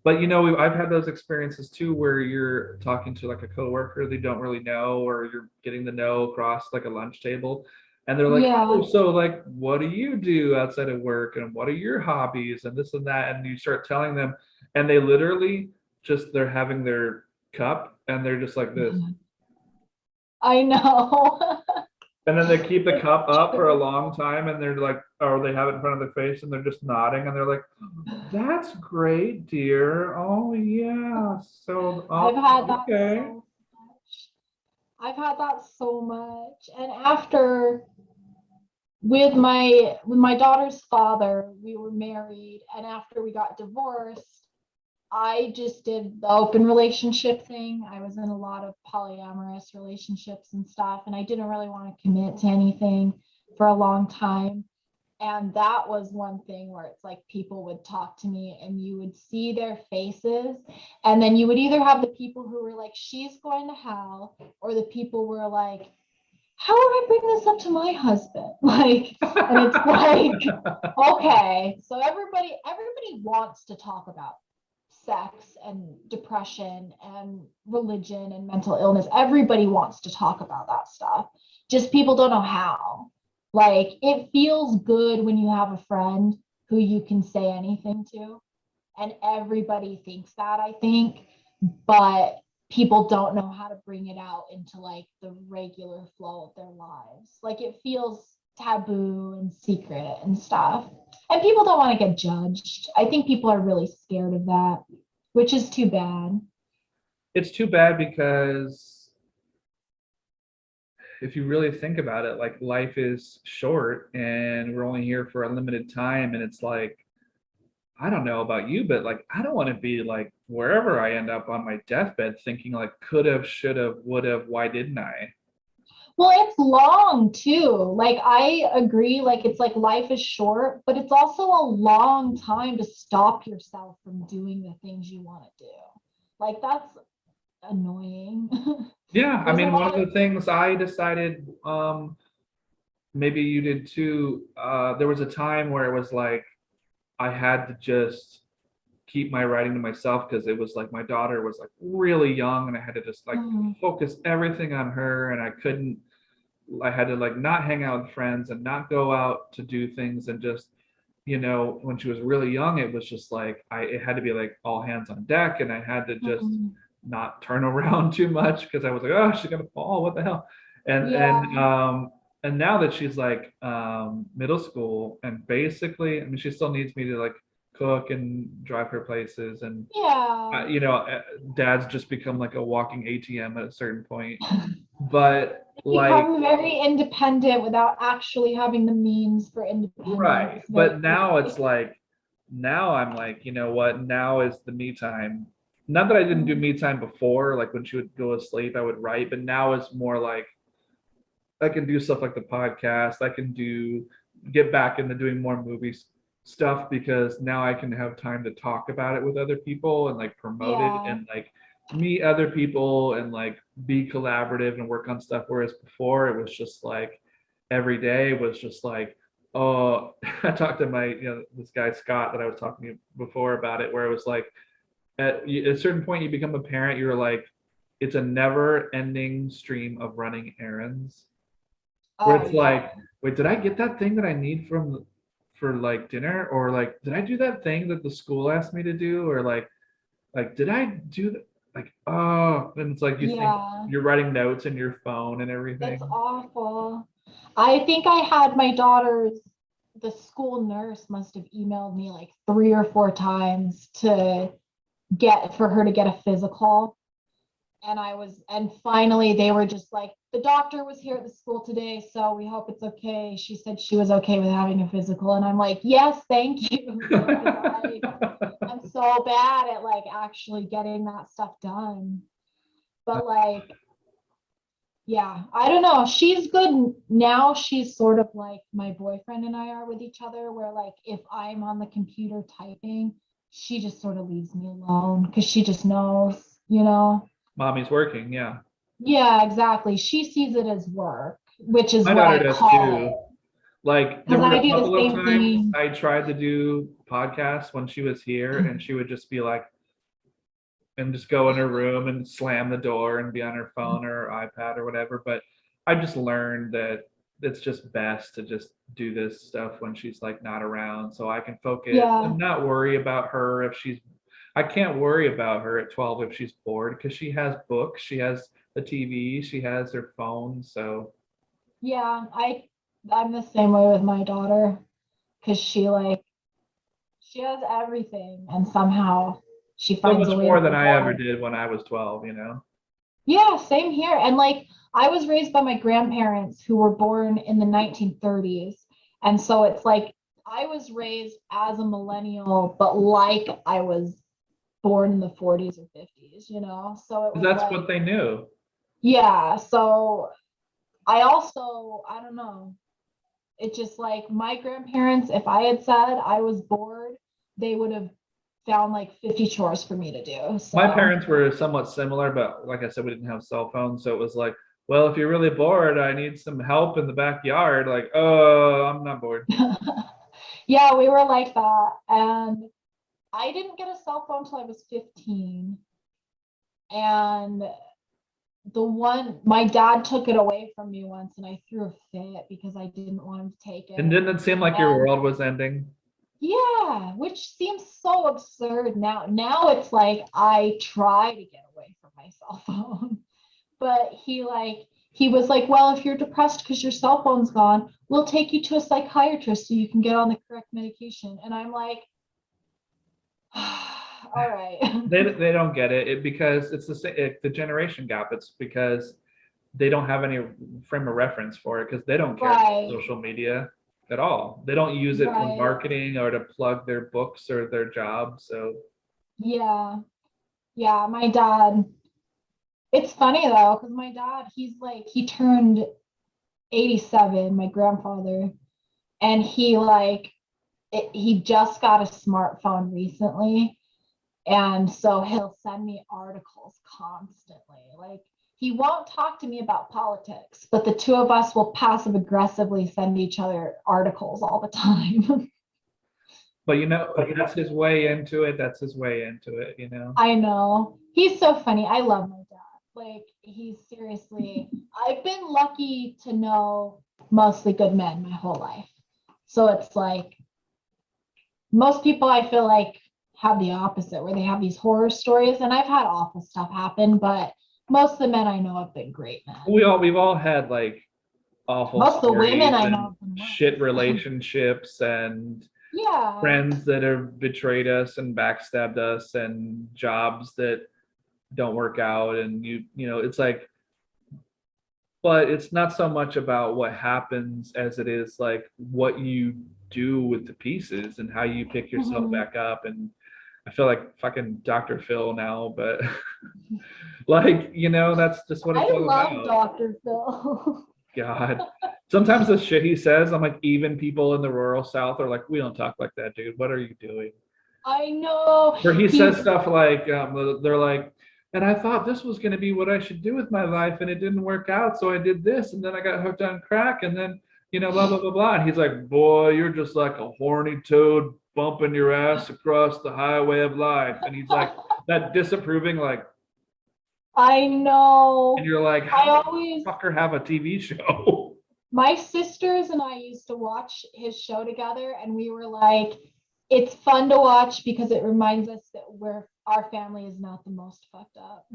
but I've had those experiences too where you're talking to like a coworker they don't really know, or you're getting to know across like a lunch table, and they're like, yeah, "Oh, so like, what do you do outside of work, and what are your hobbies, and this and that?" And you start telling them, and they literally just they're having their cup, and they're just like this, I know. and then they keep the It's cup up for a true. long time, and they're like, or they have it in front of their face, and they're just nodding, and they're like, "That's great, dear. Oh yeah. So, I've had that okay." so much. I've had that so much. And after with my daughter's father, we were married, and after we got divorced, I just did the open relationship thing. I was in a lot of polyamorous relationships and stuff, and I didn't really want to commit to anything for a long time. And that was one thing where it's like people would talk to me and you would see their faces. And then you would either have the people who were like, she's going to hell, or the people were like, how would I bring this up to my husband? Like, and it's like, okay, so everybody wants to talk about sex and depression and religion and mental illness. Everybody wants to talk about that stuff. Just people don't know how. Like, it feels good when you have a friend who you can say anything to. And everybody thinks that, I think, but people don't know how to bring it out into like the regular flow of their lives. Like, it feels taboo and secret and stuff. And people don't want to get judged. I think people are really scared of that, which is too bad. It's too bad because if you really think about it, like life is short and we're only here for a limited time. And it's like, I don't know about you, but like, I don't want to be like wherever I end up on my deathbed thinking like could have, should have, would have, why didn't I? Well, it's long too. Like, I agree, like it's like life is short, but it's also a long time to stop yourself from doing the things you want to do. Like, that's annoying. Yeah, I There's a mean, one of lot of the things I decided, maybe you did too, there was a time where it was like I had to just keep my writing to myself because it was like my daughter was like really young and I had to just like Mhm, focus everything on her and I had to like not hang out with friends and not go out to do things and just, when she was really young, it was just like it had to be like all hands on deck and I had to just mhm. not turn around too much because I was like, oh, she's gonna fall. What the hell? And and Yeah, um and now that she's like middle school and basically, I mean, she still needs me to like cook and drive her places and yeah. uh, you know, uh, dad's just become like a walking ATM at a certain point. But like, Become very independent without actually having the means for independence right. very But now it's quickly. like, now I'm like, you know what? Now is the me time. Not that I didn't do Mhm. me time before, like when she would go to sleep, I would write, but now it's more like I can do stuff like the podcast. I can get back into doing more movies stuff because now I can have time to talk about it with other people and like promote it Yeah, and like meet other people and like be collaborative and work on stuff. Whereas before it was just like every day was just like, oh, I talked to this guy Scott that I was talking to before about it, where it was like at a certain point you become a parent, you're like, it's a never ending stream of running errands where oh it's yeah. like, wait, did I get that thing that I need for like dinner? Or like, did I do that thing that the school asked me to do? Or like, did I do that? Like, oh, and it's like you think Yeah, you're writing notes in your phone and it's everything. awful. I think I had my daughter's, the school nurse must have emailed me like 3 or 4 times to get for her to get a physical. And finally they were just like, the doctor was here at the school today, so we hope it's okay. She said she was okay with having a physical. And I'm like, yes, thank you. Because I'm so bad at like actually getting that stuff done. But like, yeah, I don't know. She's good now. She's sort of like my boyfriend and I are with each other, where like if I'm on the computer typing, she just sort of leaves me alone because she just knows, you know? Mommy's working, yeah. Yeah, exactly. She sees it as work, which is My what daughter I does call too. it. Like there Because were I a do the couple of same times thing. I tried to do podcasts when she was here, and she would just be like, and just go in her room and slam the door and be on her phone or her iPad or whatever. But I just learned that it's just best to just do this stuff when she's like not around so I can focus Yeah. and not worry about her if she's I can't worry about her at 12 if she's bored because she has books, she has a TV, she has her phone. So Yeah. I'm the same way with my daughter because she has everything and somehow she so finds a much way to more than be I ever bored. did when I was 12, you know? Yeah, same here. And like, I was raised by my grandparents who were born in the 1930s. And so it's like I was raised as a millennial, but like I was born in the 40s or 50s, you know? So it was That's like, what they knew. yeah. So I also, I don't know. It's just like my grandparents, if I had said I was bored, they would have found like 50 chores for me to do. My So, parents were somewhat similar, but like I said, we didn't have cell phones, so it was like, well, if you're really bored, I need some help in the backyard. Like, oh, I'm not bored. yeah, we were like that. And I didn't get a cell phone until I was 15. And my dad took it away from me once and I threw a fit because I didn't want him to take And it. didn't it seem like your And world was ending? yeah, which seems so absurd now. Now it's like I try to get away from my cell phone. But he was like, well, if you're depressed because your cell phone's gone, we'll take you to a psychiatrist so you can get on the correct medication. And I'm like, all right. They don't get it, because it's the generation gap. It's because they don't have any frame of reference for it, because they don't care about Right, social media at all. They don't use it for right. marketing or to plug their books or their jobs. So Yeah. Yeah, my dad. It's funny though, because my dad, he turned 87, my grandfather, and he just got a smartphone recently. And so he'll send me articles constantly. Like he won't talk to me about politics, but the two of us will passive aggressively send each other articles all the time. but that's his way into it. That's his way into it. I know. He's so funny. I love my dad. Like he's seriously, I've been lucky to know mostly good men my whole life. So it's like most people I feel like have the opposite where they have these horror stories and I've had awful stuff happen, but most of the men I know have been great men. We've all had like awful Most of the women stories I know and have been shit worse. relationships and Yeah. friends that have betrayed us and backstabbed us and jobs that don't work out, and it's like, but it's not so much about what happens as it is like what you do with the pieces and how you pick yourself Mhm. back up. And I feel like fucking Dr. Phil now, but like, that's just what it's I all love about. Dr. Phil. God. Sometimes the shit he says, I'm like, even people in the rural South are like, we don't talk like that, dude. What are you doing? I know. Where he He says stuff like, they're like, and I thought this was going to be what I should do with my life, and it didn't work out. So I did this, and then I got hooked on crack, and then, blah, blah, blah, blah. And he's like, boy, you're just like a horny toad bumping your ass across the highway of life. And he's like, that disapproving, like, I and know. you're like, I how always the fucker have a TV show? My sisters and I used to watch his show together, and we were like, it's fun to watch because it reminds us that our family is not the most fucked up.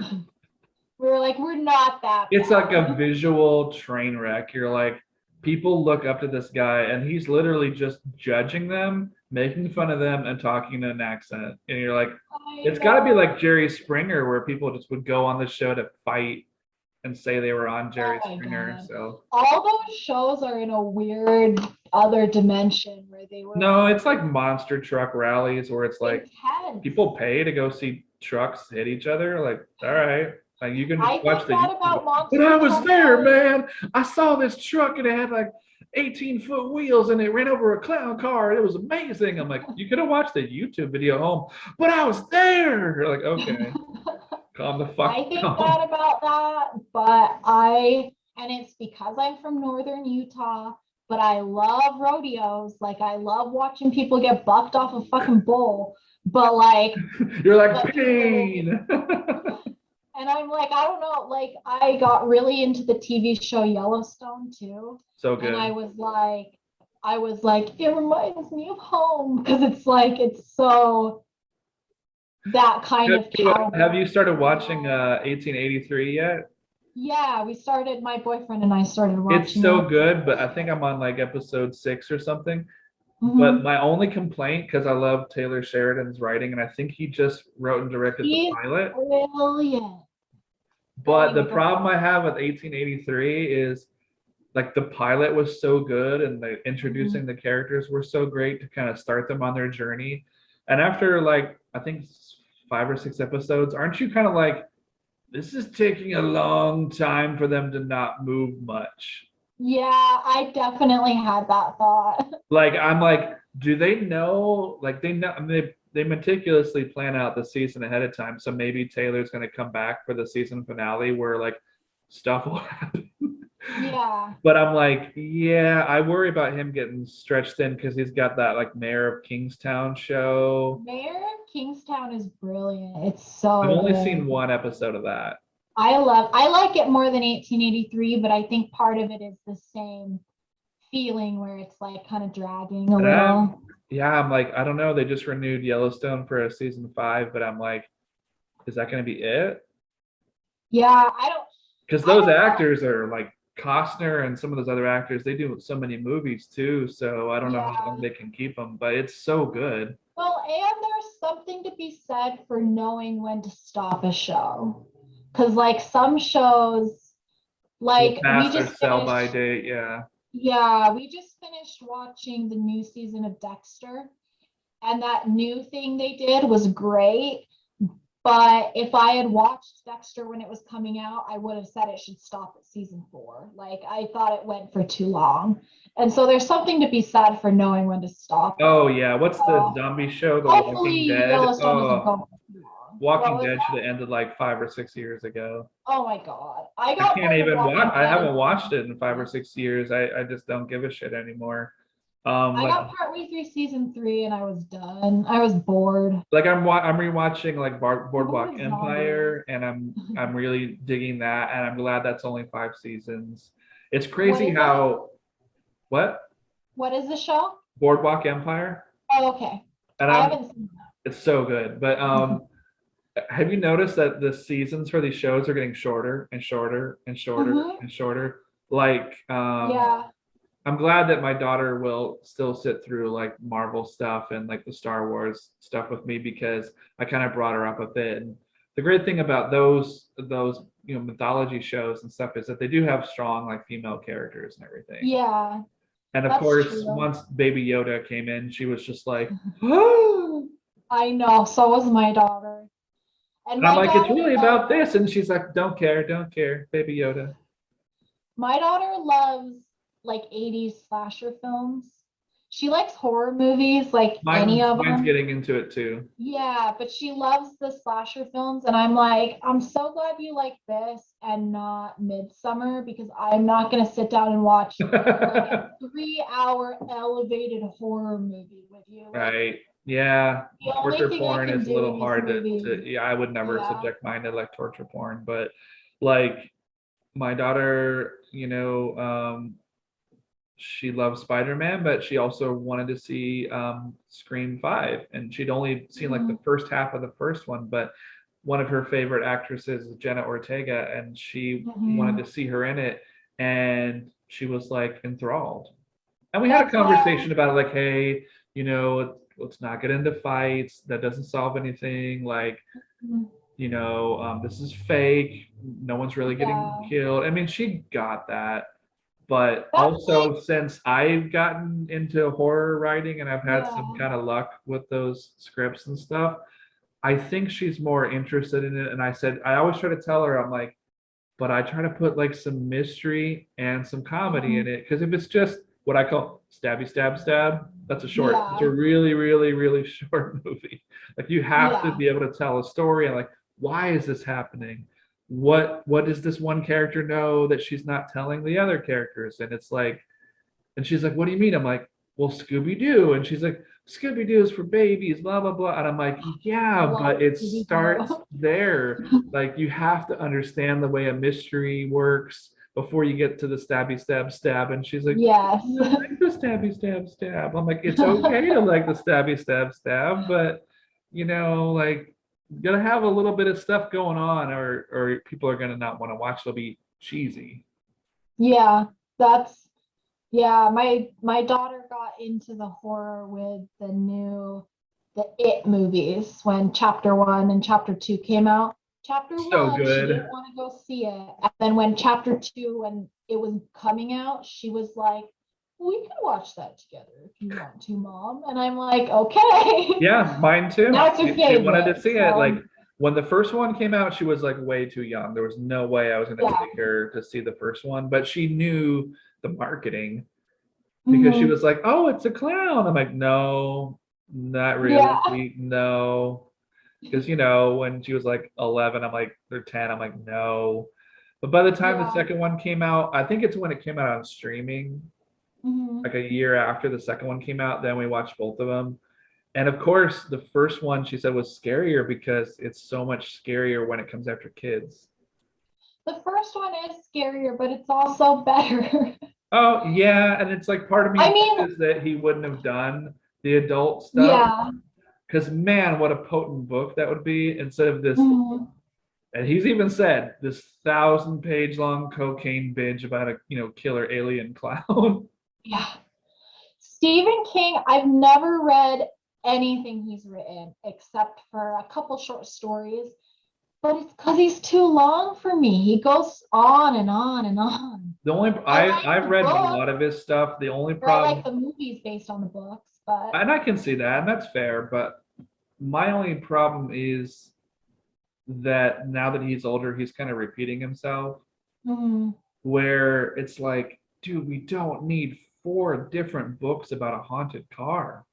We were like, we're not that It's like a bad. visual train wreck. You're like, people look up to this guy, and he's literally just judging them, making fun of them, and talking in an accent. And you're like, I it's got to be know. like Jerry Springer, where people just would go on the show to fight and say they were on Oh Jerry my Springer. God. So All those shows are in a weird other dimension where they were no, like it's like monster truck rallies where it's like intense. people pay to go see trucks hit each other. Like, all right. Like you can just I watch think the that YouTube. about But I monster was truck there, rallies. man. I saw this truck and it had like 18-foot wheels and it ran over a clown car. It was amazing. I'm like, you could have watched the YouTube video home, but I was there. You're like, okay, calm the I fuck think down. that about that, and it's because I'm from northern Utah, but I love rodeos. Like I love watching people get bucked off a fucking bull, but You're like people, pain. and I'm like, I don't know, like I got really into the TV show Yellowstone too, So and good. I was like, it reminds me of home because it's so that kind of Have cowboy. you started watching 1883 yet? Yeah, my boyfriend and I started It's watching so it. good, but I think I'm on like episode 6 or something. But Mhm. my only complaint, because I love Taylor Sheridan's writing, and I think he just wrote and directed the He's pilot. brilliant. But the Writing the problem I have with 1883 is like the pilot was so good, and the Mhm. introducing the characters were so great to kind of start them on their journey. And after like I think 5 or 6 episodes, aren't you kind of like, this is taking a long time for them to not move much? Yeah, I definitely had that thought. Like, I'm like, do they know? Like, they know, I mean, they meticulously plan out the season ahead of time. So maybe Taylor's going to come back for the season finale where like stuff will happen. Yeah. But I'm like, yeah, I worry about him getting stretched thin because he's got that like Mayor of Kingstown show. Mayor of Kingstown is brilliant. It's I've so only good. seen one episode of that. I like it more than 1883, but I think part of it is the same feeling where it's like kind of dragging a And little. yeah, I'm like, I don't know. They just renewed Yellowstone for a season 5, but I'm like, is that going to be it? Yeah, Because I those don't know. actors are like Costner and some of those other actors, they do so many movies too. So I don't know how Yeah. long they can keep them, but it's so good. Well, and there's something to be said for knowing when to stop a show. Because like some shows, Well, like we past their just sell by finished, date, yeah. yeah, we just finished watching the new season of Dexter. And that new thing they did was great. But if I had watched Dexter when it was coming out, I would have said it should stop at season 4. Like I thought it went for too long. And so there's something to be said for knowing when to stop it. Oh yeah, what's the So zombie show, The Walking hopefully Dead? Yellowstone doesn't Oh, go for too long. What Walking was Dead should that? have ended like 5 or 6 years ago. Oh my God. I I got can't bored of even watch. Walking I Dead. haven't watched it in 5 or 6 years. I just don't give a shit anymore. I Like got partway through season 3 and I was done. I was bored. I'm rewatching like I'm bored Boardwalk of zombies. Empire, and I'm really digging that, and I'm glad that's only 5 seasons. It's What crazy is it? how what What is the show? Boardwalk Empire, Oh, okay. and I haven't seen it's so good. But that. have you noticed that the seasons for these shows are getting shorter and shorter and shorter Hmm. and shorter? Like Yeah. I'm glad that my daughter will still sit through like Marvel stuff and like the Star Wars stuff with me because I kind of brought her up with it. And the great thing about those mythology shows and stuff is that they do have strong like female characters and everything. Yeah, And of that's course, true. once Baby Yoda came in, she was just like, oh. I know. So was my daughter. And And I'm my like, it's daughter really loves about this, and she's like, don't care, don't care, Baby Yoda. my daughter loves like 80s slasher films. She likes horror movies, like any of Mine's them. getting into it too. Yeah, but she loves the slasher films. And I'm like, I'm so glad you like this and not Midsummer because I'm not going to sit down and watch like a 3 hour elevated horror movie with you. Like, Right. Yeah. the only Torture thing I porn can is a do little in these hard movies, yeah, I would never yeah. subject mine to like torture porn, but like my daughter, she loves Spider-Man, but she also wanted to see Scream 5. And she'd only seen like the Mhm. first half of the first one, but one of her favorite actresses is Jenna Ortega, and she wanted Mhm. to see her in it, and she was like enthralled. And we had a That's why. conversation about it, like, hey, let's not get into fights. That doesn't solve anything. Like, Mhm. this is fake. No one's really getting Yeah, killed. I mean, she got that. But that's like, also, since I've gotten into horror writing and I've had some yeah. kind of luck with those scripts and stuff, I think she's more interested in it. And I always try to tell her, I'm like, but I try to put like some mystery and some comedy in Mhm. it. Because if it's just what I call stabby stab stab, that's a short. It's a Yeah, really, really, really short movie. Like you have to yeah, be able to tell a story and like, why is this happening? What does this one character know that she's not telling the other characters? And it's like, and she's like, what do you mean? I'm like, well, Scooby Doo. And she's like, Scooby Doo is for babies, blah, blah, blah. And I'm like, I yeah, love but it starts Scooby-Doo. there. Like, you have to understand the way a mystery works before you get to the stabby, stab, stab. And she's like, Yes. I like the stabby, stab, stab. I'm like, it's okay to like the stabby, stab, stab, but, like, you gotta have a little bit of stuff going on, or people are gonna not want to watch. They'll be cheesy. Yeah, that's yeah, my daughter got into the horror with the It movies when chapter 1 and chapter 2 came out. Chapter So one, she good. didn't want to go see it. And then when chapter 2, when it was coming out, she was like, we could watch that together if you want to, Mom. And I'm like, okay. Yeah, mine too. That's her She wanted to favorite. see it. Like So, when the first one came out, she was like way too young. There was no way I was going to yeah. take her to see the first one, but she knew the marketing because she Mhm. was like, "Oh, it's a clown." I'm like, "No, not Yeah. really. No." Because when she was like 11, I'm like, they're 10. I'm like, no. But by the time the Yeah. second one came out, I think it's when it came out on streaming, Mhm. like a year after the second one came out. Then we watched both of them. And of course, the first one she said was scarier because it's so much scarier when it comes after kids. The first one is scarier, but it's also better. Oh, yeah. And it's like part of I me mean, wishes that he wouldn't have done the adult stuff. yeah. Because, man, what a potent book that would be instead of this. Mhm. And he's even said this 1,000-page long cocaine binge about a killer alien clown. Yeah. Stephen King, I've never read anything he's written except for a couple short stories, but it's because he's too long for me. He goes on and on and on. The only I like I've the read a book, lot of his stuff. The only or I like problem, the movies based on the books, but and I can see that, and that's fair, but my only problem is that now that he's older, he's kind of repeating himself, mm, where it's like, dude, we don't need four different books about a haunted car.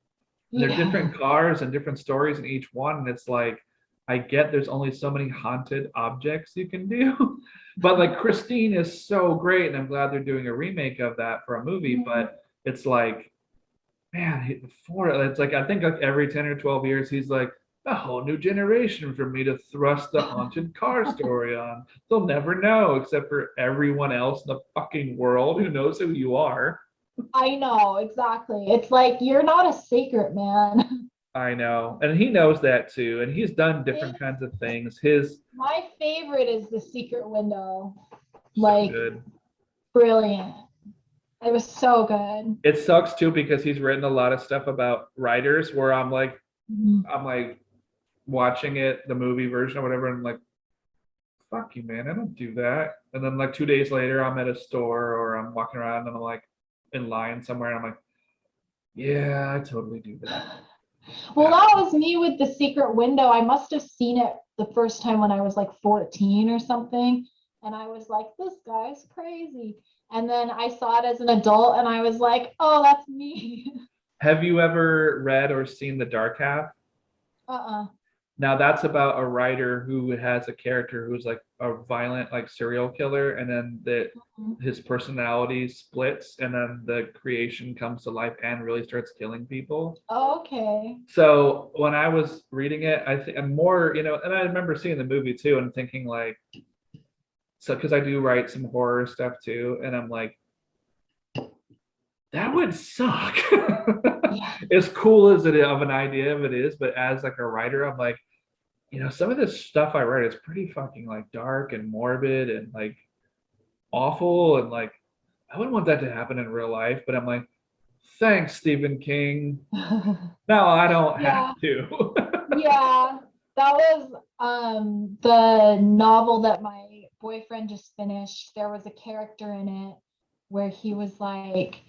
And they're yeah. different cars and different stories in each one. And it's like, I get there's only so many haunted objects you can do. But like Christine is so great. And I'm glad they're doing a remake of that for a movie. Mm, But it's like, man, before it's like, I think like every 10 or 12 years, he's like, a whole new generation for me to thrust the haunted car story on. They'll never know except for everyone else in the fucking world who knows who you are. I know, exactly. It's like you're not a secret, man. I know. And he knows that too. And he's done His, different kinds of things. His my favorite is The Secret Window. so Like, good. brilliant. It was so good. It sucks too because he's written a lot of stuff about writers where Mhm. I'm like watching it, the movie version or whatever, and I'm like, fuck you, man, I don't do that. And then like 2 days later, I'm at a store or I'm walking around and I'm like in line somewhere and I'm like, yeah, I totally do that. Well, that was me with The Secret Window. I must have seen it the first time when I was like 14 or something. And I was like, this guy's crazy. And then I saw it as an adult and I was like, oh, that's me. Have you ever read or seen The Dark Half? Uh-uh. Now that's about a writer who has a character who's like a violent like serial killer, and then his personality splits, and then the creation comes to life and really starts killing people. Okay. So when I was reading it, I think I'm more, and I remember seeing the movie too and thinking like, so because I do write some horror stuff too, and I'm like, that would suck. Yeah. As cool as it of an idea of it is, but as like a writer, I'm like, some of this stuff I read is pretty fucking like dark and morbid and like awful and like I wouldn't want that to happen in real life, but I'm like, thanks, Stephen King. No, I don't have Yeah. to. Yeah. That was the novel that my boyfriend just finished. There was a character in it where he was like,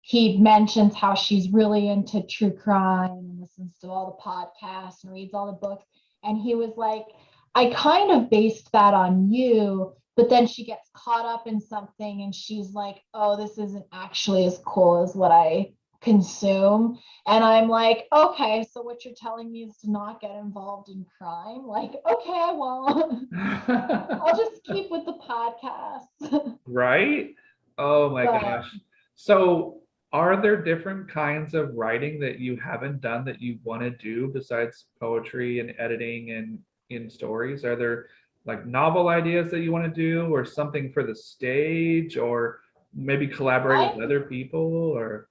he mentions how she's really into true crime and listens to all the podcasts and reads all the books. And he was like, I kind of based that on you, but then she gets caught up in something and she's like, oh, this isn't actually as cool as what I consume. And I'm like, okay, so what you're telling me is to not get involved in crime. Like, okay, I won't. I'll just keep with the podcast. Right? Oh my But gosh. So, are there different kinds of writing that you haven't done that you want to do besides poetry and editing and in stories? Are there like novel ideas that you want to do or something for the stage or maybe collaborate with I other people or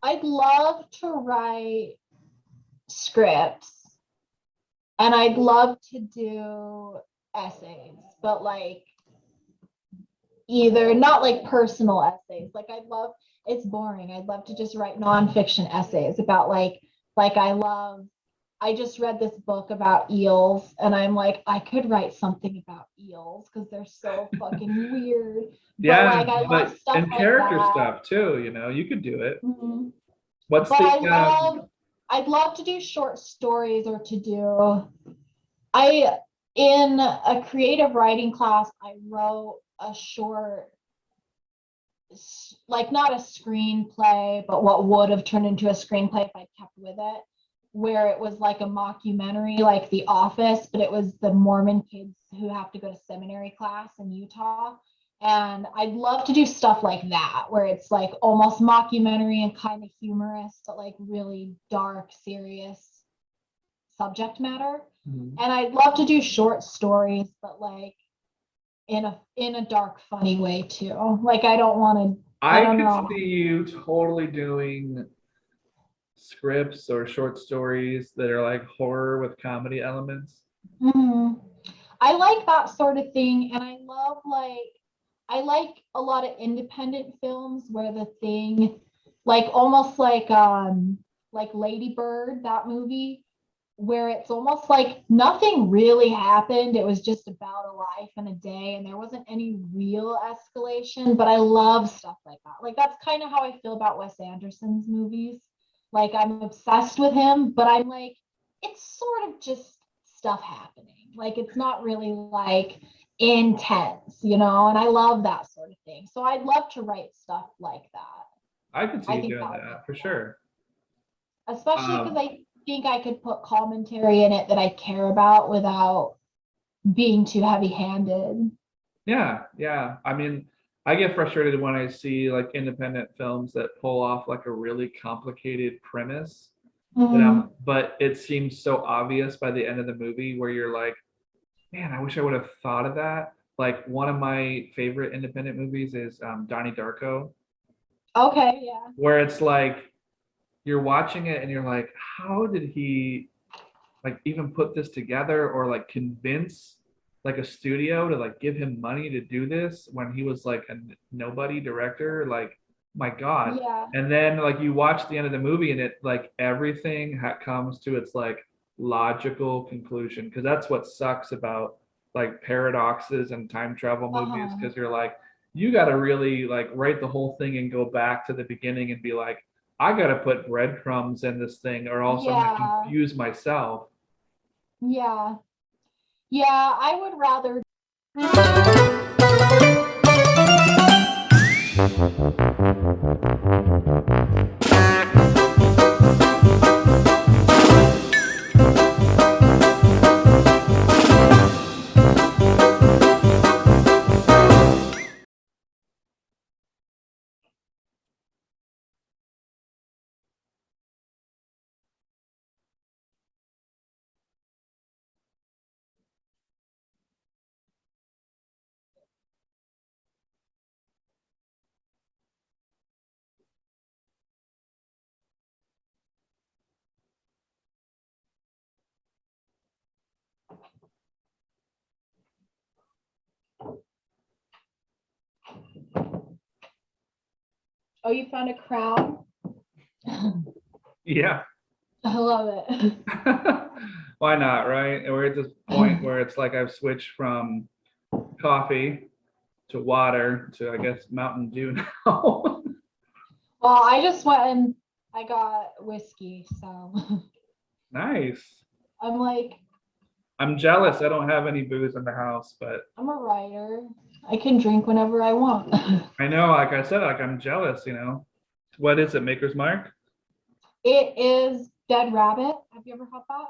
I'd love to write scripts and I'd love to do essays, but like either not like personal essays. Like I'd love, it's boring. I'd love to just write nonfiction essays about like I just read this book about eels, and I'm like, I could write something about eels because they're so fucking weird. But Yeah, like, I love but stuff and like character that. stuff too, you could do it. Mhm. What's But the I'd love to do short stories or to do, I, in a creative writing class, I wrote a short, like not a screenplay, but what would have turned into a screenplay if I kept with it, where it was like a mockumentary, like The Office, but it was the Mormon kids who have to go to seminary class in Utah. And I'd love to do stuff like that, where it's like almost mockumentary and kind of humorous, but like really dark, serious subject matter. Mhm. And I'd love to do short stories, but like in a dark, funny way too. Like I don't want to. I I don't could know. see you totally doing scripts or short stories that are like horror with comedy elements. Mhm. I like that sort of thing, and I love I like a lot of independent films where the thing, like almost like Lady Bird, that movie, where it's almost like nothing really happened. It was just about a life and a day, and there wasn't any real escalation. But I love stuff like that. Like that's kind of how I feel about Wes Anderson's movies. Like I'm obsessed with him, but I'm like, it's sort of just stuff happening. Like it's not really like intense, and I love that sort of thing. So I'd love to write stuff like that. I could see I you think doing that would be that for fun, sure. especially because Um, I think I could put commentary in it that I care about without being too heavy-handed. yeah, yeah. I mean, I get frustrated when I see like independent films that pull off like a really complicated premise Mm-hmm. but it seems so obvious by the end of the movie where you're like, man, I wish I would have thought of that. Like one of my favorite independent movies is Donnie Darko, Okay, yeah. where it's like you're watching it and you're like, how did he like even put this together or like convince like a studio to like give him money to do this when he was like a nobody director? Like, my God. Yeah. And then like you watch the end of the movie and it like everything comes to its like logical conclusion because that's what sucks about like paradoxes and time travel movies Uh-huh. because you're like you got to really like write the whole thing and go back to the beginning and be like I got to put breadcrumbs in this thing or else I'm going to Yeah. confuse myself. Yeah. Yeah, I would rather. Oh, you found a crowd? Yeah. I love it. Why not, right? And we're at this point where it's like I've switched from coffee to water to I guess Mountain Dew now. Well, I just went and I got whiskey, so Nice. I'm like, I'm jealous. I don't have any booze in the house, but I'm a writer. I can drink whenever I want. I know, like I said, like I'm jealous. What is it, Maker's Mark? It is Dead Rabbit. Have you ever had that?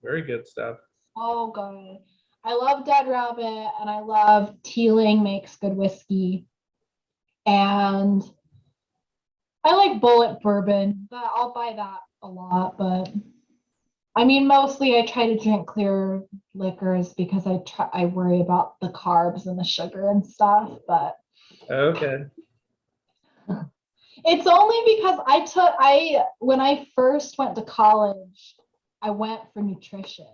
Very good stuff. Oh, good. I love Dead Rabbit and I love Teeling makes good whiskey. And I like Bullet Bourbon, but I'll buy that a lot. But I mean, mostly I try to drink clear liquors because I worry about the carbs and the sugar and stuff. But Okay. it's only because when I first went to college, I went for nutrition.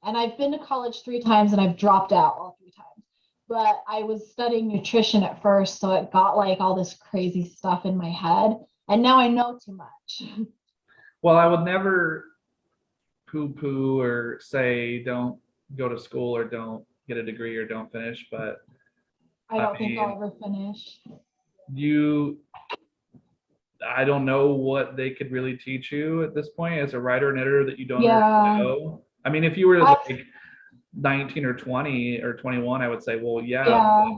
And I've been to college 3 times and I've dropped out all 3 times. But I was studying nutrition at first, so it got like all this crazy stuff in my head. And now I know too much. Well, I would never poo-poo or say don't go to school or don't get a degree or don't finish, but I I don't think I'll mean, ever finish. you I don't know what they could really teach you at this point as a writer and editor that you don't already Yeah, know. I mean, if you were I, like 19 or 20 or 21, I would say, well, yeah. yeah.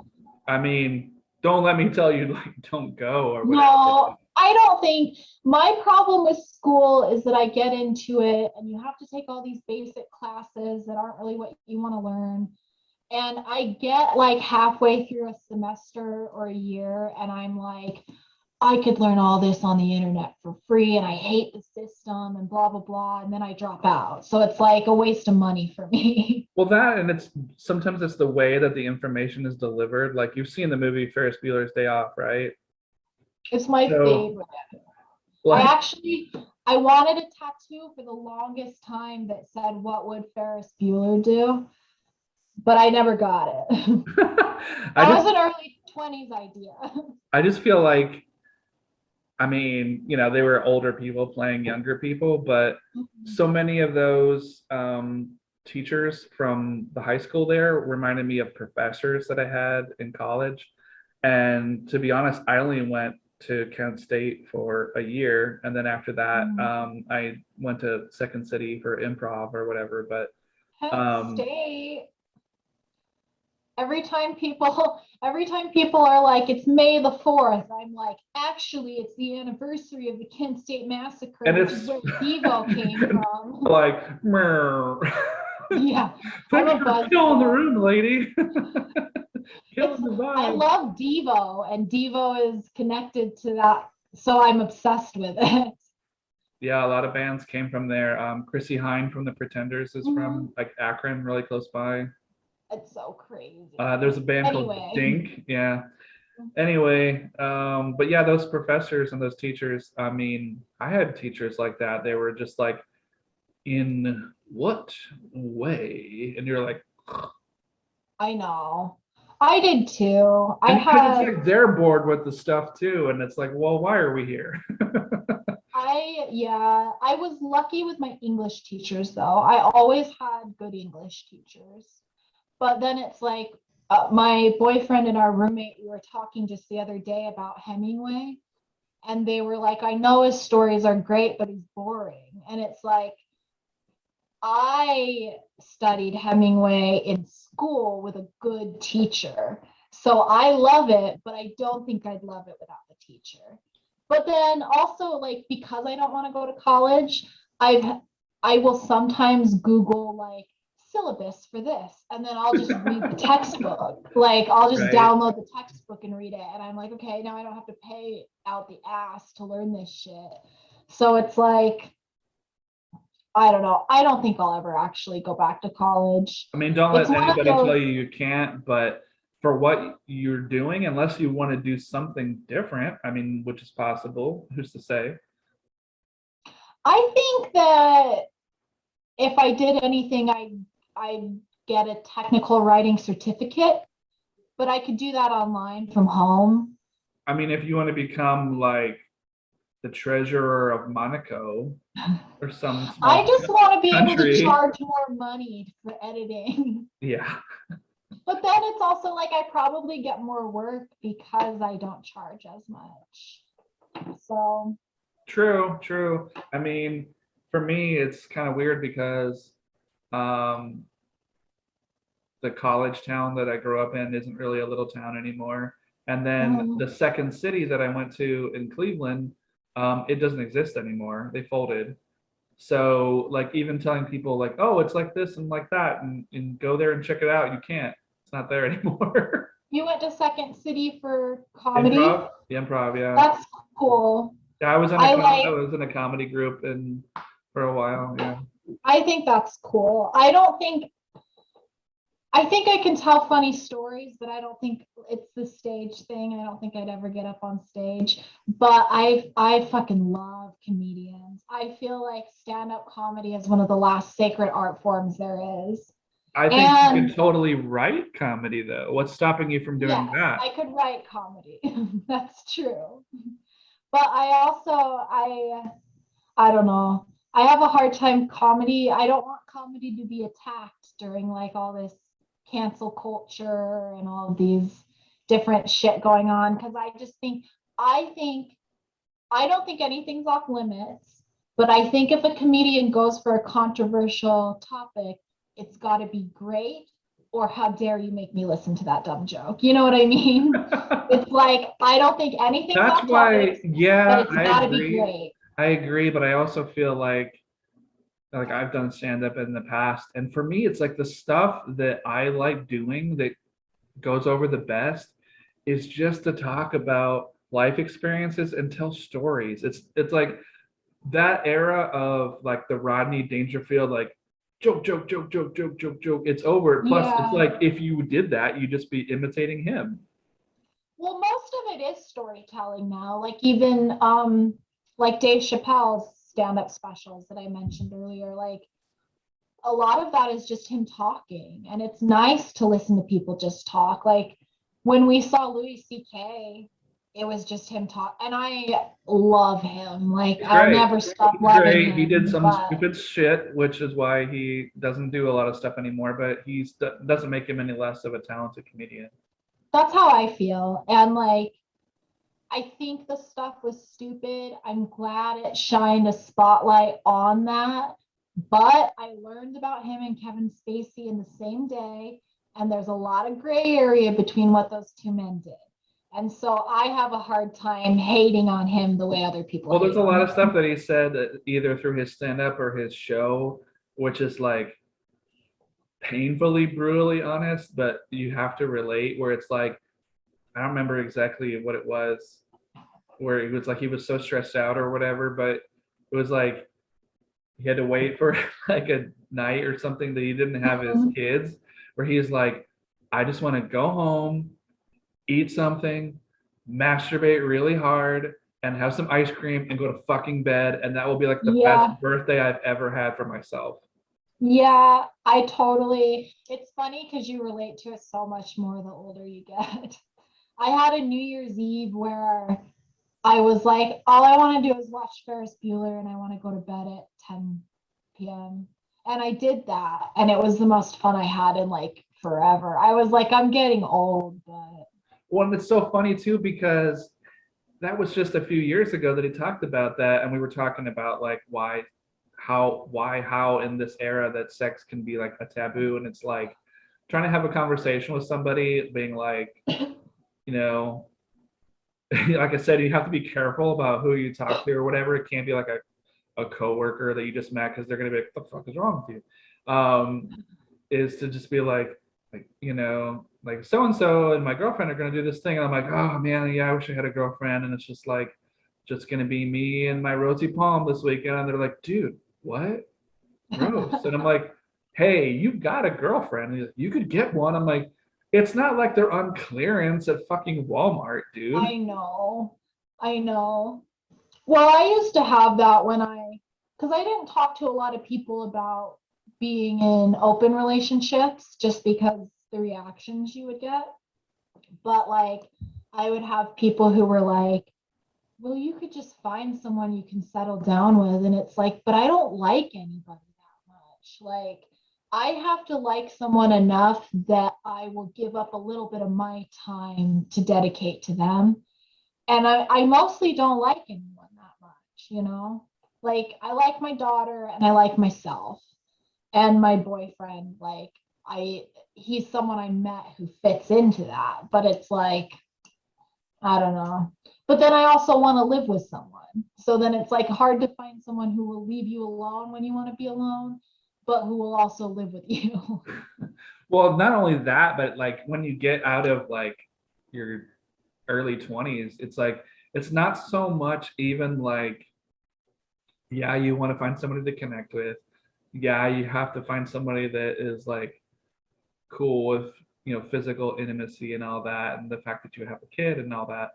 I mean, don't let me tell you like don't go or whatever. No, I don't think my problem with school is that I get into it and you have to take all these basic classes that aren't really what you want to learn. And I get like halfway through a semester or a year, and I'm like, I could learn all this on the internet for free, and I hate the system and blah, blah, blah. And then I drop out. So it's like a waste of money for me. Well, that and it's sometimes it's the way that the information is delivered. Like you've seen the movie Ferris Bueller's Day Off, right? It's my So favorite. I like actually, I wanted a tattoo for the longest time that said, "What would Ferris Bueller do?" But I never got it. I That was just an early 20s idea. I just feel like I mean, they were older people playing younger people, but so many of those teachers from the high school there reminded me of professors that I had in college. And to be honest, I only went to Kent State for a year. And then after that, I went to Second City for improv or whatever. But Kent um, State. Every time people are like, it's May the 4th, I'm like, actually, it's the anniversary of the Kent State Massacre, and which is it's where Devo came from. like, "Meow." Yeah, I'm Thanks a for killing the buzzkill. room, lady. It's Killing the I vibe. love Devo, and Devo is connected to that, so I'm obsessed with it. Yeah, a lot of bands came from there. Chrissy Hine from the Pretenders is from Mhm. like Akron, really close by. It's so crazy. There's a band called Anyway, Dink. Yeah. Anyway, but yeah, those professors and those teachers. I mean, I had teachers like that. They were just like, in what way? And you're like, I know. I did too. I and because it's had like they're bored with the stuff too, and it's like, well, why are we here? yeah, I was lucky with my English teachers though. I always had good English teachers. But then it's like my boyfriend and our roommate, we were talking just the other day about Hemingway, and they were like, I know his stories are great, but he's boring. And it's like, I studied Hemingway in school with a good teacher. So I love it, but I don't think I'd love it without the teacher. But then also, like, because I don't want to go to college, I will sometimes Google like syllabus for this, and then I'll just read the textbook. Like I'll just Right. download the textbook and read it. And I'm like, okay, now I don't have to pay out the ass to learn this shit. So it's like, I don't know. I don't think I'll ever actually go back to college. I mean, don't It's let one of anybody tell those, you you can't, but for what you're doing, unless you want to do something different, I mean, which is possible, who's to say? I think that if I did anything, I'd get a technical writing certificate, but I could do that online from home. I mean, if you want to become like the treasurer of Monaco or some I small just want to be able to country, charge more money for editing. yeah, But then it's also like I probably get more work because I don't charge as much. So, true, true. I mean, for me, it's kind of weird because um, the college town that I grew up in isn't really a little town anymore. And then the second city that I went to in Cleveland, it doesn't exist anymore. They folded. So like even telling people like, oh, it's like this and like that, and go there and check it out, you can't. It's not there anymore. you went to Second City for comedy? Improv, the improv, yeah. That's cool. Yeah, I I like, was in a comedy group and for a while, yeah. I think that's cool. I think I can tell funny stories, but I don't think it's the stage thing. I don't think I'd ever get up on stage. But I fucking love comedians. I feel like stand-up comedy is one of the last sacred art forms there is. I think you And could totally write comedy though. What's stopping you from doing yes, that? I could write comedy. That's true. But I also I don't know. I have a hard time comedy. I don't want comedy to be attacked during like all this cancel culture and all of these different shit going on. Cause I just think, I think, I don't think anything's off limits, but I think if a comedian goes for a controversial topic, it's got to be great. Or how dare you make me listen to that dumb joke? You know what I mean? It's like, I don't think anything's That's off why, topics, but yeah, it's got to be great. I agree, but I also feel like I've done stand up in the past, and for me, it's like the stuff that I like doing that goes over the best is just to talk about life experiences and tell stories. It's like that era of like the Rodney Dangerfield, like joke, joke, joke, joke, joke, joke, joke. It's over. Plus, it's Yeah. like if you did that, you'd just be imitating him. Well, most of it is storytelling now. Like even like Dave Chappelle's stand-up specials that I mentioned earlier, like a lot of that is just him talking. And it's nice to listen to people just talk. Like when we saw Louis C.K., it was just him talk. And I love him. Like He's I'll great. never stop He's loving great. He did him. some But stupid shit, which is why he doesn't do a lot of stuff anymore. But he's doesn't make him any less of a talented comedian. that's how I feel. And like I think the stuff was stupid. I'm glad it shined a spotlight on that. But I learned about him and Kevin Spacey in the same day. And there's a lot of gray area between what those two men did. And so I have a hard time hating on him the way other people Well, there's hate a on lot him. of stuff that he said that either through his stand up or his show, which is like painfully brutally honest, but you have to relate. Where it's like, I don't remember exactly what it was, where he was like, he was so stressed out or whatever, but it was like he had to wait for like a night or something that he didn't have his Mhm. kids, where he's like, I just want to go home, eat something, masturbate really hard, and have some ice cream and go to fucking bed. And that will be like the best Yeah. birthday I've ever had for myself. Yeah. I totally, it's funny because you relate to it so much more the older you get. I had a New Year's Eve where I was like, all I want to do is watch Ferris Bueller and I want to go to bed at 10 p.m. And I did that. And it was the most fun I had in like forever. I was like, I'm getting old, but Well, and it's so funny too, because that was just a few years ago that he talked about that. And we were talking about like how in this era that sex can be like a taboo. And it's like trying to have a conversation with somebody, being like, you know, like I said, you have to be careful about who you talk to or whatever. It can't be like a coworker that you just met because they're gonna be like, what the fuck is wrong with you? Is to just be like, like so and so and my girlfriend are gonna do this thing. And I'm like, oh man, yeah, I wish I had a girlfriend. And it's just like, just gonna be me and my rosy palm this weekend. And they're like, dude, what? Gross. And I'm like, hey, you've got a girlfriend. And he's like, you could get one. I'm like, it's not like they're on clearance at fucking Walmart, dude. I know. I know. Well, I used to have that because I didn't talk to a lot of people about being in open relationships just because the reactions you would get. But like, I would have people who were like, well, you could just find someone you can settle down with. And it's like, but I don't like anybody that much. Like, I have to like someone enough that I will give up a little bit of my time to dedicate to them. And I mostly don't like anyone that much, you know? Like, I like my daughter and I like myself and my boyfriend. Like, he's someone I met who fits into that. But it's like, I don't know. But then I also want to live with someone. So then it's like hard to find someone who will leave you alone when you want to be alone, but who will also live with you. Well, not only that, but like when you get out of like your early 20s, it's like it's not so much even like, yeah, you want to find somebody to connect with. Yeah, you have to find somebody that is like cool with, physical intimacy and all that, and the fact that you have a kid and all that.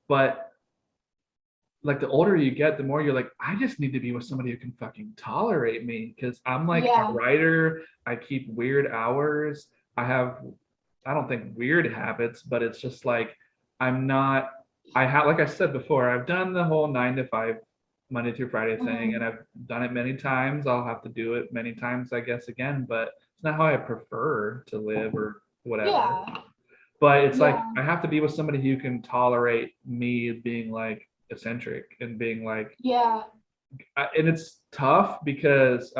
But like the older you get, the more you're like, I just need to be with somebody who can fucking tolerate me because I'm like a Yeah. writer. I keep weird hours. I don't think weird habits, but it's just like I'm not. I have, like I said before, I've done the whole 9 to 5 Monday through Friday thing, and Mhm. I've done it many times. I'll have to do it many times, I guess, again, but it's not how I prefer to live or whatever. Yeah. But it's like Yeah. I have to be with somebody who can tolerate me being like eccentric and being like, Yeah. and it's tough because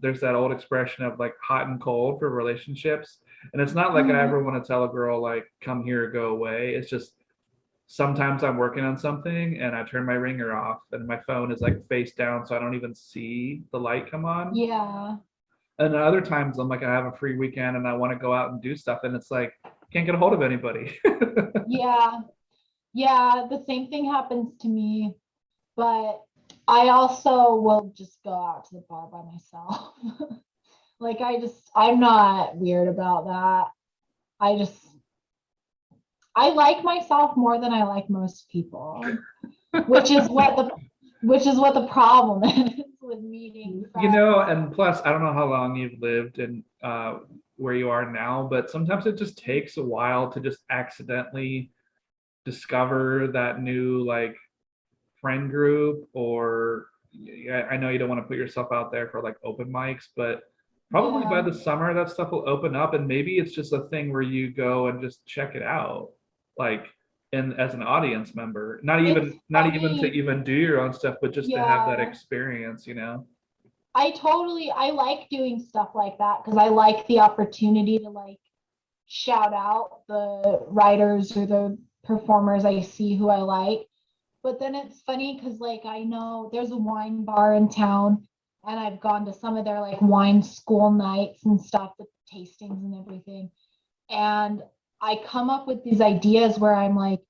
there's that old expression of like hot and cold for relationships. And it's not like I Mhm. ever want to tell a girl like, come here or go away. It's just sometimes I'm working on something and I turn my ringer off and my phone is like face down, so I don't even see the light come on. Yeah. And other times I'm like, I have a free weekend and I want to go out and do stuff, and it's like, can't get a hold of anybody. Yeah. Yeah. The same thing happens to me, but I also will just go out to the bar by myself. Like I'm not weird about that. I just, I like myself more than I like most people, which is what the, which is what the problem is with meeting You friends. know, and plus, I don't know how long you've lived in where you are now, but sometimes it just takes a while to just accidentally discover that new like friend group. Or I know you don't want to put yourself out there for like open mics, but probably by Yeah. the summer that stuff will open up, and maybe it's just a thing where you go and just check it out, like and as an audience member, It's not even to funny. even do your own stuff, but just to have that Yeah. experience, you know. I like doing stuff like that because I like the opportunity to like shout out the writers or the performers I see who I like. But then it's funny because like I know there's a wine bar in town and I've gone to some of their like wine school nights and stuff, the tastings and everything. And I come up with these ideas where I'm like,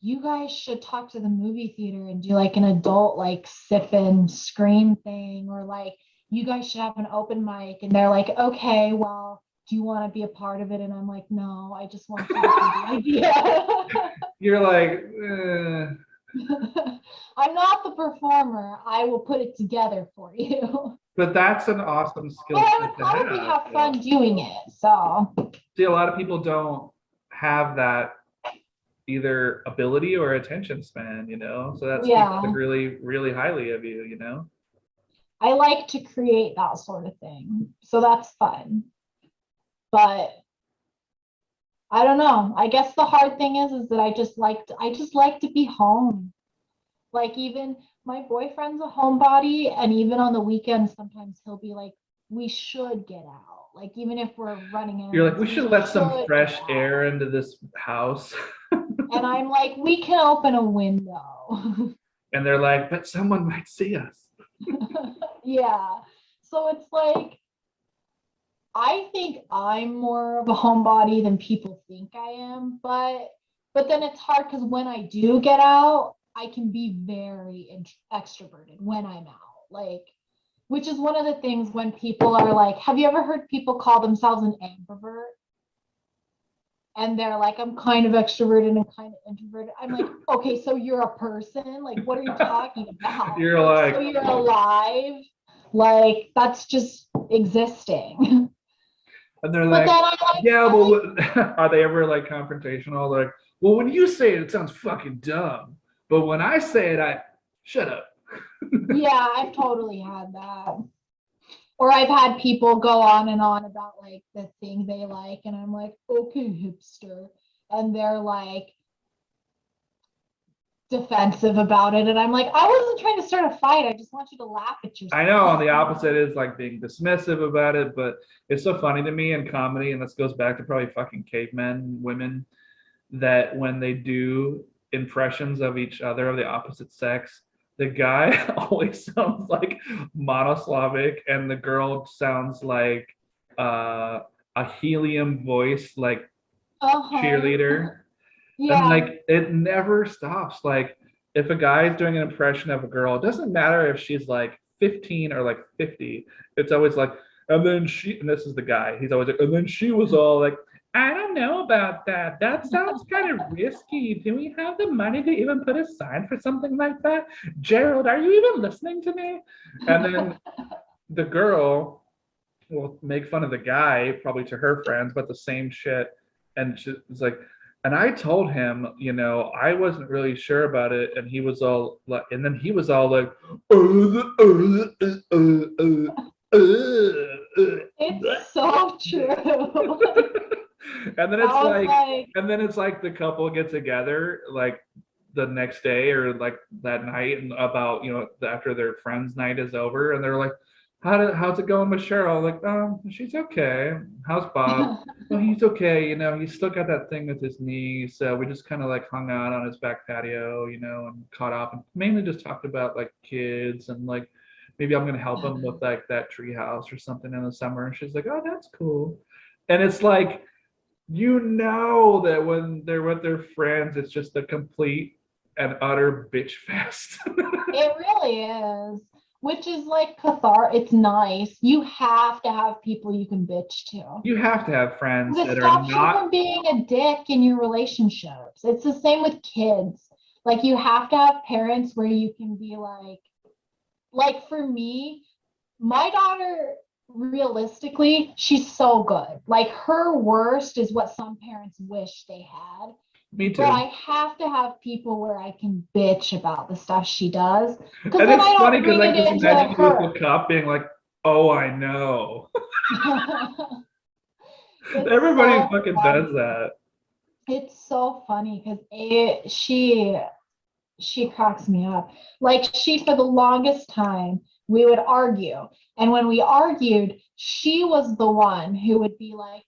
you guys should talk to the movie theater and do like an adult like sip and screen thing, or like you guys should have an open mic. And they're like, okay, well, do you want to be a part of it? And I'm like, no, I just want you to do the idea. You're like, I'm not the performer. I will put it together for you. but that's an awesome But skill I set would to probably have. have fun doing it. So, See, a lot of people don't have that either ability or attention span, you know? So that speaks like yeah, really, really highly of you, you know? I like to create that sort of thing. So that's fun. But I don't know. I guess the hard thing is that I just like to be home. Like even my boyfriend's a homebody, and even on the weekends, sometimes he'll be like, "We should get out." Like even if we're running You're like, errands, we we should let some should get fresh out. air into this house. And I'm like, we can open a window. And they're like, but someone might see us. Yeah. So it's like I think I'm more of a homebody than people think I am, but then it's hard because when I do get out, I can be very extroverted when I'm out. Like, which is one of the things when people are like, have you ever heard people call themselves an ambivert? And they're like, I'm kind of extroverted and kind of introverted. I'm like, okay, so you're a person? Like, what are you talking about? You're Like, so like, you're alive? Like, that's just existing. and they're But like, then yeah, I like, well, are they ever like confrontational? Like, well, when you say it, it sounds fucking dumb. But when I say it, I shut up. yeah, I've totally had that. Or I've had people go on and on about like the thing they like, and I'm like, okay, hipster. And they're like defensive about it. And I'm like, I wasn't trying to start a fight. I just want you to laugh at I know on yourself. the opposite is like being dismissive about it, but it's so funny to me in comedy, and this goes back to probably fucking cavemen, women, that when they do impressions of each other of the opposite sex, the guy always sounds like monoslavic, and the girl sounds like uh, a helium voice, like Uh-huh. cheerleader. And Yeah. like it never stops. Like if a guy's doing an impression of a girl, it doesn't matter if she's like 15 or like 50. It's always like, and then she, and this is the guy, he's always like, and then she was all like, I don't know about that. That sounds kind of risky. Do we have the money to even put aside for something like that? Gerald, are you even listening to me? And then the girl will make fun of the guy, probably to her friends, but the same shit. And she's like, And I told him, I wasn't really sure about it, and he was all like, and then he was all like, It's so true. and then I it's was like, like, the couple get together like the next day or like that night, and about after their friends' night is over, and they're like, how's it going with Cheryl? Like, oh, she's okay. How's Bob? Well, he's okay. He's still got that thing with his knee, so we just kind of like hung out on his back patio, and caught up, and mainly just talked about like kids, and like maybe I'm gonna help him with like that tree house or something in the summer. And she's like, oh, that's cool. And it's like, that when they're with their friends, it's just a complete and utter bitch fest. it really is, which is like it's nice. You have to have people you can bitch to. You have to have friends It that are stops you not. from being a dick in your relationships. It's the same with kids. Like you have to have parents where you can be like for me, my daughter, realistically, she's so good. Like her worst is what some parents wish they had. Me But I too. have to have people where I can bitch about the stuff she does because And then I it's funny don't because bring I it just into imagine you with her. the cop being like, "Oh, I know." It's Everybody so fucking does funny. that. It's so funny because she cracks me up. Like she, for the longest time, we would argue. And when we argued, she was the one who would be like,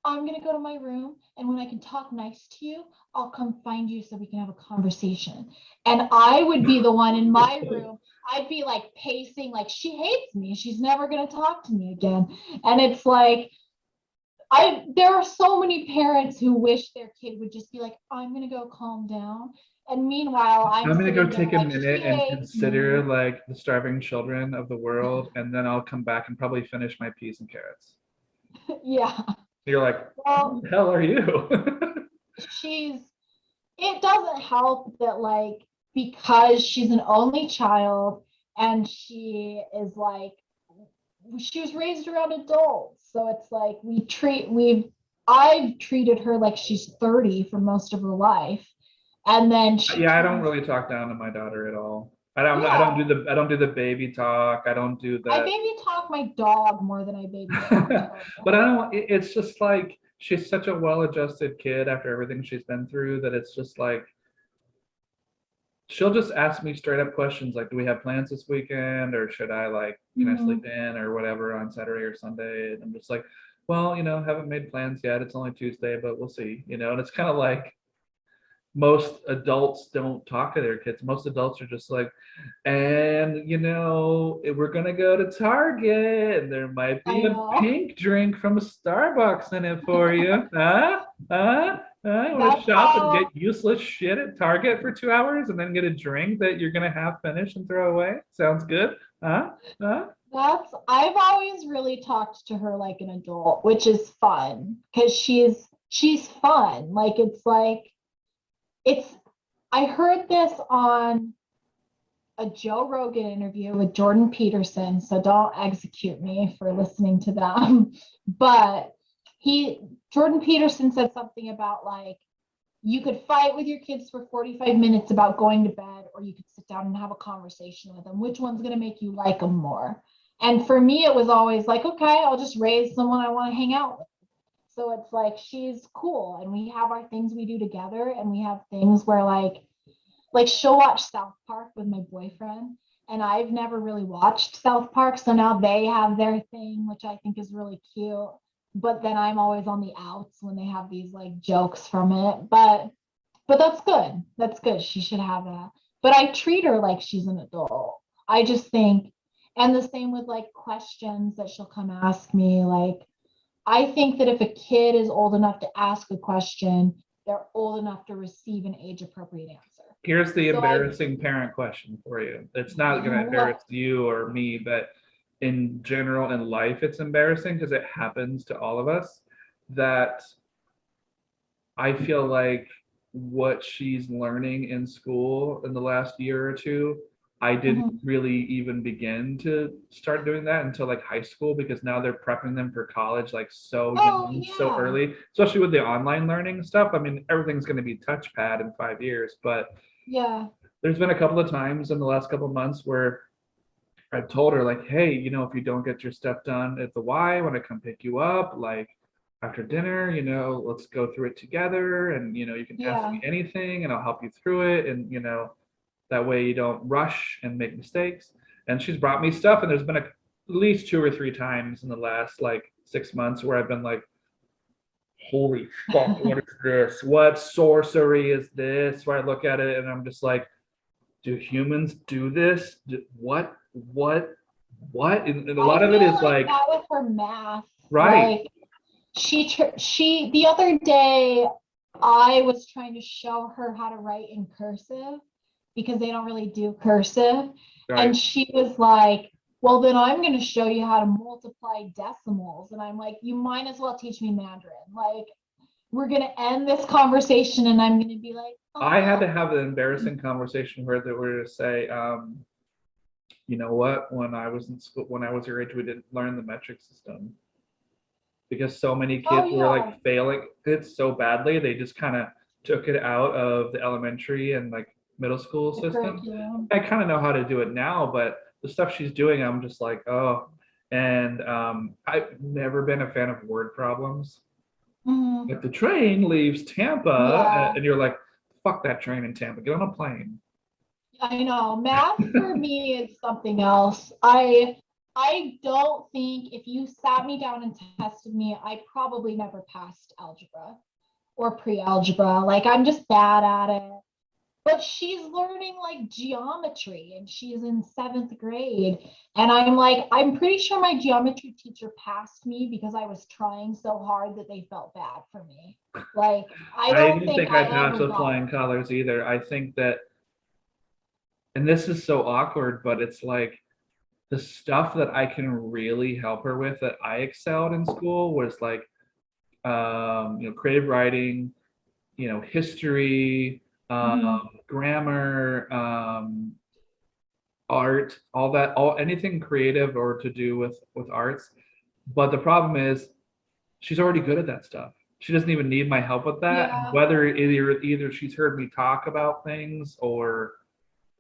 I'm going to go to my room. And when I can talk nice to you, I'll come find you so we can have a conversation. And I would be the one in my room. I'd be like pacing, like she hates me. She's never going to talk to me again. And it's like, there are so many parents who wish their kid would just be like, I'm gonna go calm down. And meanwhile, I'm I'm gonna go sitting there take a like she minute and hates consider me. like the starving children of the world, and then I'll come back and probably finish my peas and carrots. Yeah. You're like, who Well, the hell are you? she's it doesn't help that like because she's an only child and she was raised around adults. So it's like I've treated her like she's 30 for most of her life. And then she Yeah, I don't turns really talk down to my daughter at all. I don't do yeah. the baby talk. I don't do I the. baby talk my dog more than I baby talk her. But I don't. It's just like she's such a well-adjusted kid after everything she's been through that it's just like she'll just ask me straight up questions like, "Do we have plans this weekend, or should I like, can I sleep Mhm. in or whatever on Saturday or Sunday?" And I'm just like, "Well, haven't made plans yet. It's only Tuesday, but we'll see." And it's kind of like most adults don't talk to their kids. Most adults are just like, and we're gonna go to Target, and there might I be a know. pink drink from a Starbucks in it for you. Huh? Huh? Huh? Want to That's shop and get how useless shit at Target for 2 hours and then get a drink that you're gonna half finish and throw away? Sounds good. Huh? Huh? that's I've always really talked to her like an adult, which is fun because she's fun. It's I heard this on a Joe Rogan interview with Jordan Peterson, so don't execute me for listening to them. But he Jordan Peterson said something about like you could fight with your kids for 45 minutes about going to bed, or you could sit down and have a conversation with them. Which one's going to make you like them more? And for me, it was always like, okay, I'll just raise someone I want to hang out with. So it's like she's cool, and we have our things we do together, and we have things where like she'll watch South Park with my boyfriend, and I've never really watched South Park, so now they have their thing, which I think is really cute. But then I'm always on the outs when they have these like jokes from it. But that's good. That's good. She should have that. But I treat her like she's an adult. I just think, and the same with like questions that she'll come ask me. Like, I think that if a kid is old enough to ask a question, they're old enough to receive an age appropriate answer. Here's the So I, embarrassing parent question for you. It's not gonna embarrass what, you or me, but in general in life, it's embarrassing because it happens to all of us that I feel like what she's learning in school in the last year or two I didn't Mhm. really even begin to start doing that until like high school, because now they're prepping them for college like so Oh, young, so yeah. early, especially with the online learning stuff. I mean, everything's going to be touchpad in 5 years, but Yeah. there's been a couple of times in the last couple of months where I've told her like, hey, if you don't get your stuff done at the Y when I come pick you up, like after dinner, let's go through it together, and you can ask me Yeah. anything and I'll help you through it, and that way you don't rush and make mistakes. And she's brought me stuff, and there's been at least 2 or 3 times in the last like 6 months where I've been like, holy fuck, what is this? What sorcery is this? Where I look at it and I'm just like, do humans do this? What? What? What? And a I lot of it feel is like like, that with her math. right, Like she the other day I was trying to show her how to write in cursive because they don't really do cursive. right. And she was like, well, then I'm going to show you how to multiply decimals. And I'm like, you might as well teach me Mandarin. Like, we're going to end this conversation and I'm going to be like, I had to have an embarrassing conversation where they were to say, you know what? When I was in school, when I was your age, we didn't learn the metric system because so many oh, kids were yeah, like failing it so badly. They just kind of took it out of the elementary and like middle school the system. curriculum. I kind of know how to do it now, but the stuff she's doing, I'm just like, oh. And I've never been a fan of word problems. Mhm. Like the train leaves Tampa, Yeah. and you're like, fuck that train in Tampa, get on a plane. I know math for me is something else. I don't think if you sat me down and tested me, I probably never passed algebra or pre-algebra. Like I'm just bad at it. But she's learning like geometry and she's in 7th grade. And I'm like, I'm pretty sure my geometry teacher passed me because I was trying so hard that they felt bad for me. Like, I I don't didn't think think I I passed ever with got flying colors either. I think that, and this is so awkward, but it's like the stuff that I can really help her with that I excelled in school was like, creative writing, history, it. Mhm. grammar, art, all that, all anything creative or to do with arts. But the problem is she's already good at that stuff. She doesn't even need my help with that. And Yeah. whether either she's heard me talk about things or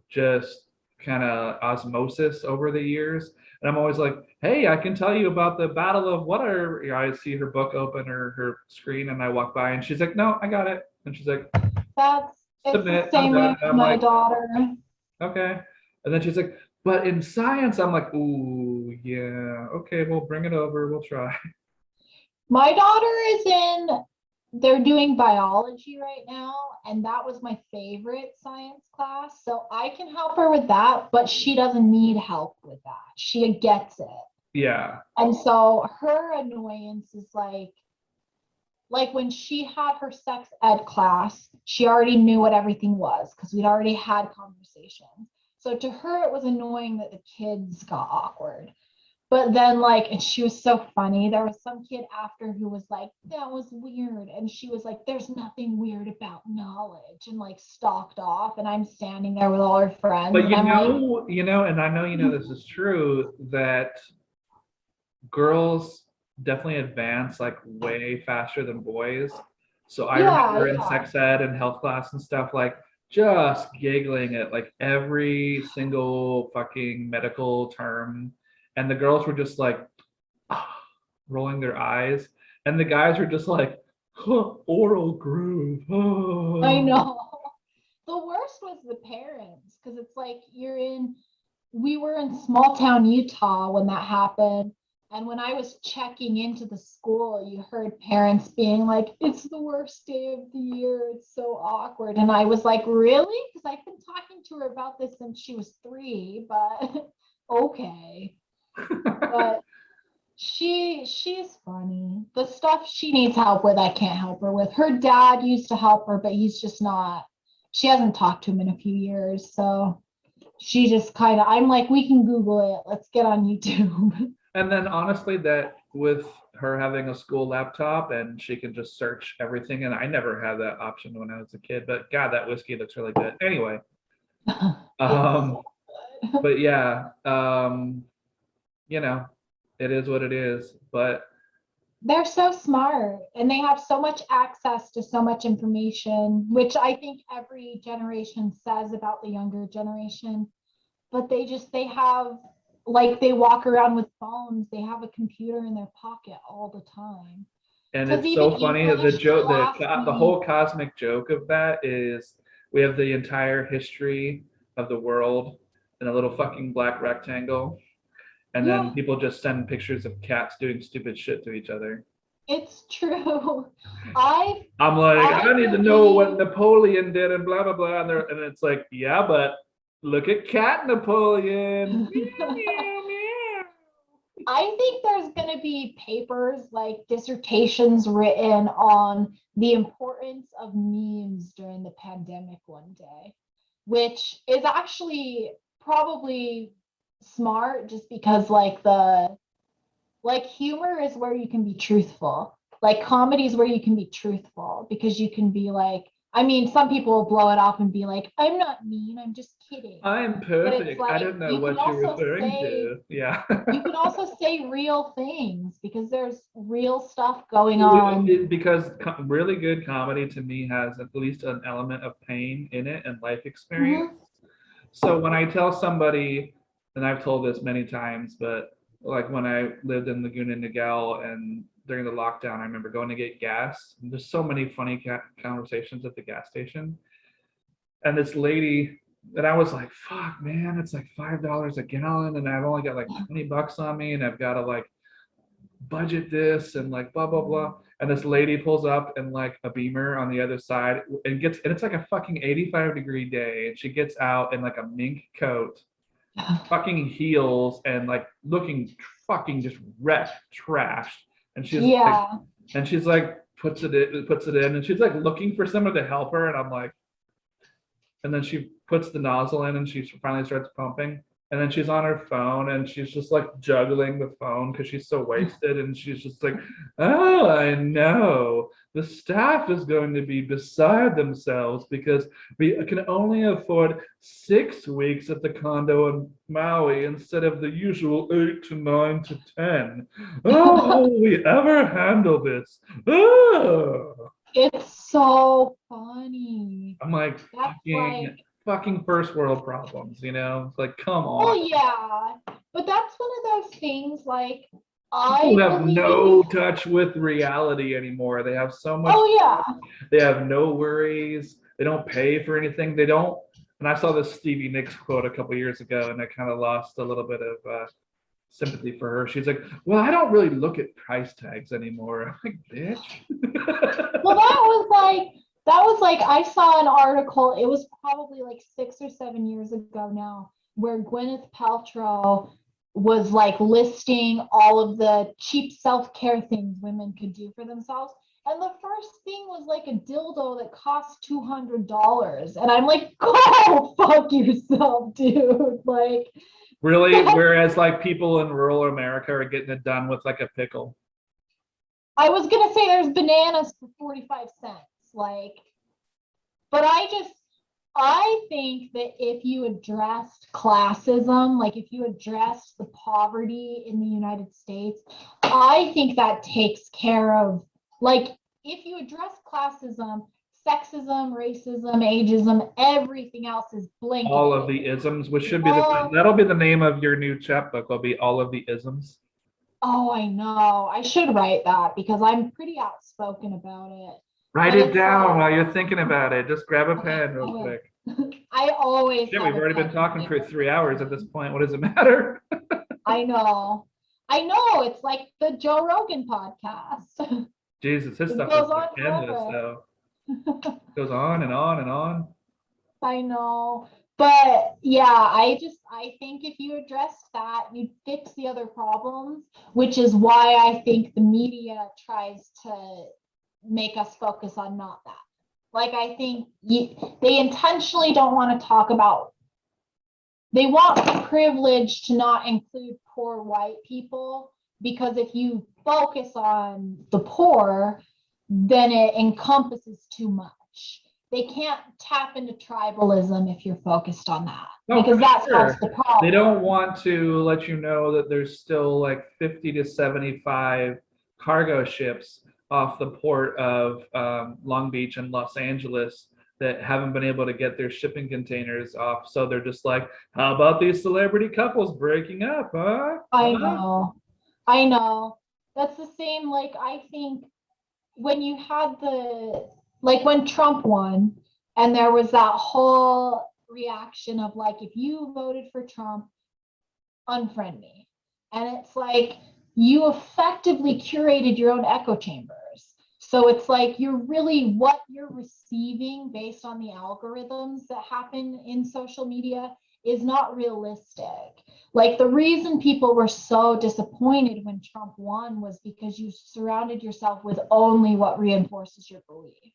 just kind of osmosis over the years. And I'm always like, hey, I can tell you about the Battle of whatever. I see her book open or her screen, and I walk by, and she's like, no, I got it. And she's like, It's the submit, I'm same way done. with And I'm my like, daughter. okay. And then she's like, but in science, I'm like, ooh, yeah, okay, we'll bring it over. We'll try. My daughter is in, they're doing biology right now, and that was my favorite science class. So I can help her with that, but she doesn't need help with that. She gets it. Yeah. And so her annoyance is like when she had her sex ed class, she already knew what everything was because we'd already had conversations. So to her, it was annoying that the kids got awkward. But then, like, and she was so funny. There was some kid after who was like, that was weird. And she was like, there's nothing weird about knowledge, and like stalked off. And I'm standing there with all her friends. But And I'm like, and I know this is true, that girls definitely advance like way faster than boys. So I yeah, remember in yeah. sex ed and health class and stuff, like just giggling at like every single fucking medical term. And the girls were just like rolling their eyes. And the guys were just like, huh, oral groove. I Oh. know. The worst was the parents because it's like we were in small town Utah when that happened. And when I was checking into the school, you heard parents being like, it's the worst day of the year. It's so awkward. And I was like, really? Because I've been talking to her about this since she was 3, but okay. But she's funny. The stuff she needs help with, I can't help her with. Her dad used to help her, but he's just not, she hasn't talked to him in a few years. So she just kind of, I'm like, we can Google it. Let's get on YouTube. And then honestly, that with her having a school laptop and she can just search everything, and I never had that option when I was a kid. But God, that whiskey looks really good. Anyway, It's um, so good. But yeah, you know, it is what it is. But They're so smart and they have so much access to so much information, which I think every generation says about the younger generation. But they have, like, they walk around with phones, they have a computer in their pocket all the time. and Because it's even so funny that the English joke, last the week, whole cosmic joke of that is we have the entire history of the world in a little fucking black rectangle, and then yeah, people just send pictures of cats doing stupid shit to each other. it's true. I I'm like, I I need to know what believe Napoleon did and blah blah blah, and it's like, yeah, but look at Cat Napoleon. Meow, meow, meow. I think there's going to be papers, like dissertations written on the importance of memes during the pandemic one day, which is actually probably smart just because like humor is where you can be truthful. Like comedy is where you can be truthful because you can be like, I mean, some people will blow it off and be like, I'm not mean, I'm just kidding. I'm But it's perfect. I like don't know what you're referring to. Yeah. you can also say real things because there's real stuff going on. Because really good comedy to me has at least an element of pain in it and life experience. Mhm. So when I tell somebody, and I've told this many times, but like when I lived in Laguna Niguel and during the lockdown, I remember going to get gas. And there's so many funny conversations at the gas station. And this lady, and I was like, fuck, man, it's like $5 a gallon, and I've only got like $20 on me, and I've got to like budget this and like blah blah blah. And this lady pulls up in like a Beamer on the other side and it's like a fucking 85-degree day, and she gets out in like a mink coat, fucking heels, and like looking fucking just wrecked, trashed. And Yeah. she's like puts it in, and she's like looking for someone to help her, and I'm like, and then she puts the nozzle in and she finally starts pumping, and then she's on her phone and she's just like juggling the phone because she's so wasted, and she's just like, oh, I know the staff is going to be beside themselves because we can only afford 6 weeks at the condo in Maui instead of the usual 8 to 9 to 10. Oh, how will we ever handle this? Oh. It's so funny. I'm like, That's like, fucking first world problems, you know? It's like, come on. oh yeah. But that's one of those things like People I have no believe, touch with reality anymore. They have so much, oh yeah. they have no worries. They don't pay for anything. They don't. And I saw this Stevie Nicks quote a couple years ago, and I kind of lost a little bit of sympathy for her. She's like, well, I don't really look at price tags anymore. I'm like, bitch. Well, that was like I saw an article, it was probably like 6 or 7 years ago now, where Gwyneth Paltrow was like listing all of the cheap self-care things women could do for themselves. And the first thing was like a dildo that cost $200. And I'm like, go fuck yourself, dude. Like, Really? Whereas like people in rural America are getting it done with like a pickle. I was gonna say there's bananas for 45 cents. Like, but I think that if you addressed classism, like if you addressed the poverty in the United States, I think that takes care of, like, if you address classism, sexism, racism, ageism, everything else is All of blanketed. the isms, which should be Oh, that'll be the name of your new chapbook. Will be all of the isms. oh, I know. I should write that because I'm pretty outspoken about it. Write But it it's down like, while you're thinking about it. Just grab a okay, pen I real will. quick. I always Yeah, have we've a already pen been and talking for paper. 3 hours at this point. What does it matter? I know. I know. It's like the Joe Rogan podcast. Jesus, his It stuff is goes like on endless forever. though. Goes on and on and on. I know. But yeah, I think if you address that, you'd fix the other problems, which is why I think the media tries to make us focus on not that. Like I think they intentionally don't want to talk about, they want privilege to not include poor white people, because if you focus on the poor, then it encompasses too much. they can't tap into tribalism if you're focused on that, No, because for that solves sure. the They problem. don't want to let you know that there's still like 50 to 75 cargo ships off the port of Long Beach and Los Angeles that haven't been able to get their shipping containers off. So they're just like, how about these celebrity couples breaking up, huh? I Huh? know. I know. That's the same, like, I think when you had like when Trump won, and there was that whole reaction of like, if you voted for Trump, unfriend me. And it's like you effectively curated your own echo chambers. So it's like you're really what you're receiving based on the algorithms that happen in social media is not realistic. Like the reason people were so disappointed when Trump won was because you surrounded yourself with only what reinforces your belief,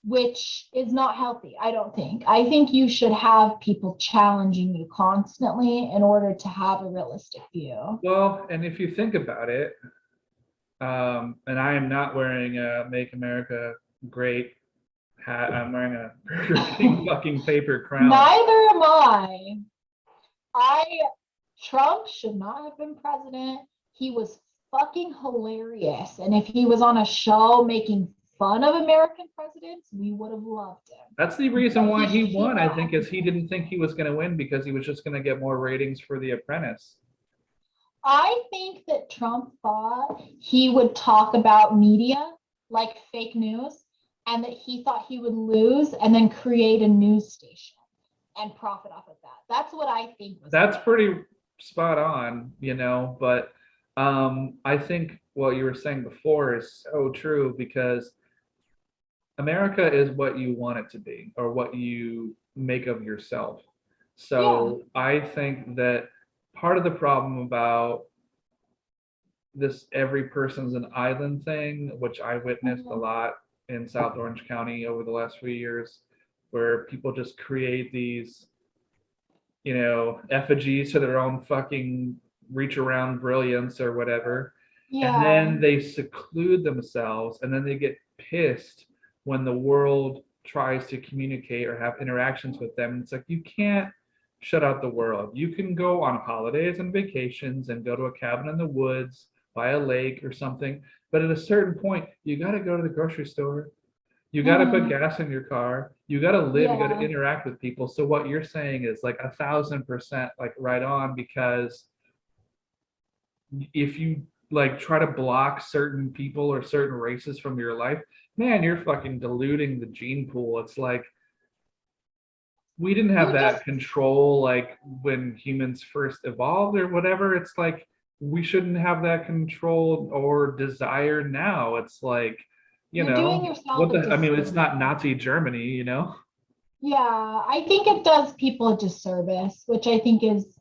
which is not healthy, I don't think. I think you should have people challenging you constantly in order to have a realistic view. Well, and if you think about it, and I am not wearing a Make America Great hat. I'm wearing a Burger King fucking paper crown. Neither am I. I Trump should not have been president. He was fucking hilarious. And if he was on a show making fun of American presidents, we would have loved him. That's the reason But why he he shit won, I think, on is he everything. didn't think he was going to win because he was just going to get more ratings for The Apprentice. I think that Trump thought he would talk about media like fake news, and that he thought he would lose and then create a news station and profit off of that. That's what I think was That's going on. pretty spot on, but I think what you were saying before is so true because America is what you want it to be or what you make of yourself. Yeah. So I think that part of the problem about this every person's an island thing, which I witnessed a Mhm. lot in South Orange County over the last few years, where people just create these, effigies to their own fucking reach around brilliance or whatever. And Yeah. then they seclude themselves and then they get pissed when the world tries to communicate or have interactions with them. It's like, you can't shut out the world. You can go on holidays and vacations and go to a cabin in the woods by a lake or something. But at a certain point, you got to go to the grocery store. You got to put Mhm. gas in your car. You got to live. You got to Yeah. interact with people. So what you're saying is like 1,000% like right on, because if you like try to block certain people or certain races from your life, man, you're fucking diluting the gene pool. It's like we didn't have You that just control like when humans first evolved or whatever. It's like we shouldn't have that control or desire now. It's like, you're doing what yourself a the, I mean, it's disservice. not Nazi Germany. Yeah, I think it does people a disservice, which I think is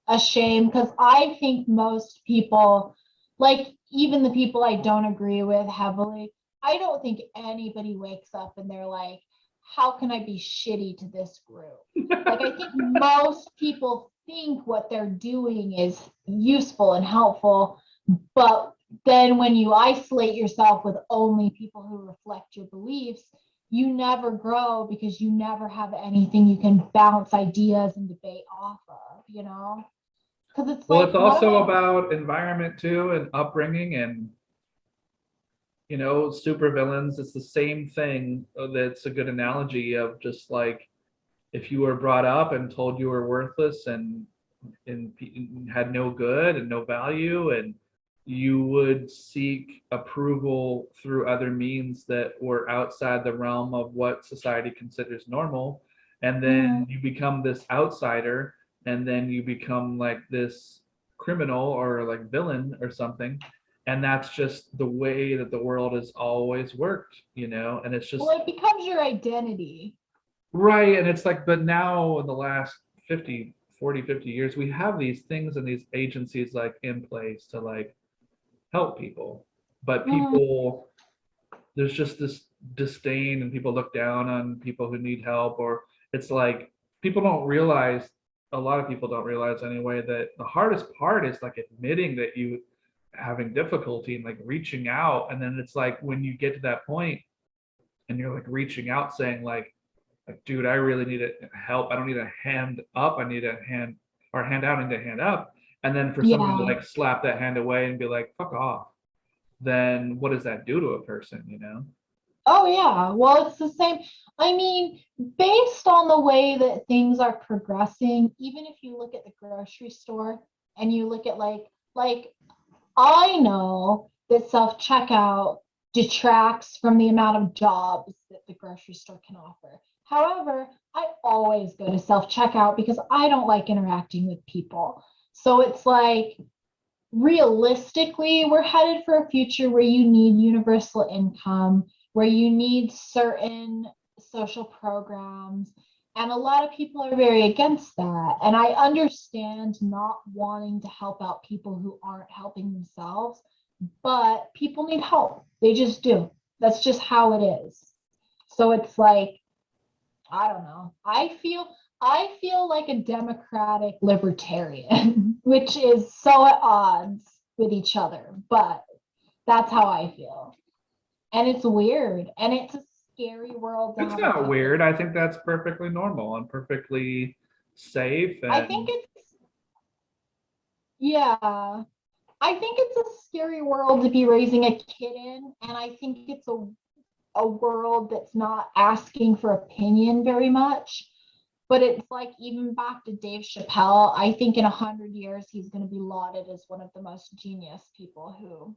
a shame because I think most people, like even the people I don't agree with heavily, I don't think anybody wakes up and they're like, how can I be shitty to this group? Like, I think most people think what they're doing is useful and helpful, but then when you isolate yourself with only people who reflect your beliefs, you never grow because you never have anything you can bounce ideas and debate off of, you know? Because it's Well, like it's one of also my about environment too and upbringing and super villains. It's the same thing. That's a good analogy of just like if you were brought up and told you were worthless and had no good and no value, and you would seek approval through other means that were outside the realm of what society considers normal, and then mm, you become this outsider, and then you become like this criminal or like villain or something, and that's just the way that the world has always worked, and it's just well, it becomes your identity. right. And it's like, but now in the last 50, 40, 50 years, we have these things and these agencies like in place to like help people. But Mm, people, there's just this disdain and people look down on people who need help. Or it's like people don't realize, a lot of people don't realize anyway, that the hardest part is like admitting that you having difficulty and like reaching out. And then it's like when you get to that point, and you're like reaching out saying like, dude, I really need help. I don't need a hand up. I need a hand or hand out. I need a hand up. And then for someone to Yeah. like slap that hand away and be like, fuck off, then what does that do to a person, Oh, yeah. Well, it's the same. I mean, based on the way that things are progressing, even if you look at the grocery store and you look at like I know that self-checkout detracts from the amount of jobs that the grocery store can offer. However, I always go to self-checkout because I don't like interacting with people. So it's like realistically, we're headed for a future where you need universal income, where you need certain social programs. And a lot of people are very against that. And I understand not wanting to help out people who aren't helping themselves, but people need help. They just do. That's just how it is. So it's like, I don't know. I feel like a democratic libertarian, which is so at odds with each other, but that's how I feel. And it's weird and it's a scary world to It's have not entered. weird. I think that's perfectly normal and perfectly safe. I think And it's yeah. I think it's a scary world to be raising a kid in, and I think it's a world that's not asking for opinion very much. But it's like even back to Dave Chappelle, I think in 100 years he's going to be lauded as one of the most genius people who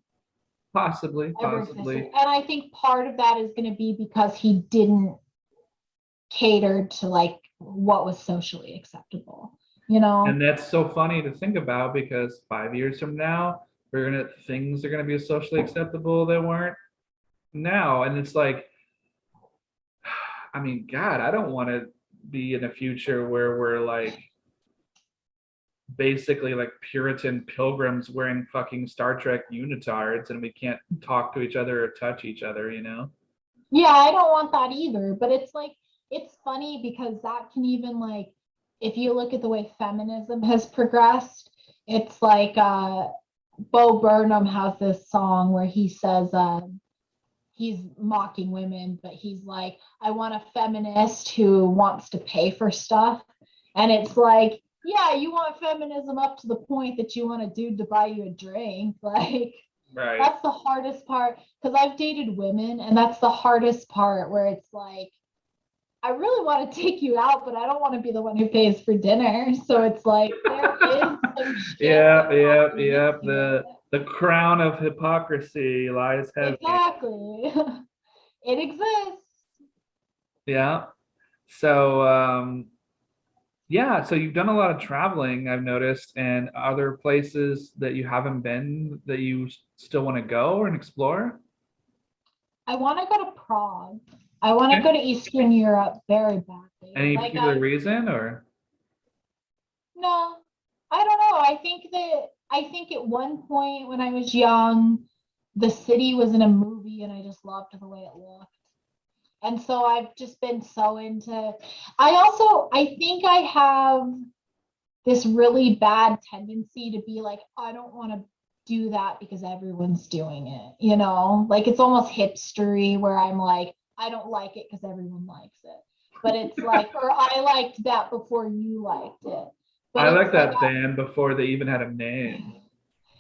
possibly, ever existed. possibly. And I think part of that is going to be because he didn't cater to like what was socially acceptable, you And know? that's so funny to think about because 5 years from now, things are gonna be socially acceptable that weren't now. And it's like, I mean, God, I don't want to be in a future where we're like basically like Puritan pilgrims wearing fucking Star Trek unitards and we can't talk to each other or touch each other. Yeah, I don't want that either. But it's like, it's funny because that can even like, if you look at the way feminism has progressed, it's like Bo Burnham has this song where he says, he's mocking women, but he's like, I want a feminist who wants to pay for stuff. And it's like, yeah, you want feminism up to the point that you want a dude to buy you a drink. Like, Right. that's the hardest part because I've dated women, and that's the hardest part where it's like, I really want to take you out, but I don't want to be the one who pays for dinner. So it's like there is some shit Yeah, that yeah, goes yeah. into it. The crown of hypocrisy lies heavy. Exactly. It exists. Yeah. So yeah, so you've done a lot of traveling, I've noticed, and other places that you haven't been that you still want to go and explore. I want to go to Prague. I want to Okay. go to Eastern Europe very badly. Any Like particular reason or? no, I don't know. I think at one point when I was young, the city was in a movie and I just loved the way it looked. And so I've just been so into I think I have this really bad tendency to be like, I don't want to do that because everyone's doing it, you know? Like it's almost hipstery where I'm like, I don't like it because everyone likes it. But it's like, or I liked that before you liked it. But I like it's like, that band before they even had a name.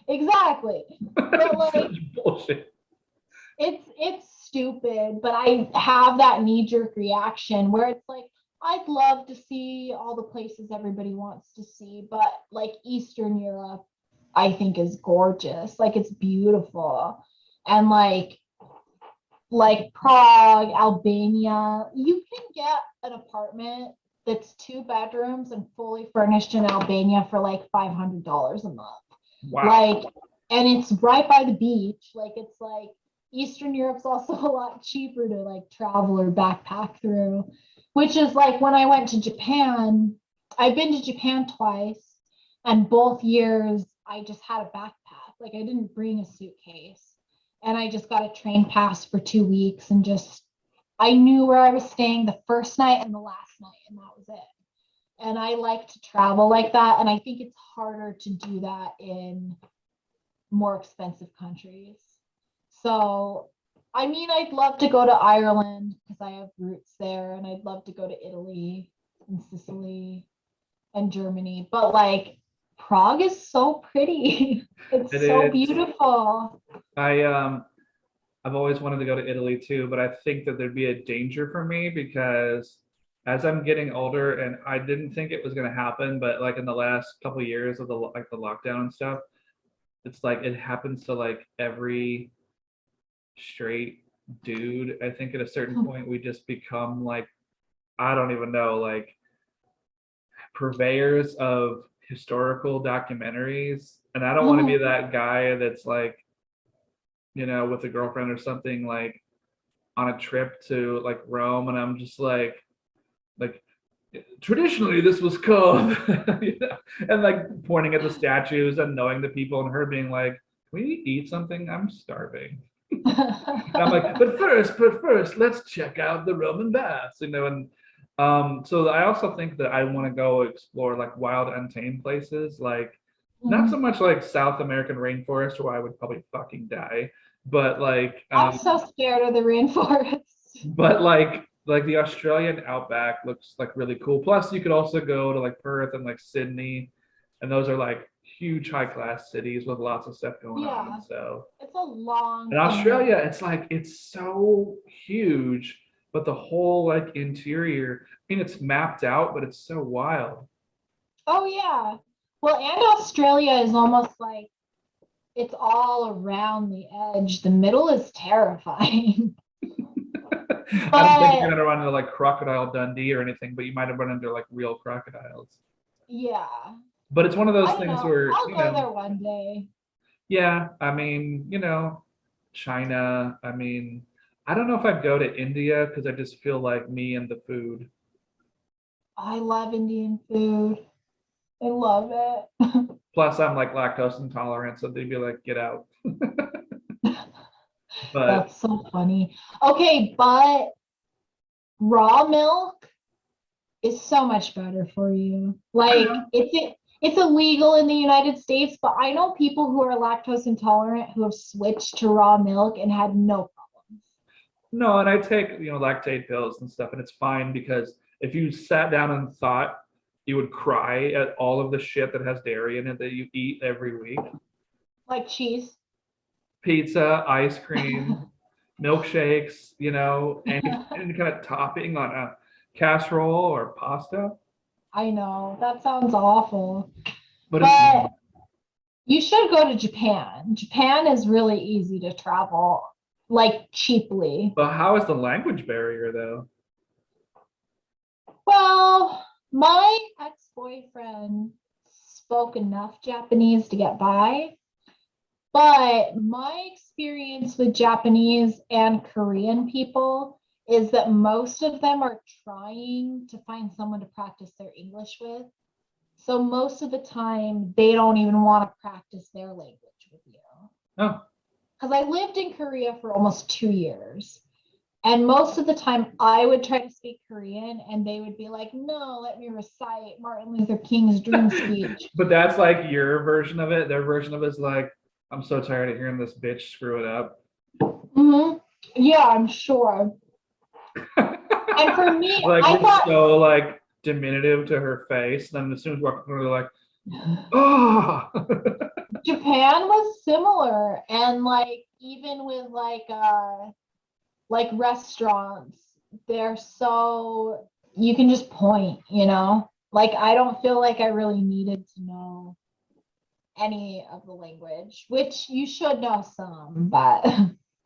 exactly. But like, Such bullshit. it's stupid, but I have that knee-jerk reaction where it's like, I'd love to see all the places everybody wants to see, but like Eastern Europe, I think is gorgeous. Like it's beautiful. And like Prague, Albania, you can get an apartment that's 2 bedrooms and fully furnished in Albania for like $500 a month. Wow. Like, and it's right by the beach. Like it's like Eastern Europe's also a lot cheaper to like travel or backpack through, which is like when I went to Japan, I've been to Japan twice, and both years I just had a backpack. Like I didn't bring a suitcase. And I just got a train pass for 2 weeks and just I knew where I was staying the first night and the last night, and that was it. And I like to travel like that. And I think it's harder to do that in more expensive countries. So I mean, I'd love to go to Ireland because I have roots there, and I'd love to go to Italy and Sicily and Germany. But like, Prague is so pretty. It It's so is. beautiful. I I've always wanted to go to Italy too, but I think that there'd be a danger for me because as I'm getting older, and I didn't think it was going to happen, but like in the last couple of years of the lockdown and stuff, it's like it happens to like every straight dude. I think at a certain point we just become like, I don't even know, like purveyors of historical documentaries. And I don't want to be Mhm. that guy that's like, with a girlfriend or something, like on a trip to like Rome, and I'm just like traditionally this was called, and like pointing at the statues and knowing the people, and her being like, "Can we eat something? I'm starving." And I'm like, but first, let's check out the Roman baths, and so I also think that I want to go explore like wild, untamed places, like not so Mhm. much like South American rainforest where I would probably fucking die, but like I'm so scared of the rainforest. but like the Australian outback looks like really cool. Plus, you could also go to like Perth and like Sydney, and those are like huge high class cities with lots of stuff going on. Yeah, So it's a long in Australia, commute. it's like it's so huge, but the whole like interior, I mean, it's mapped out, but it's so wild. Oh yeah. Well, and Australia is almost like it's all around the edge. The middle is terrifying. I don't think you're But gonna run into like Crocodile Dundee or anything, but you might have run into like real crocodiles. yeah, But it's one of I those don't things know. where, I'll go there one day. yeah, I mean, China, I mean, I don't know if I'd go to India because I just feel like me and the food. I love Indian food. I love it. Plus, I'm like lactose intolerant, so they'd be like, get out. But That's so funny. Okay, but raw milk is so much better for you. I Like know. it's illegal in the United States, but I know people who are lactose intolerant who have switched to raw milk and had no problems. No, and I take, lactate pills and stuff, and it's fine because if you sat down and thought you would cry at all of the shit that has dairy in it that you eat every week, Like cheese. pizza, ice cream, milkshakes, any kind of topping on a casserole or pasta, I know that sounds awful, but it's but you should go to Japan. Japan is really easy to travel, like cheaply. but how is the language barrier though? Well, my ex-boyfriend spoke enough Japanese to get by, but my experience with Japanese and Korean people is that most of them are trying to find someone to practice their English with. So most of the time, they don't even want to practice their language with you. Oh, Because I lived in Korea for almost 2 years. And most of the time, I would try to speak Korean, and they would be like, no, let me recite Martin Luther King's dream speech. but that's like your version of it. Their version of it is like, I'm so tired of hearing this bitch screw it up. Mm-hmm. Yeah, I'm sure. And for me, Like I we're thought so like diminutive to her face. Then as soon as we walk through, they're like, oh. Japan was similar. And like, even with like restaurants, they're so, you can just point, you know? Like, I don't feel like I really needed to know any of the language, which you should know some, but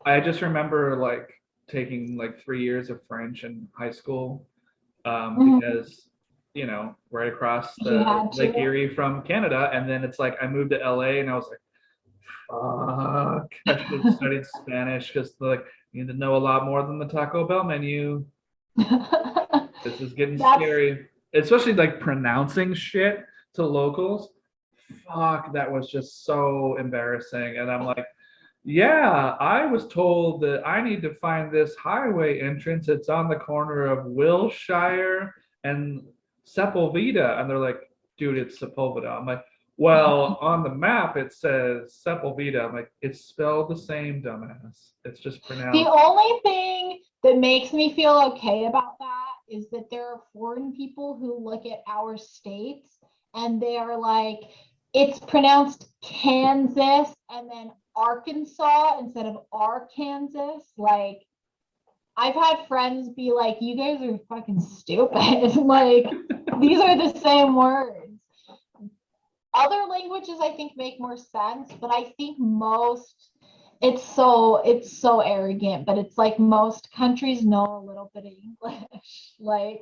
I just remember like taking like 3 years of French in high school, because right across you the had Lake to. Erie from Canada, and then it's like I moved to LA, and I was like, fuck, I should have studied Spanish because like you need to know a lot more than the Taco Bell menu. This is getting That's, scary, especially like pronouncing shit to locals. Fuck, that was just so embarrassing. And I'm like, yeah, I was told that I need to find this highway entrance. It's on the corner of Wilshire and Sepulveda. And they're like, dude, it's Sepulveda. I'm like, Well, on the map it says Sepulveda. I'm like, it's spelled the same, dumbass. It's just The pronounced. only thing that makes me feel okay about that is that there are foreign people who look at our states and they are like, it's pronounced Kansas and then Arkansas instead of Arkansas. Like, I've had friends be like, you guys are fucking stupid. Like, these are the same words. Other languages I think make more sense, but I think most it's so arrogant, but it's like most countries know a little bit of English. Like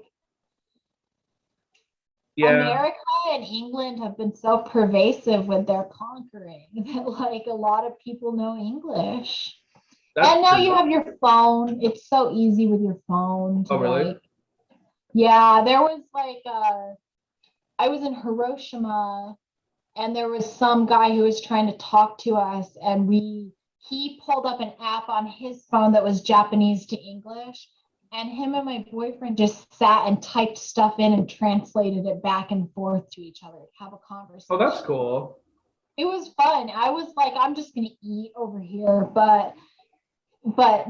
Yeah, America and England have been so pervasive with their conquering that like a lot of people know English. that's And now you true. have your phone. It's so easy with your phone to Oh, really? like, yeah, there was like I was in Hiroshima and there was some guy who was trying to talk to us and he pulled up an app on his phone that was Japanese to English and him and my boyfriend just sat and typed stuff in and translated it back and forth to each other to have a Oh, that's conversation. cool. It was fun. I was like, I'm just gonna eat over here, but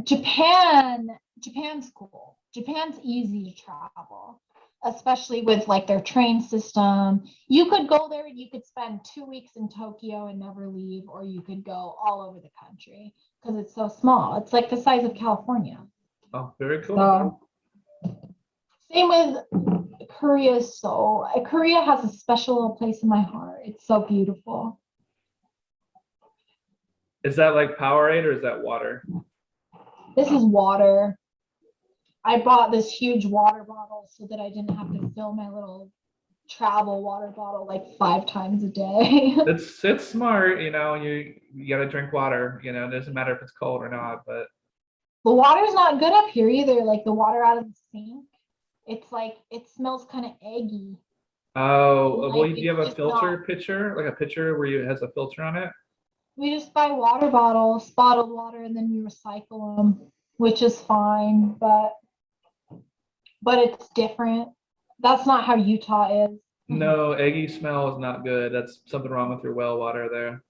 Japan's cool. Japan's easy to travel, especially with like their train system. You could go there and you could spend 2 weeks in Tokyo and never leave, or you could go all over the country because it's so small. It's like the size of California. Oh, very cool. So same with Korea. So Korea has a special little place in my heart. It's so beautiful. Is that like Powerade or is that water? This is water. I bought this huge water bottle so that I didn't have to fill my little travel water bottle like 5 times a day. It's smart, you gotta drink water, it doesn't matter if it's cold or not, but The water's not good up here either. Like the water out of the sink, it's like it smells kind of eggy. oh, well, Like do you it's have a just not. filter pitcher, like a pitcher where it has a filter on it? We just buy water bottles, bottled water, and then we recycle them, which is fine. But it's different. That's not how Utah is. No, eggy smell is not good. That's something wrong with your well water there.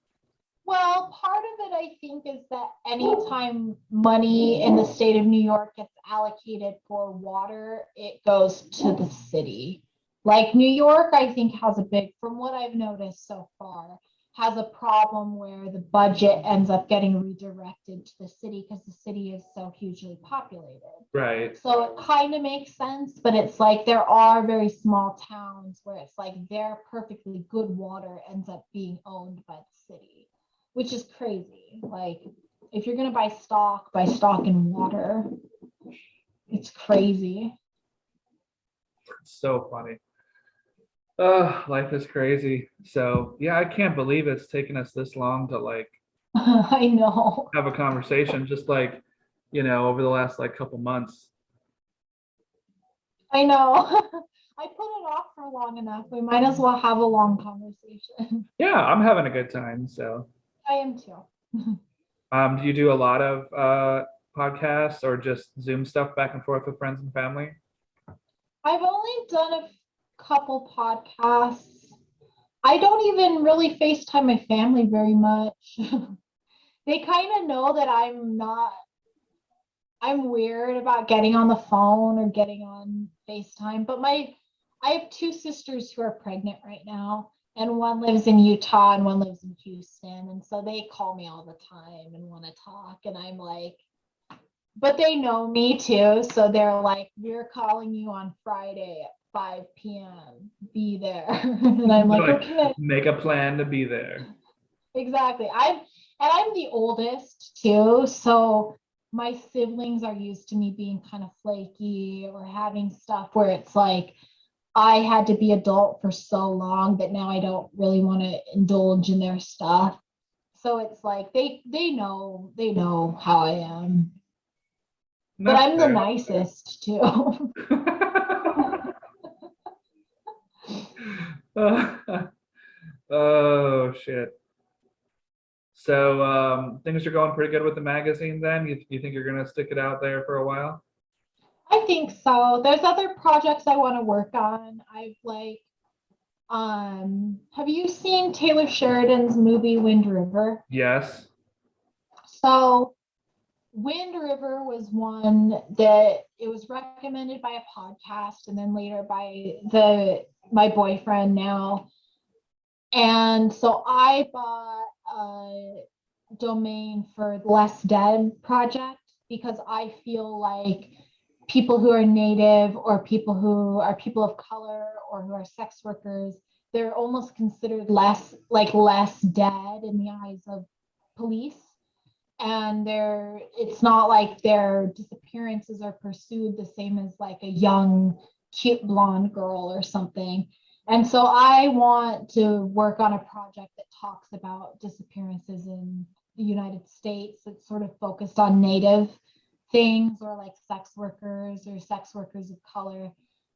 Well, part of it, I think, is that anytime money in the state of New York gets allocated for water, it goes to the city. Like New York, I think, has a big, from what I've noticed so far, has a problem where the budget ends up getting redirected to the city because the city is so hugely populated. Right. So it kind of makes sense, but it's like there are very small towns where it's like their perfectly good water ends up being owned by the city, which is crazy. Like if you're gonna buy stock in water. It's crazy. It's so funny. Life is crazy. So yeah, I can't believe it's taken us this long to like I know. have a conversation, just like, over the last like couple months. I know. I put it off for long enough. We might as well have a long conversation. Yeah, I'm having a good time. So, I am too. do you do a lot of podcasts or just Zoom stuff back and forth with friends and family? I've only done a couple podcasts. I don't even really FaceTime my family very much. They kind of know that I'm weird about getting on the phone or getting on FaceTime, but I have two sisters who are pregnant right now, and one lives in Utah and one lives in Houston. And so they call me all the time and want to talk. And I'm like, but they know me too. So they're like, we're calling you on Friday at 5 p.m. Be there. And I'm like, Like, okay, make a plan to be there. exactly. I'm the oldest too. So my siblings are used to me being kind of flaky or having stuff where it's like I had to be adult for so long that now I don't really want to indulge in their stuff. So it's like they know how I am. But That's I'm the fair. nicest too. Oh shit. So things are going pretty good with the magazine then? You think you're gonna stick it out there for a while? I think so. There's other projects I want to work on. Have you seen Taylor Sheridan's movie Wind River? Yes. So Wind River was one that it was recommended by a podcast and then later by my boyfriend now. And so I bought a domain for the Less Dead project because I feel like people who are native or people who are people of color or who are sex workers, they're almost considered less dead in the eyes of police. And it's not like their disappearances are pursued the same as like a young cute blonde girl or something. And so I want to work on a project that talks about disappearances in the United States. It's sort of focused on native things or like sex workers or sex workers of color.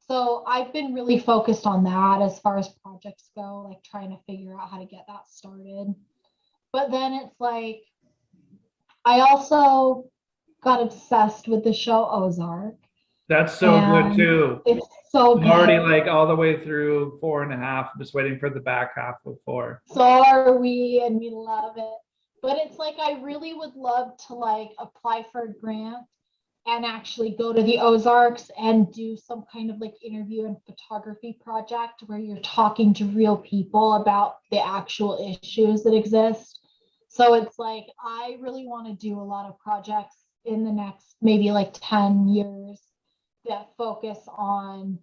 So I've been really focused on that as far as projects go, like trying to figure out how to get that started. But then it's like I also got obsessed with the show Ozark. That's so good And too. it's so I'm already good. like all the way through 4.5. I'm just waiting for the back half of 4. So are we, and we love it. But it's like I really would love to like apply for a grant and actually go to the Ozarks and do some kind of like interview and photography project where you're talking to real people about the actual issues that exist. So it's like I really want to do a lot of projects in the next maybe like 10 years that focus on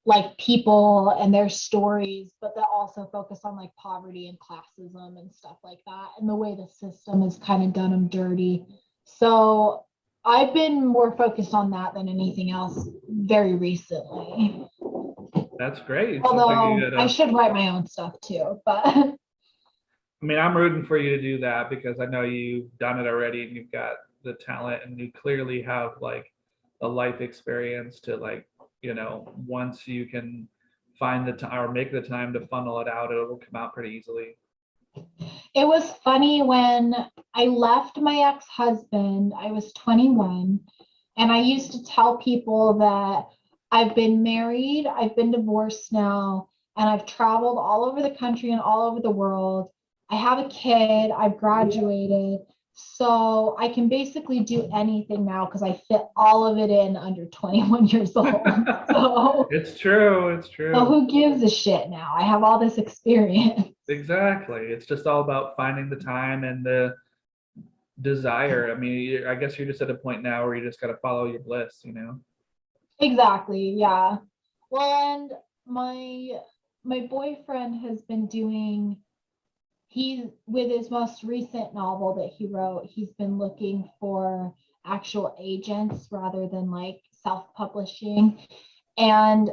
like people and their stories, but that also focus on like poverty and classism and stuff like that, and the way the system has kind of done them dirty. So I've been more focused on that than anything else very recently. That's great. Sounds like you Although got I a, should write my own stuff too, but I mean, I'm rooting for you to do that because I know you've done it already and you've got the talent and you clearly have like a life experience to like, once you can find the time or make the time to funnel it out, it will come out pretty easily. it was funny when I left my ex-husband, I was 21, and I used to tell people that I've been married, I've been divorced now, and I've traveled all over the country and all over the world. I have a kid, I've graduated. So I can basically do anything now because I fit all of it in under 21 years old. So, It's true. It's so true. who gives a shit now? I have all this experience. Exactly. It's just all about finding the time and the desire. I mean, I guess you're just at a point now where you just got to follow your bliss. Exactly. Yeah. Well, and my boyfriend has been doing he's with his most recent novel that he wrote, he's been looking for actual agents rather than like self-publishing. And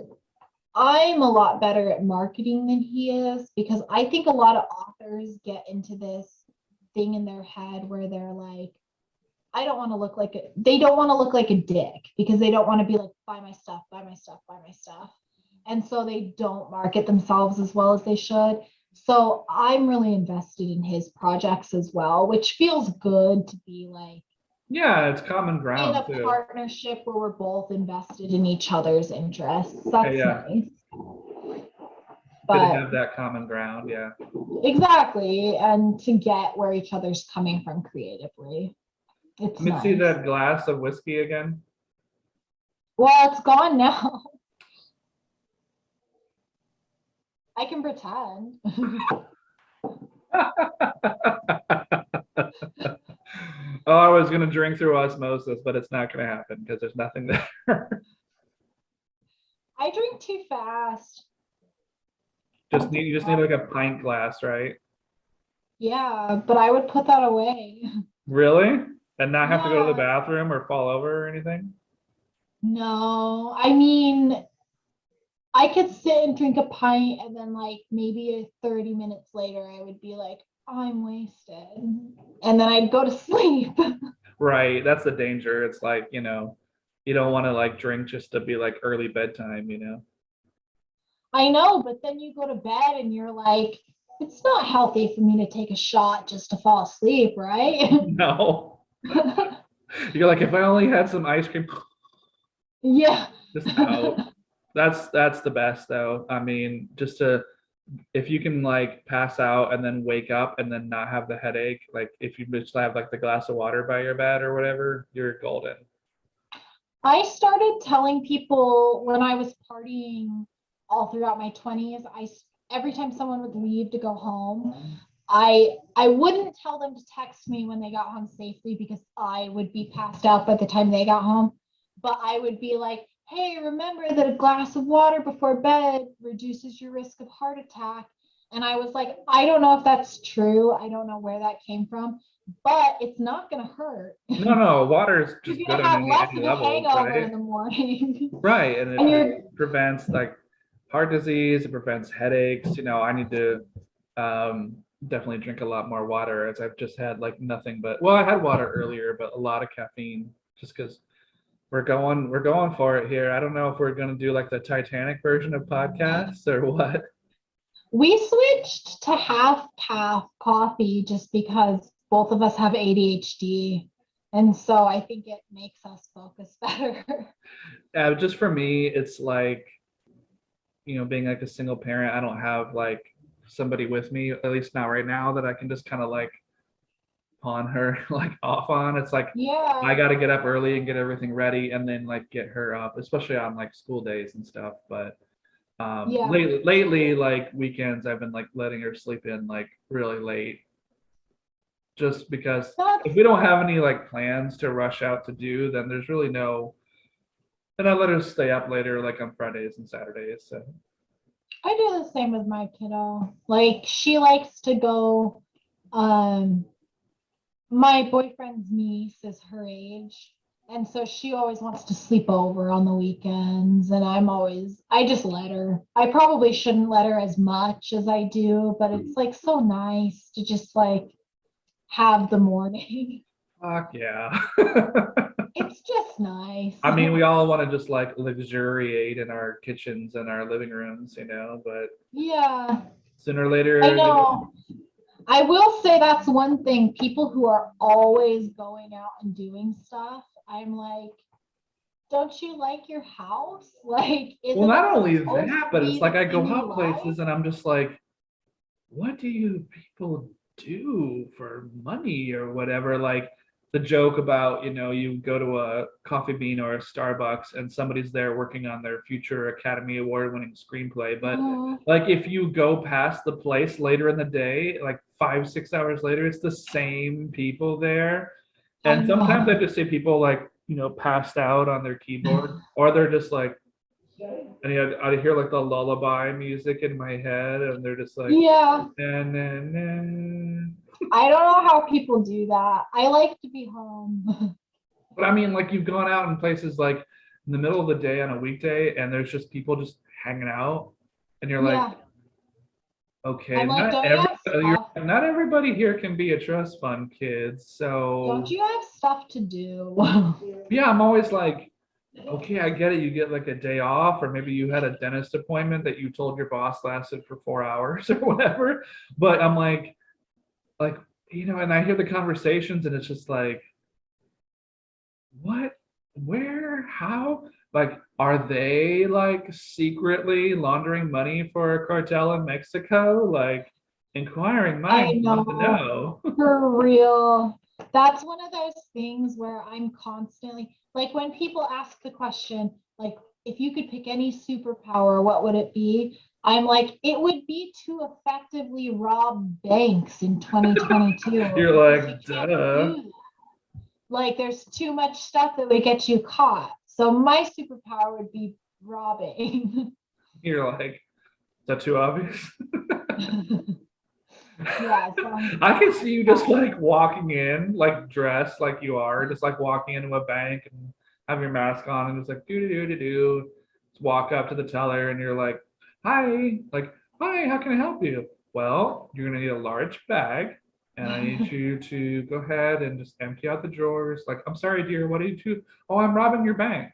I'm a lot better at marketing than he is because I think a lot of authors get into this thing in their head where they're like, they don't want to look like a dick because they don't want to be like, buy my stuff, buy my stuff, buy my stuff. And so they don't market themselves as well as they should. So I'm really invested in his projects as well, which feels good to be like Yeah, it's common in ground a too. partnership where we're both invested in each other's interests. Yeah, That's yeah. nice. Good to But have that common ground. Yeah. exactly. And to get where each other's coming from creatively. It's Let me see nice. that glass of whiskey again. Well, it's gone now. I can pretend. Oh, I was gonna drink through osmosis, but it's not gonna happen because there's nothing there. I drink too fast. You just need like a pint glass, right? Yeah, but I would put that away. Really? And not have to go to the Yeah, bathroom or fall over or anything? no. I mean, I could sit and drink a pint and then like maybe 30 minutes later I would be like, I'm wasted. And then I'd go to sleep. Right. That's the danger. It's like, you don't want to like drink just to be like early bedtime. I know, but then you go to bed and you're like, it's not healthy for me to take a shot just to fall asleep, right? No. You're like, if I only had some ice cream, Yeah. just no. That's the best though. I mean, just to if you can like pass out and then wake up and then not have the headache, like if you just have like the glass of water by your bed or whatever, you're golden. I started telling people when I was partying all throughout my 20s, every time someone would leave to go home, I wouldn't tell them to text me when they got home safely because I would be passed out by the time they got home. But I would be like, hey, remember that a glass of water before bed reduces your risk of heart attack. And I was like, I don't know if that's true. I don't know where that came from, but it's not going to hurt. No, water is You're just going good to on have any less any of a level, hangover right? in the morning. Right, and And it you're, prevents like heart disease, it prevents headaches. I need to definitely drink a lot more water as I've just had like nothing but well, I had water earlier, but a lot of caffeine just because we're going for it here. I don't know if we're gonna do like the Titanic version of podcasts or what. we switched to half calf coffee just because both of us have ADHD. And so I think it makes us focus better. Just for me, it's like being like a single parent, I don't have like somebody with me, at least not right now, that I can just kind of like pawn her like off on. It's like I Yeah. got to get up early and get everything ready and then like get her up, especially on like school days and stuff. But Yeah. lately, like weekends, I've been like letting her sleep in like really late, just because That's, if we don't have any like plans to rush out to do, then there's really no. And I let her stay up later, like on Fridays and Saturdays. So I do the same with my kiddo. Like she likes to go, um, my boyfriend's niece is her age. And so she always wants to sleep over on the weekends. And I just let her. I probably shouldn't let her as much as I do, but it's like so nice to just like have the morning. fuck yeah. It's just nice. I mean, we all want to just like luxuriate in our kitchens and our living rooms, but Yeah, sooner or I later, know. I will say that's one thing. People who are always going out and doing stuff, I'm like, don't you like your house? Like, well, isn't not it only supposed that, to but it's be like the I go thing you out like? places and I'm just like, what do you people do for money or whatever? Like the joke about, you go to a Coffee Bean or a Starbucks and somebody's there working on their future Academy Award winning screenplay. But Mhm. like if you go past the place later in the day, like 5, 6 hours later, it's the same people there. I And sometimes I know. just see people like, passed out on their keyboard, or they're just like, and I'd hear like the lullaby music in my head, and they're just like, Yeah, nah, nah, nah. I don't know how people do that. I like to be home. But I mean, like you've gone out in places like in the middle of the day on a weekday, and there's just people just hanging out, and you're like, Yeah, okay, I'm like, don't you have stuff? not everybody here can be a trust fund kid. Don't So you have stuff to do? yeah, I'm always like, okay, I get it. You get like a day off, or maybe you had a dentist appointment that you told your boss lasted for 4 hours or whatever. But I'm like, and I hear the conversations, and it's just like, what, where, how? Like, are they like secretly laundering money for a cartel in Mexico? Like, inquiring I minds want to know. know. For real. That's one of those things where I'm constantly like when people ask the question, like, if you could pick any superpower, what would it be? I'm like, it would be to effectively rob banks in 2022 You're because you like, can't duh. do that. Like, there's too much stuff that would get you caught. So my superpower would be robbing. You're like, is that too obvious? Yeah, so I can see you just like walking in, like dressed like you are, just like walking into a bank and have your mask on and just like do do do do do. Just walk up to the teller and you're like, hi, how can I help you? Well, you're gonna need a large bag, and I need you to go ahead and just empty out the drawers. Like, I'm sorry, dear, what do you do? Oh, I'm robbing your bank.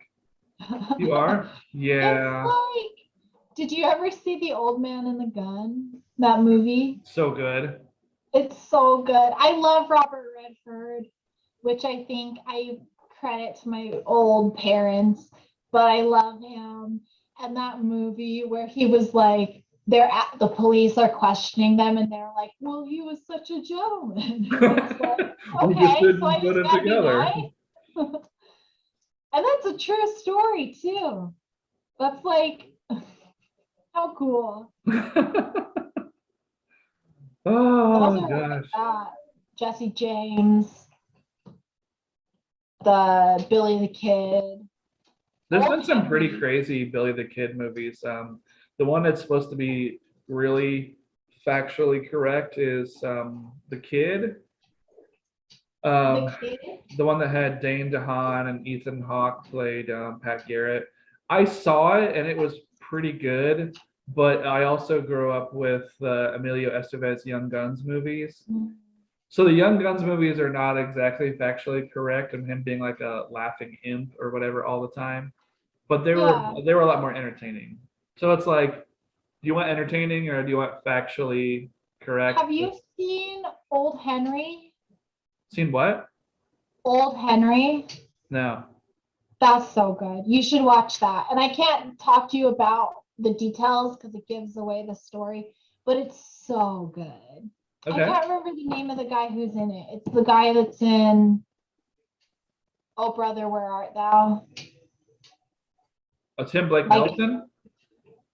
You are? it's Yeah, like, did you ever see The Old Man and the Gun? That movie? so good. It's so good. I love Robert Redford, which I think I credit to my old parents, but I love him. and that movie where he was like, the police are questioning them and they're like, well, he was such a gentleman. It's like, We just okay, so I didn't put just it gotta be together. nice. And that's a true story too. That's like, how cool. Those Oh are like gosh. that. Jesse James, the Billy the Kid. There's Old been some pretty Henry. crazy Billy the Kid movies. The one that's supposed to be really factually correct is The Kid. The Um, Kid. the one that had Dane DeHaan and Ethan Hawke played Pat Garrett. I saw it and it was pretty good, but I also grew up with Emilio Estevez Young Guns movies. So the Young Guns movies are not exactly factually correct, and him being like a laughing imp or whatever all the time, but Yeah. they were a lot more entertaining. So it's like, do you want entertaining or do you want factually correct? Have you seen Old Henry? Seen what? Old Henry? No. That's so good. You should watch that. And I can't talk to you about the details because it gives away the story, but it's so good. I Okay. can't remember the name of the guy who's in it. It's the guy that's in Oh Brother, Where Art Thou? Oh, Tim Blake Like, Nelson?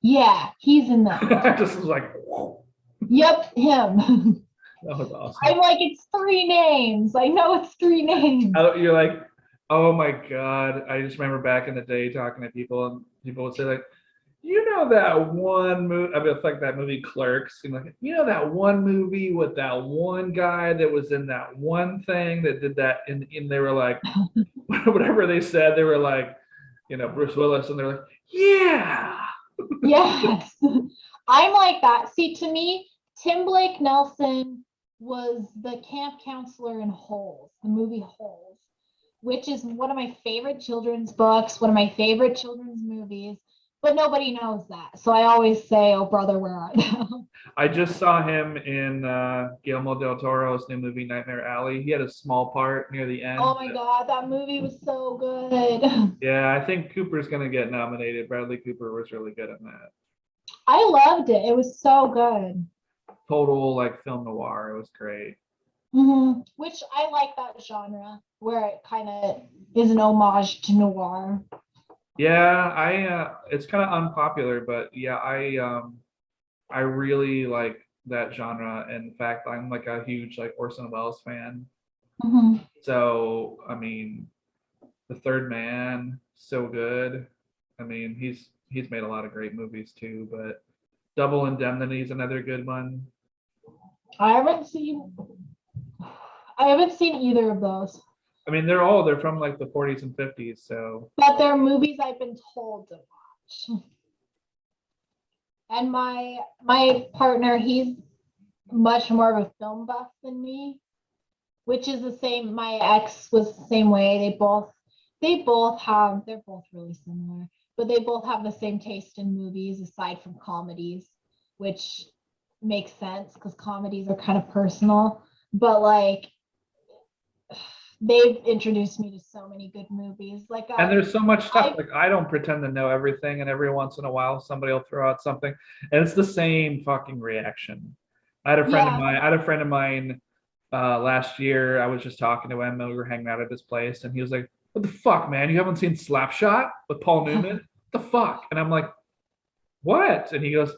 yeah, he's in that. I just was like, whoa, Yep, him. that was awesome. I'm like, it's three names. I know it's three names. Oh, you're like, oh my God. I just remember back in the day talking to people and people would say like, you know that one movie, I mean, it's like that movie Clerks, you know, like, you know that one movie with that one guy that was in that one thing that did that, and they were like, whatever they said, they were like, you know, Bruce Willis, and they're like, yeah. Yes. I'm like that. See, to me, Tim Blake Nelson was the camp counselor in Holes, the movie Holes, which is one of my favorite children's books, one of my favorite children's movies, but nobody knows that. So I always say, oh, brother, where art thou? I just saw him in Guillermo del Toro's new movie Nightmare Alley. He had a small part near the end. Oh my God, that movie was so good. Yeah, I think Cooper's gonna get nominated. Bradley Cooper was really good in that. I loved it. It was so good. Total like film noir. It was great. Which I like that genre where it kind of is an homage to noir. Yeah, it's kind of unpopular, but yeah, I really like that genre. In fact, I'm like a huge like Orson Welles fan. Mhm. So, I mean, The Third Man, so good. I mean, he's made a lot of great movies too, but Double Indemnity is another good one. I haven't seen I haven't seen either of those, I mean, they're from like the 40s and 50s, so but they're movies I've been told to watch. And my partner, he's much more of a film buff than me, which is the same. My ex was the same way. They're both really similar, but they both have the same taste in movies aside from comedies, which makes sense because comedies are kind of personal. But like they've introduced me to so many good movies. Like and there's so much stuff. I Like I don't pretend to know everything, and every once in a while somebody will throw out something, and it's the same fucking reaction. yeah, I had a friend of mine last year. I was just talking to him, and we were hanging out at his place, and he was like, "What the fuck, man? You haven't seen Slapshot with Paul Newman? What the fuck?" And I'm like, "What?" And he goes,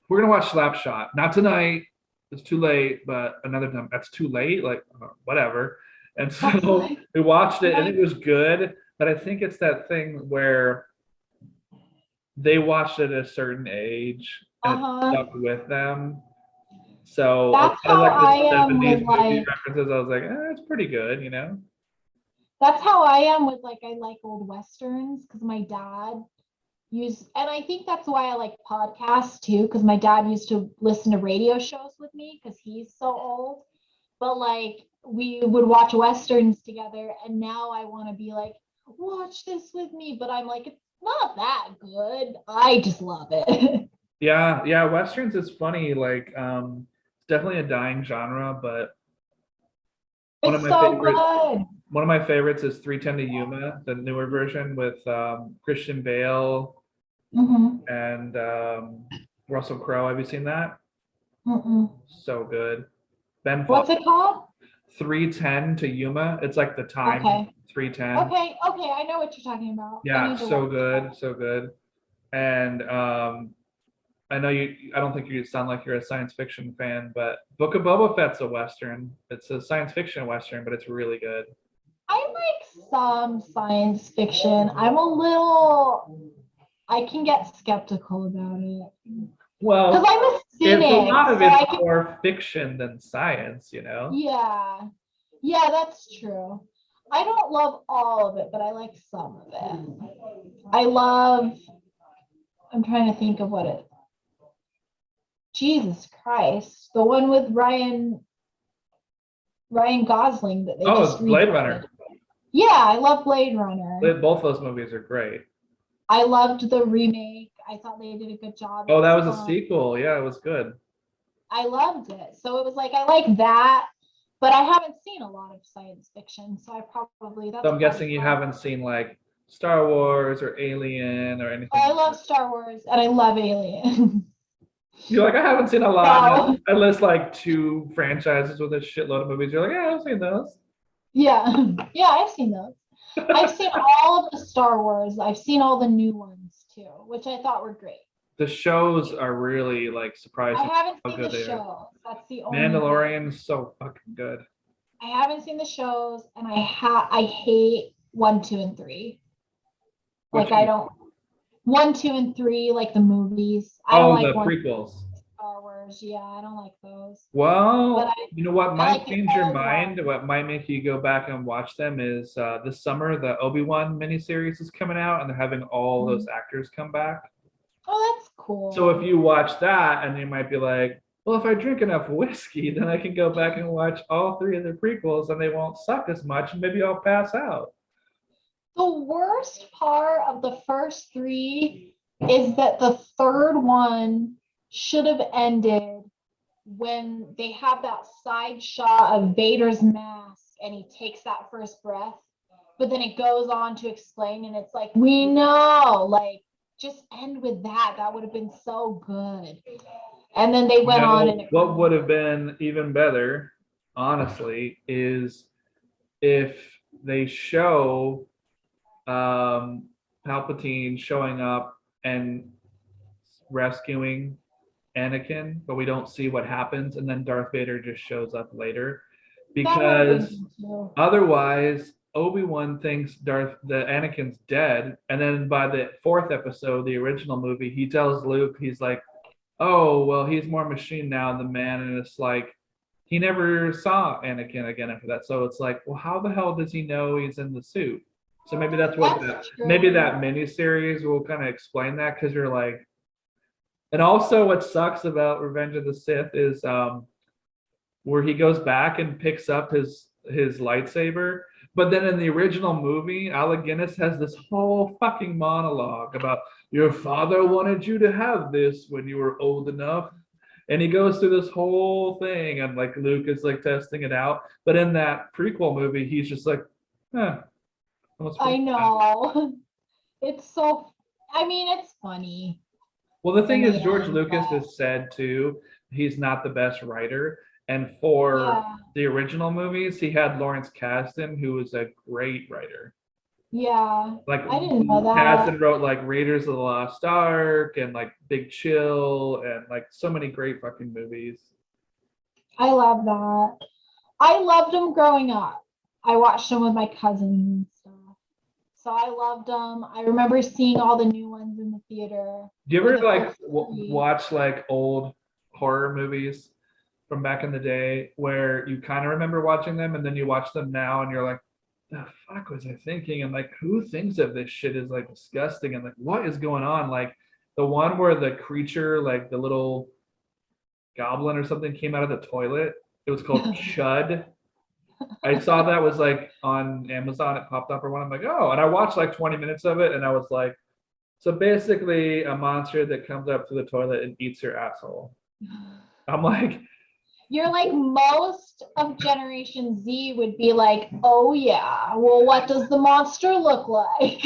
"We're gonna watch Slapshot. Not tonight. It's too late, but another time. That's too late. Like whatever." And that's so like we watched it, and my it was good. But I think it's that thing where they watched it at a certain age, and it uh-huh. stuck with them. So That's outside of how like the I am with 70s movie like references, I was like, it's pretty good, you know? that's how I am with like I like old westerns because my dad used and I think that's why I like podcasts too, because my dad used to listen to radio shows with me because he's so old. But like we would watch westerns together and now I want to be like, watch this with me. But I'm like, it's not that good. I just love it. Yeah, yeah, westerns is funny. Like, it's definitely a dying genre, but one of It's my so favorite good. one of my favorites is 310 to Yuma, the newer version with Christian Bale Mm-hmm. and Russell Crowe. Have you seen that? Mm-mm. So good. Ben What's Foster. it called? 3:10 to Yuma. It's like the time Okay. 3:10. Okay. Okay. I know what you're talking about. I Yeah, need to so watch good, that. so good. And I know you. I don't think you sound like you're a science fiction fan, but Book of Boba Fett's a western. It's a science fiction western, but it's really good. I like some science fiction. I can get skeptical about it because Well, I'm a it's a cynic. lot of So it's I can, more fiction than science, you know. yeah, yeah, that's true. I don't love all of it, but I like some of it. I love, I'm trying to think of what it, Jesus Christ, the one with Ryan Gosling that they just Oh, Blade redid. Runner. Yeah, I love Blade Runner. Both those movies are great. I loved the remake. I thought they did a good job. It Oh, that was was a fun. sequel. Yeah, it was good. I loved it. So it was like I like that, but I haven't seen a lot of science fiction. So I probably So that's I'm probably guessing you why. haven't seen like Star Wars or Alien or Oh, anything I like love that. Star Wars and I love Alien. You're like, I haven't seen a lot, So unless like two franchises with a shitload of movies. You're like, yeah, I've seen those. yeah, yeah, I've seen those. I've seen all of the Star Wars. I've seen all the new ones too, which I thought were great. The shows are really like I surprising haven't how seen the good they are. shows. That's the only thing. Mandalorian's so fucking good. I haven't seen the shows, and I hate 1, 2, and 3. Which Like I don't 1, 2, and 3, like the movies. I don't oh, like the one prequels. Star Wars. Yeah, I don't like those. But Well, you know what I might like the change your old mind, ones. what might make you go back and watch them is this summer the Obi-Wan miniseries is coming out and they're having all those actors come back. Oh, that's So if cool. you watch that and you might be like, well, if I drink enough whiskey, then I can go back and watch all three of the prequels and they won't suck as much and maybe I'll pass out. The worst part of the first three is that the third one should have ended when they have that side shot of Vader's mask and he takes that first breath. But then it goes on to explain, and it's like, we know, like, just end with that. That would have been so good. And then they You went on know, and it what would have been even better, honestly, is if they show Palpatine showing up and rescuing Anakin, but we don't see what happens, and then Darth Vader just shows up later. that would have been Because good too. otherwise, Obi-Wan thinks the Anakin's dead, and then by the fourth episode, the original movie, he tells Luke, he's like, "Oh, well, he's more machine now than man," and it's like he never saw Anakin again after that. So it's like, well, how the hell does he know he's in the suit? So maybe that's what That's maybe true. that miniseries will kind of explain that because you're like, and also what sucks about Revenge of the Sith is where he goes back and picks up his lightsaber. But then in the original movie, Alec Guinness has this whole fucking monologue about your father wanted you to have this when you were old enough. And he goes through this whole thing, and like Luke is like testing it out. But in that prequel movie, he's just like, huh, almost I forgot that. know. It's so, I mean, it's funny Well, the thing in is, the George end, Lucas but has said too, he's not the best writer. And for yeah, the original movies, he had Lawrence Kasdan, who was a great writer. yeah. Like I didn't know that. Kasdan wrote like Raiders of the Lost Ark and like Big Chill and like so many great fucking movies. I love that. I loved them growing up. I watched them with my cousins and stuff. So I loved them. I remember seeing all the new ones in the theater Do you for ever the like first three. watch like old horror movies from back in the day where you kind of remember watching them and then you watch them now and you're like, the fuck was I thinking? And like, who thinks of this shit is like disgusting? And like, what is going on? Like the one where the creature, like the little goblin or something came out of the toilet. It was called Chud. I saw that was like on Amazon. It popped up or one. I'm like, oh, and I watched like 20 minutes of it, and I was like, so basically a monster that comes up to the toilet and eats your asshole. I'm like, You're like most of Generation Z would be like, oh yeah, well, what does the monster look like?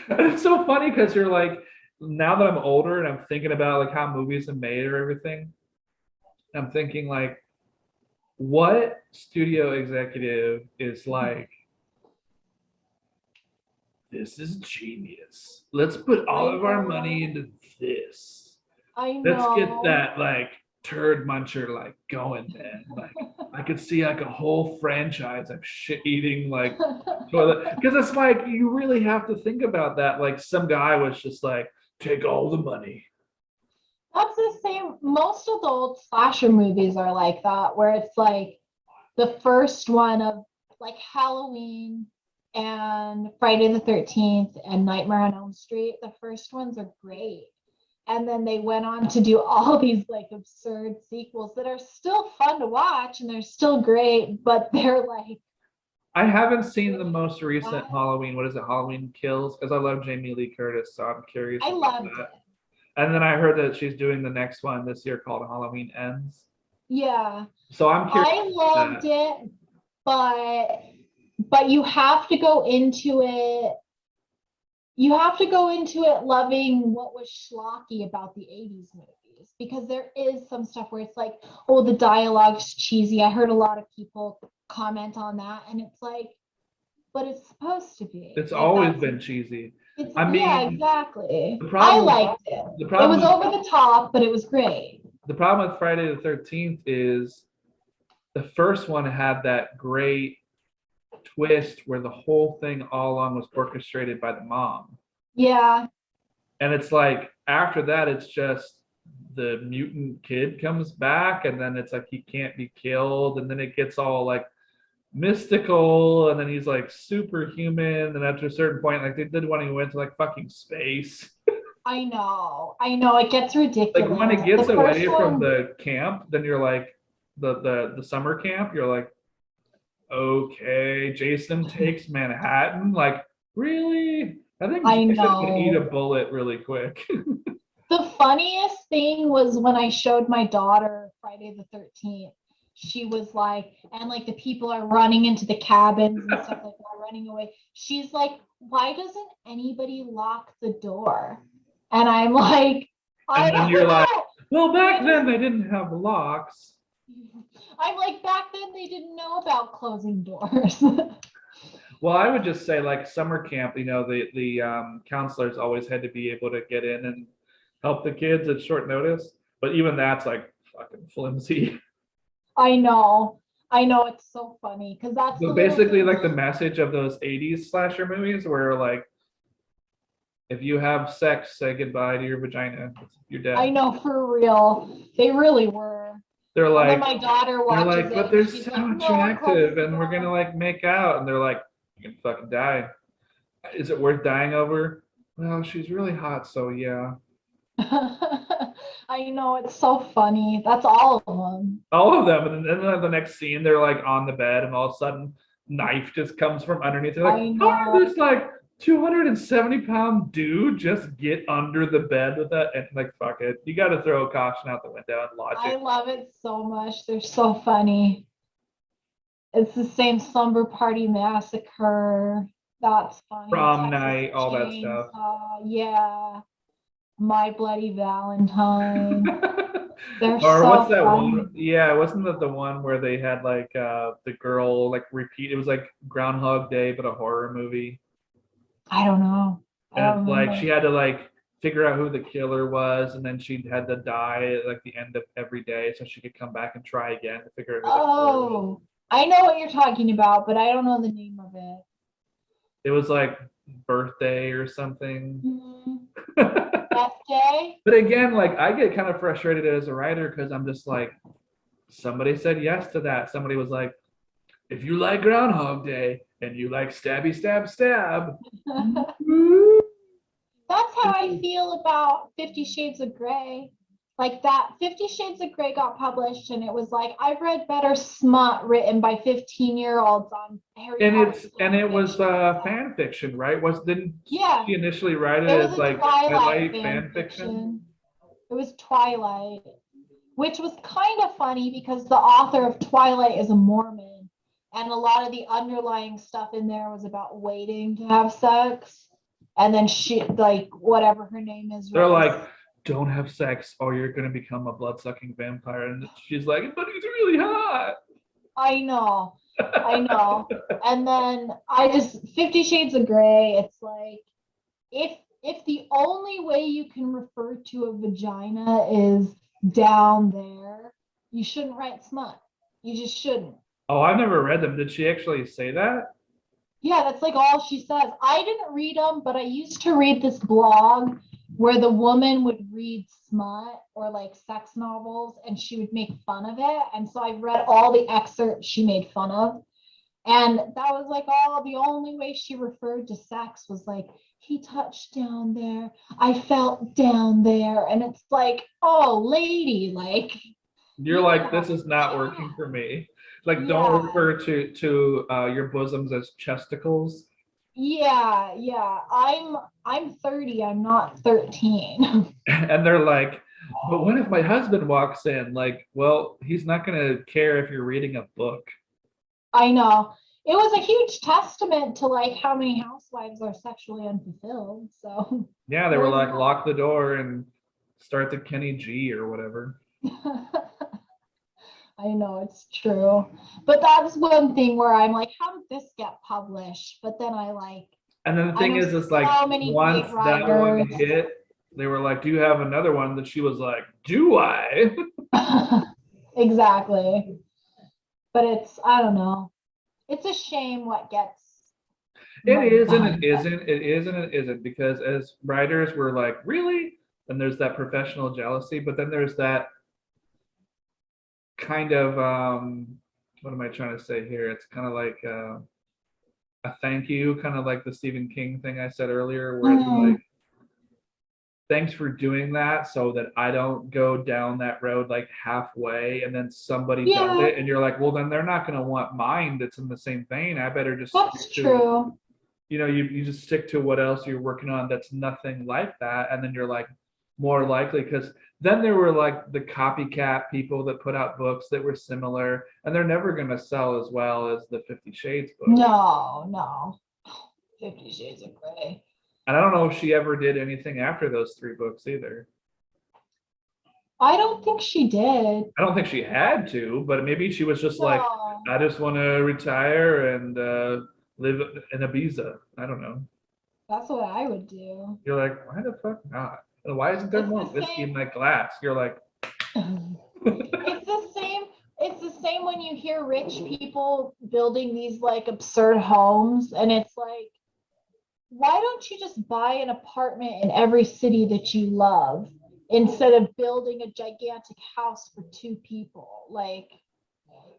it's so funny because you're like, now that I'm older and I'm thinking about like how movies are made or everything, I'm thinking like, what studio executive is like, this is genius. Let's put all I of our know. money into this. I Let's get know. that like turd muncher like going, man. Like I could see like a whole franchise of shit eating like toilet, because it's like you really have to think about that. Like some guy was just like, take all the money. That's the same. Most of the old slasher movies are like that, where it's like the first one of like Halloween and Friday the 13th and Nightmare on Elm Street. The first ones are great. And then they went on to do all these like absurd sequels that are still fun to watch and they're still great, but they're like, I haven't seen the most recent what? Halloween. What is it? Halloween Kills? Because I love Jamie Lee Curtis, so I'm curious I about loved that. it. And then I heard that she's doing the next one this year called Halloween Ends. Yeah, So I'm curious I about loved that. it, but you have to go into it. You have to go into it loving what was schlocky about the 80s movies because there is some stuff where it's like, oh, the dialogue's cheesy. I heard a lot of people comment on that, and it's like, but it's supposed to be. It's Like always that's been cheesy. it's I yeah, mean, exactly. the I problem with liked it. the It problem was with over the top, but it was great. the problem with Friday the 13th is the first one had that great twist where the whole thing all along was orchestrated by the mom. Yeah, And it's like after that, it's just the mutant kid comes back, and then it's like he can't be killed, and then it gets all like mystical, and then he's like superhuman, and after a certain point, like they did when he went to like fucking space. I know. I know. It gets Like when ridiculous. it gets The first away from one, the camp, then you're like the summer camp, you're like, okay, Jason takes Manhattan. Like, really? I think I Jason can eat a know. bullet really quick. The funniest thing was when I showed my daughter Friday the 13th. She was like, and like the people are running into the cabins and stuff like that, running away. She's like, why doesn't anybody lock the door? And I'm like, I And then don't you're like, know. well, They back then just, they didn't have locks. I'm like, back then they didn't know about closing doors. Well, I would just say like summer camp, the counselors always had to be able to get in and help the kids at short notice. But even that's like fucking flimsy. I know. I know it's so funny because that's the So little basically, things. like the message of those 80s slasher movies where like if you have sex, say goodbye to your vagina. You're I dead. know for real. They really were. They're And then like, my daughter they're watches like, it but and they're she's so like, no one closes attractive the and we're gonna door. like make out. And they're like, you can fucking die. Is it worth dying over? Well, she's really hot, so yeah. I know it's so funny. That's all of them. All of them. And then the next scene, they're like on the bed, and all of a sudden, knife just comes from underneath. They're like, I how did know. this like 270-pound dude just get under the bed with that? And like, fuck it. You got to throw caution out the window and I logic. love it so much. They're so funny. It's the same Slumber Party Massacre. That's funny. Prom Texas night, all that stuff. Chainsaw. Yeah. My Bloody Valentine. They're Or what's so that one? funny. Yeah, wasn't that the one where they had like the girl like repeat? It was like Groundhog Day, but a horror movie. I don't know. I And don't it's like she remember. had to like figure out who the killer was, and then she had to die at like the end of every day so she could come back and try again to figure out who the killer was. Oh, I know what you're talking about, but I don't know the name of it. It was like birthday or something. Mhm. But Death Day? again, like I get kind of frustrated as a writer because I'm just like, somebody said yes to that. Somebody was like, if you like Groundhog Day and you like stabby stab stab, That's how I feel about 50 Shades of Grey. Like that 50 Shades of Grey got published and it was like I've read better smut written by 15-year-olds on Harry and Potter it fan was fiction than that. fan fiction, right? Was didn't Yeah, she initially write it it was as a like Twilight Twilight fan fan fiction? fiction. It was Twilight, which was kind of funny because the author of Twilight is a Mormon, and a lot of the underlying stuff in there was about waiting to have sex. And then she, like, whatever her name is, They're Rose. like, don't have sex or you're gonna become a blood-sucking vampire. And she's like, but he's really hot. I know. I know. And then I just 50 Shades of Grey, it's like if the only way you can refer to a vagina is down there, you shouldn't write smut. You just shouldn't. Oh, I've never read them. Did she actually say that? Yeah, that's like all she says. I didn't read them, but I used to read this blog where the woman would read smut or like sex novels and she would make fun of it. And so I read all the excerpts she made fun of. And that was like all the only way she referred to sex was like, he touched down there. I felt down there. And it's like, oh, lady, like, You're you need to like, have this is not a working chat. for me. Like, don't Yeah. refer to your bosoms as chesticles. Yeah, yeah. I'm 30, I'm not 13. And they're like, but what if my husband walks in? Like, well, he's not gonna care if you're reading a book. I know. It was a huge testament to like how many housewives are sexually unfulfilled. So Yeah, they there were was like, lock the door and start the Kenny G or whatever. a I know it's true. But that's one thing where I'm like, how did this get published? But then And then the I thing know is like so many once great that one writers. hit, they were like, do you have another one? That she was like, do I? Exactly. But it's, I don't know. It's a shame what gets It money is and it behind it. isn't. It is and it isn't because as writers, we're like, really? And there's that professional jealousy, but then there's that kind of what am I trying to say here? It's kind of like a thank you, kind of like the Stephen King thing I said earlier, where it's Mm, like, thanks for doing that so that I don't go down that road like halfway and then somebody does yeah, it and you're like, well, then they're not going to want mine that's in the same vein. I better just that's stick to, true. you just stick to what else you're working on that's nothing like that. And then you're like more likely because then there were like the copycat people that put out books that were similar and they're never going to sell as well as the 50 Shades book. No, no. 50 Shades of Grey. And I don't know if she ever did anything after those three books either. I don't think she did. I don't think she had to, but maybe she was just like, No, I just want to retire and live in Ibiza. I don't know. that's what I would do. You're like, why the fuck not? And why isn't there It's more the whiskey in same. my glass? You're like, It's the same. It's the same when you hear rich people building these like absurd homes, and it's like, why don't you just buy an apartment in every city that you love instead of building a gigantic house for two people? Like,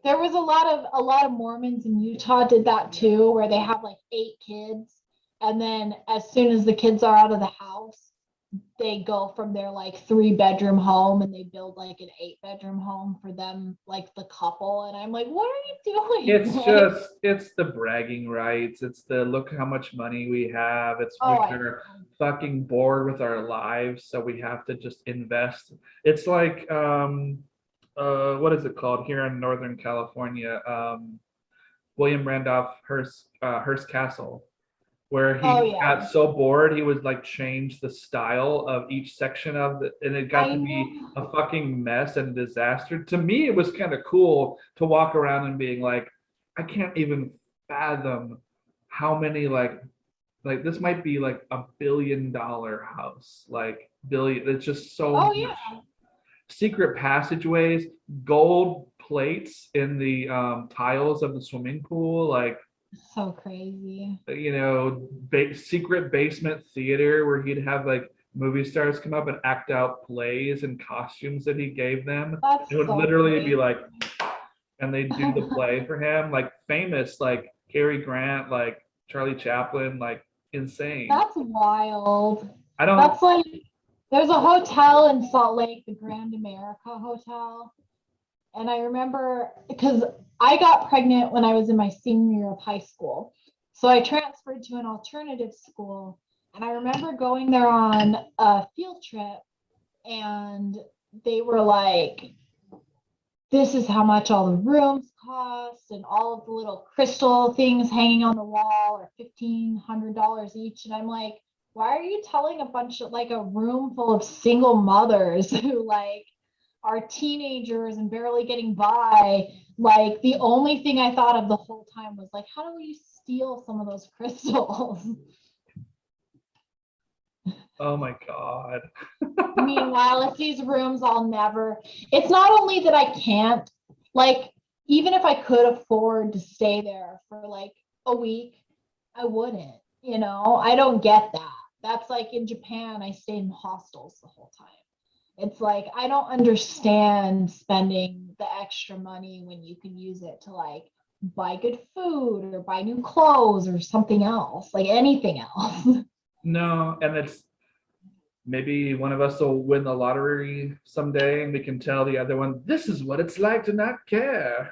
there was a lot of Mormons in Utah did that too, where they have like 8 kids, and then as soon as the kids are out of the house, they go from their like 3 bedroom home and they build like an 8 bedroom home for them, like the couple. And I'm like, what are you doing? Like, it's the bragging rights. It's the look how much money we have. It's oh, we I are fucking bored with our lives, so we have to just invest. It's like what is it called here in Northern California? William Randolph Hearst Castle, where oh he yeah, got so bored he would like change the style of each section of the, and it got I to know. be a fucking mess and disaster. To me, it was kind of cool to walk around and being like, I can't even fathom how many like this might be like $1 billion house, like billion. It's just so Oh much yeah, secret passageways, gold plates in the tiles of the swimming pool, like so crazy. secret basement theater where he'd have like movie stars come up and act out plays and costumes that he gave them. That's It would so literally be crazy. like, and they'd do the play for him, like famous, like Cary Grant, like Charlie Chaplin, like insane. That's wild. I don't, That's like, there's a hotel in Salt Lake, the Grand America Hotel. And I remember because I got pregnant when I was in my senior year of high school. So I transferred to an alternative school. And I remember going there on a field trip, and they were like, this is how much all the rooms cost, and all of the little crystal things hanging on the wall are $1,500 each. And I'm like, why are you telling a bunch of like a room full of single mothers who like are teenagers and barely getting by? Like the only thing I thought of the whole time was like, how do we steal some of those crystals? Oh my God. Meanwhile, it's these rooms I'll never, it's not only that I can't, like, even if I could afford to stay there for like a week, I wouldn't, you know, I don't get that. That's like in Japan, I stayed in hostels the whole time. It's like, I don't understand spending the extra money when you can use it to like buy good food or buy new clothes or something else, like anything else. No, and it's maybe one of us will win the lottery someday and we can tell the other one, this is what it's like to not care.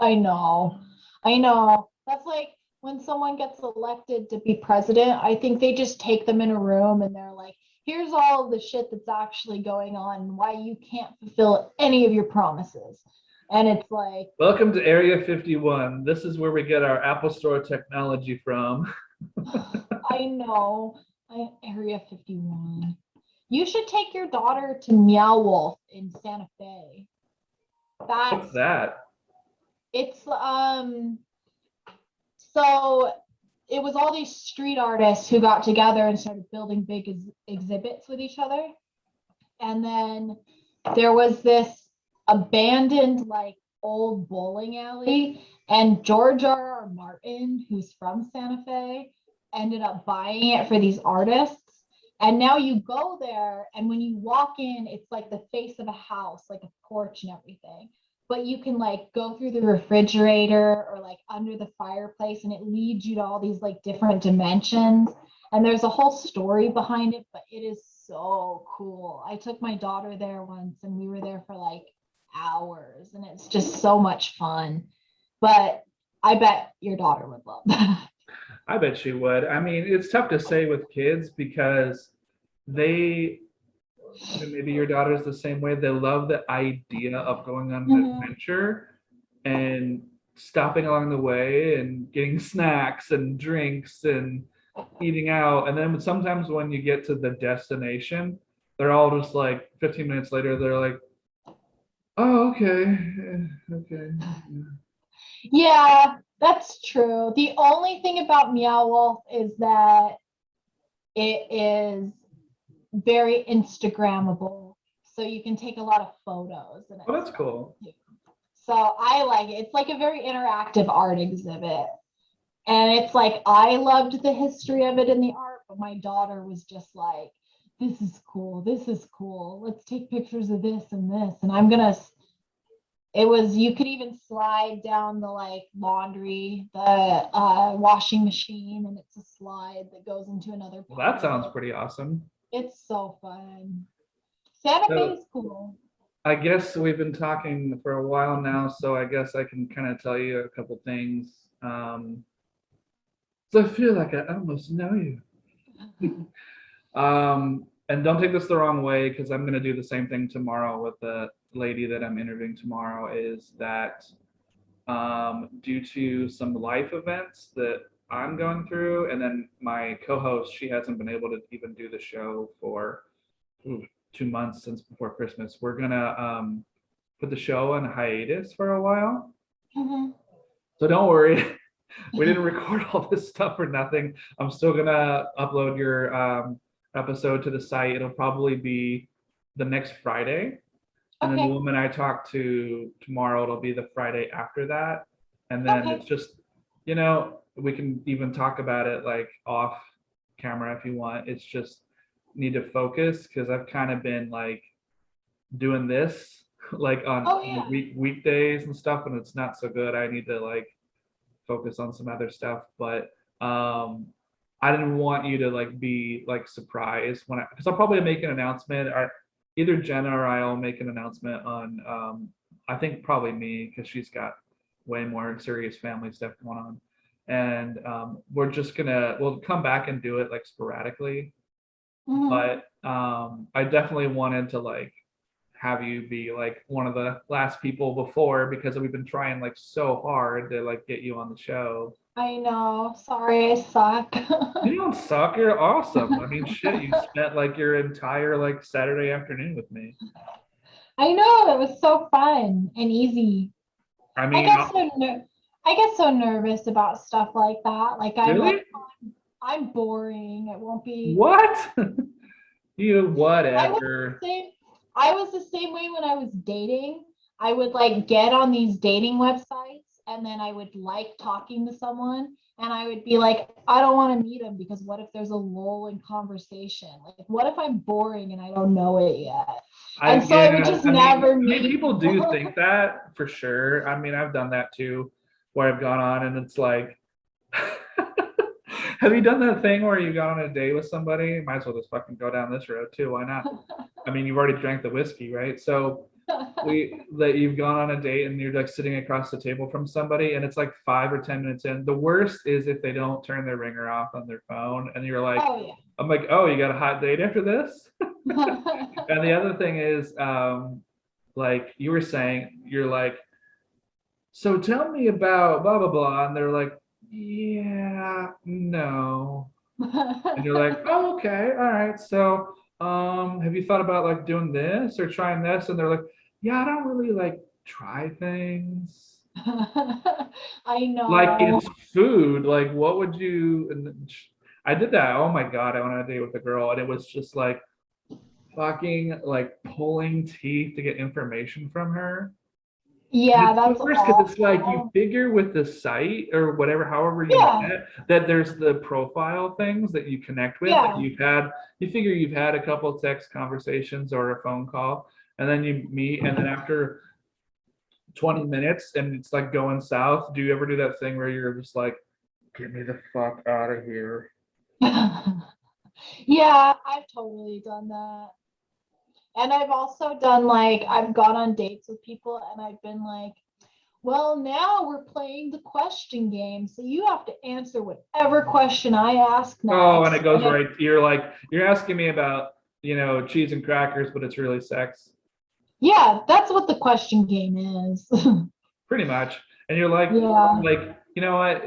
I know. I know. That's like when someone gets elected to be president, I think they just take them in a room and they're like, here's all of the shit that's actually going on and why you can't fulfill any of your promises. And it's like, Welcome to Area 51. This is where we get our Apple Store technology from. I know. Area 51. You should take your daughter to Meow Wolf in Santa Fe. What's That's that? it's so it was all these street artists who got together and started building big exhibits with each other. And then there was this abandoned, like, old bowling alley. And George R. R. Martin, who's from Santa Fe, ended up buying it for these artists. And now you go there, and when you walk in, it's like the face of a house, like a porch and everything. But you can like go through the refrigerator or like under the fireplace, and it leads you to all these like different dimensions. And there's a whole story behind it, but it is so cool. I took my daughter there once and we were there for like hours, and it's just so much fun. But I bet your daughter would love that. I bet she would. I mean, it's tough to say with kids because they, and maybe your daughter's the same way, they love the idea of going on an Mhm. adventure and stopping along the way and getting snacks and drinks and eating out. And then sometimes when you get to the destination, they're all just like 15 minutes later, they're like, oh, okay. Okay. Yeah, that's true. The only thing about Meow Wolf is that it is very Instagrammable. So you can take a lot of photos and Oh, it's that's fun cool. too. So I like it. It's like a very interactive art exhibit. And it's like I loved the history of it in the art, but my daughter was just like, this is cool. This is cool. Let's take pictures of this and this. And I'm gonna it was you could even slide down the like laundry, the washing machine, and it's a slide that goes into another Well, part that of sounds it. pretty awesome. It's so fun. Santa Fe So is cool. I guess we've been talking for a while now, so I guess I can kind of tell you a couple things. So I feel like I almost know you. And don't take this the wrong way, because I'm going to do the same thing tomorrow with the lady that I'm interviewing tomorrow. Is that due to some life events that I'm going through, and then my co-host, she hasn't been able to even do the show for ooh, 2 months since before Christmas. We're gonna put the show on hiatus for a while. Mhm. So don't worry, we didn't record all this stuff for nothing. I'm still gonna upload your episode to the site. It'll probably be the next Friday. And then the Okay. woman I talk to tomorrow, it'll be the Friday after that. And then Okay. it's just, we can even talk about it like off camera if you want. It's just need to focus because I've kind of been like doing this like on Oh yeah. weekdays and stuff, and it's not so good. I need to like focus on some other stuff, but I didn't want you to like be like surprised when because I'll probably make an announcement, or either Jenna or I'll make an announcement on I think probably me because she's got way more serious family stuff going on, and we'll come back and do it like sporadically, Mhm. but I definitely wanted to like have you be like one of the last people before because we've been trying like so hard to like get you on the show. I know. Sorry, I suck. You don't suck. You're awesome. I mean, shit, you spent like your entire like Saturday afternoon with me. I know, it was so fun and easy. I I mean, get so ner I get so nervous about stuff like that. Like I'm like, really? I'm boring. It won't be. What? You I was whatever. the same. I was the same way when I was dating. I would like get on these dating websites and then I would like talking to someone and I would be like, I don't want to meet him because what if there's a lull in conversation? Like, what if I'm boring and I don't know it yet? I And so I would yeah, just never meet people do people. think that for sure. I mean, I've done that too, where I've gone on and it's like, have you done that thing where you got on a date with somebody? Might as well just fucking go down this road too. Why not? I mean, you've already drank the whiskey, right? So that you've gone on a date and you're like sitting across the table from somebody and it's like 5 or 10 minutes in. The worst is if they don't turn their ringer off on their phone and you're like, Oh I'm like, oh, you got a hot date after this? yeah. And the other thing is, like you were saying, you're like, so tell me about blah blah blah, and they're like, yeah, no, and you're like, oh, okay, all right. So, have you thought about like doing this or trying this? And they're like, yeah, I don't really like try things. I Like know. it's food. Like, what would you? And I did that. Oh my god, I went on a date with a girl, and it was just like fucking like pulling teeth to get information from her. And Yeah, it's the that's worst because it's like you awful. figure with the site or whatever, however you Yeah, met, that there's the profile things that you connect with that yeah. you've had. You figure you've had a couple text conversations or a phone call, and then you meet, and then after 20 minutes and it's like going south, do you ever do that thing where you're just like, get me the fuck out of here? Yeah, I've totally done that. And I've also done like, I've gone on dates with people and I've been like, well, now we're playing the question game. So you have to answer whatever question I ask Oh, and next. it goes And if, right. You're like, you're asking me about, cheese and crackers, but it's really sex. yeah, that's what the question game is. Pretty much. And you're like, Yeah. like, you know what?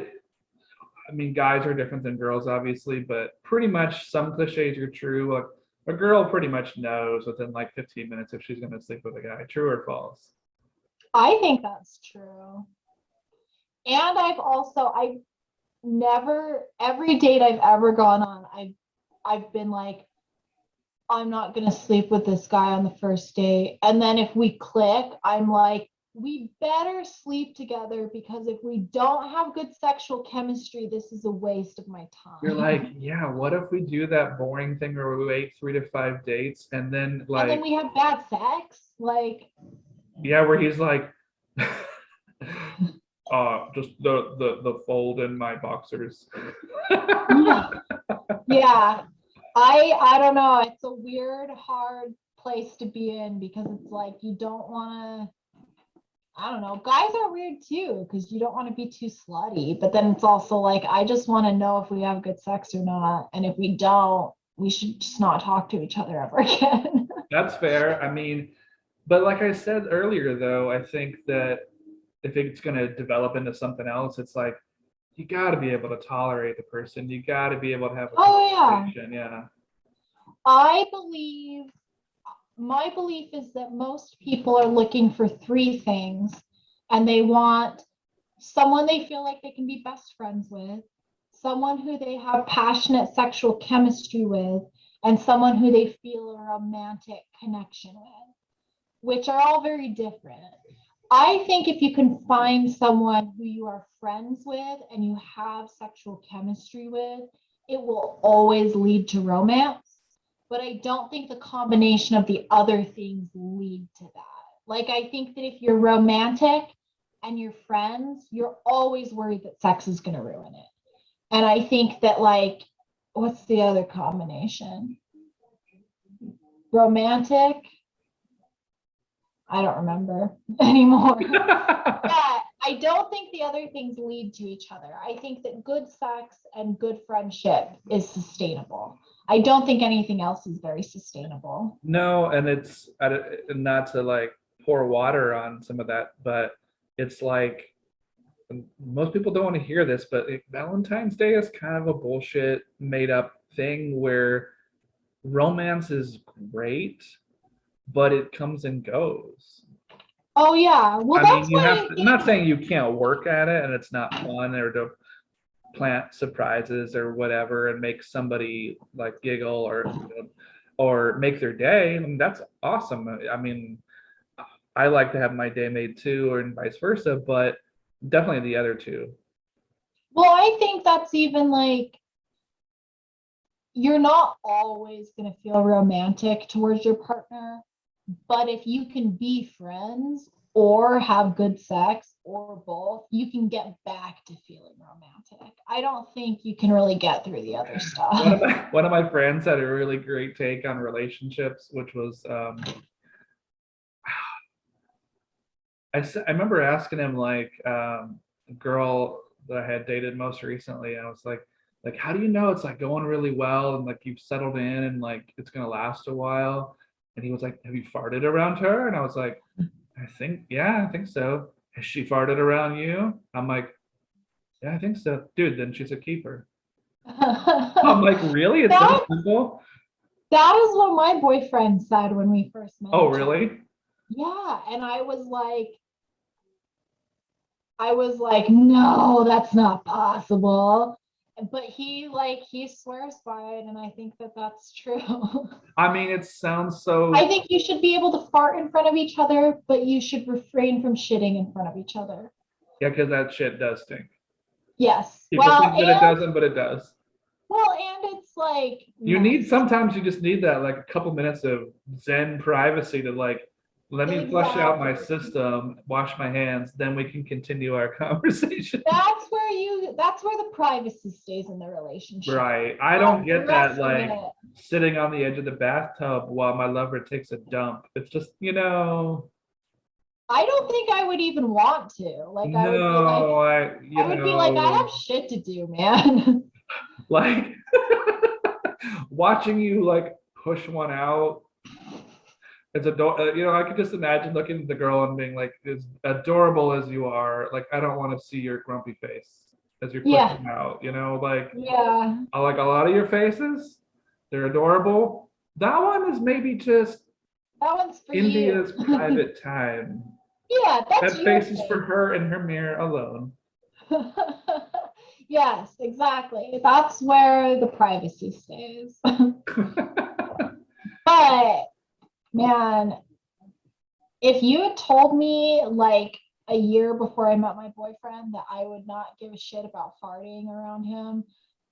I mean, guys are different than girls, obviously, but pretty much some cliches are true. Like a girl pretty much knows within like 15 minutes if she's gonna sleep with a guy. True or false? I think that's true. And I've never, every date I've ever gone on, I've been like, I'm not gonna sleep with this guy on the first date. And then if we click, I'm like, we better sleep together because if we don't have good sexual chemistry, this is a waste of my You're like, time. yeah, what if we do that boring thing where we wait 3 to 5 dates and then And then like, we have bad sex. Like, yeah, where he's like, just the fold in my boxers. yeah, yeah. I don't know. It's a weird, hard place to be in because it's like you don't want to. I don't know. Guys are weird too because you don't want to be too slutty, but then it's also like I just want to know if we have good sex or not, and if we don't, we should just not talk to each other ever again. That's fair. I mean, but like I said earlier, though, I think that if it's going to develop into something else, it's like you got to be able to tolerate the person. You got to be able to have a Oh yeah, conversation. Yeah. I believe my belief is that most people are looking for three things, and they want someone they feel like they can be best friends with, someone who they have passionate sexual chemistry with, and someone who they feel a romantic connection with, which are all very different. I think if you can find someone who you are friends with and you have sexual chemistry with, it will always lead to romance. But I don't think the combination of the other things lead to that. Like, I think that if you're romantic and you're friends, you're always worried that sex is going to ruin it. And I think that, like, what's the other combination? Romantic, I don't remember anymore. Yeah, I don't think the other things lead to each other. I think that good sex and good friendship is sustainable. I don't think anything else is very sustainable. No, and it's not to like pour water on some of that, but it's like most people don't want to hear this, but Valentine's Day is kind of a bullshit made up thing where romance is great, but it comes and goes. Oh yeah. Well, I mean, that's you why have I to, I'm think, not saying you can't work at it and it's not fun or to plant surprises or whatever and make somebody like giggle or make their day. I mean, that's awesome. I mean, I like to have my day made too, or vice versa, but definitely the other two. well, I think that's even like you're not always going to feel romantic towards your partner, but if you can be friends or have good sex or both, you can get back to feeling romantic. I don't think you can really get through the other One stuff. of my one of my friends had a really great take on relationships, which was I remember asking him like a girl that I had dated most recently. I was like how do you know it's like going really well and like you've settled in and like it's gonna last a while? And he was like, have you farted around her? And I was like, I think so. Has she farted around you? I'm like, yeah, I think so. Dude, then she's a keeper. I'm like, really? It's that that simple? that is what my boyfriend said when we first met Oh, each other. really? Yeah, and I was like, no, that's not possible. But he swears by it, and I think that that's true. I mean, it sounds I so, think you should be able to fart in front of each other, but you should refrain from shitting in front of each other. yeah, because that shit does stink. Yes. People think that it doesn't, but it does. And it's like You need, nice. sometimes you just need that like a couple minutes of Zen privacy to like, let me flush out my Exactly. system, wash my hands, then we can continue our conversation. That's where the privacy stays in the relationship. Right. I don't The get that rest of like it, sitting on the edge of the bathtub while my lover takes a dump. It's just, I don't think I would even want to. Like no, I would be like, I have shit to do, man. like watching you like push one out. It's adorable. I could just imagine looking at the girl and being like, as adorable as you are, like I don't want to see your grumpy face as you're Yeah. pushing out. Like Yeah. I like a lot of your faces. They're adorable. That one is maybe just That one's for you. India's private time. Yeah, that's That your face is for thing. her in her mirror alone. Yes, exactly. That's where the privacy stays. But man, if you had told me like a year before I met my boyfriend that I would not give a shit about farting around him,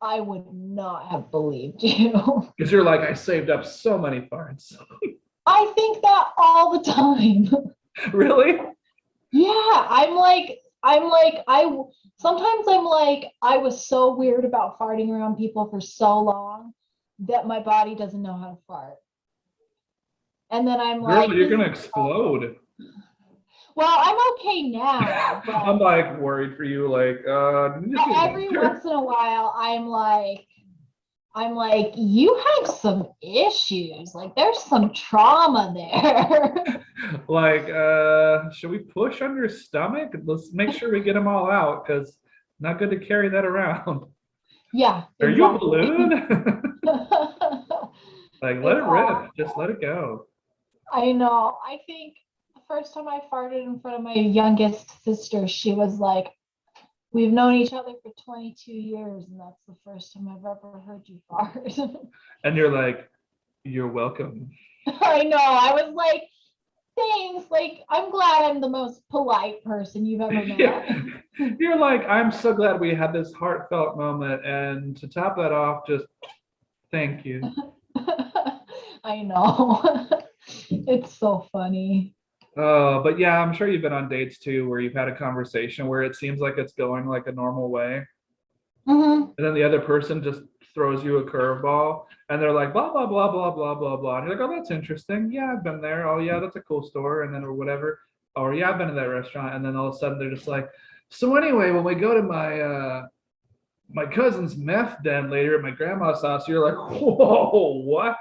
I would not have believed you. Because you're like, I saved up so many farts. I think that all the time. Really? Yeah, sometimes I'm like, I was so weird about farting around people for so long that my body doesn't know how to fart. And then I'm Girl, like, you're this gonna is explode. well, I'm okay now, I'm but like worried for you, like, did you see a every doctor? once in a while I'm like, you have some issues. Like there's some trauma there. Like, should we push on your stomach? Let's make sure we get them all out because not good to carry that around. Yeah, Are you a exactly. balloon? Like, let It's it all rip. Just let it go. I know. I think the first time I farted in front of my youngest sister, she was like, we've known each other for 22 years, and that's the first time I've ever heard you fart. And you're like, you're welcome. I know. I was like, thanks. Like, I'm glad I'm the most polite person you've ever Yeah. met. You're like, I'm so glad we had this heartfelt moment. And to top that off, just thank you. I know. It's so funny. But yeah, I'm sure you've been on dates too where you've had a conversation where it seems like it's going like a normal way. Mhm. And then the other person just throws you a curveball and they're like, blah, blah, blah, blah, blah, blah, blah. And you're like, oh, that's interesting. Yeah, I've been there. Oh, yeah, that's a cool store. And then, or whatever. Or, yeah, I've been to that restaurant. And then all of a sudden they're just like, so anyway, when we go to my cousin's meth den later at my grandma's house, you're like, whoa, what?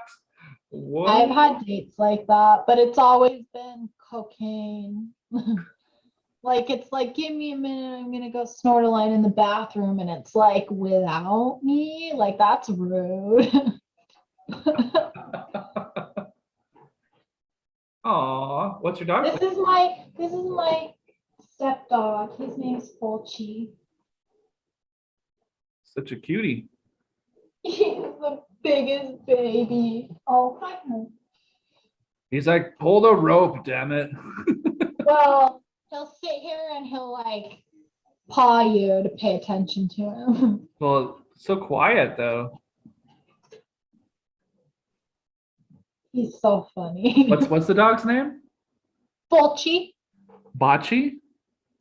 I've What? had dates like that, but it's always been cocaine. Like it's like, give me a minute, I'm gonna go snort a line in the bathroom, and it's like without me, like that's rude. Aw, what's your dog's name? This is my stepdog. His name's Fulci. Such a cutie. He's the biggest baby. Oh, hi. He's like, pull the rope, damn it. Well, he'll sit here and he'll like paw you to pay attention to him. Well, so quiet though. He's so funny. What's the dog's name? Fulci? Bocce?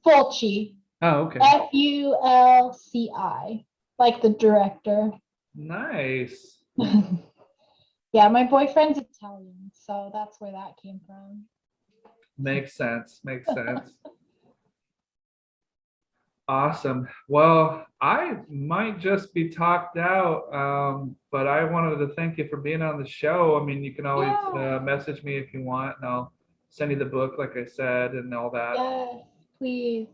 Fulci. Oh, okay. Fulci, like the director. Nice. Yeah, my boyfriend's Italian, so that's where that came from. Makes sense. Makes sense. Awesome. Well, I might just be talked out, but I wanted to thank you for being on the show. I mean, you can always Yeah. message me if you want, and I'll send you the book, like I said, and all that. Yes, please.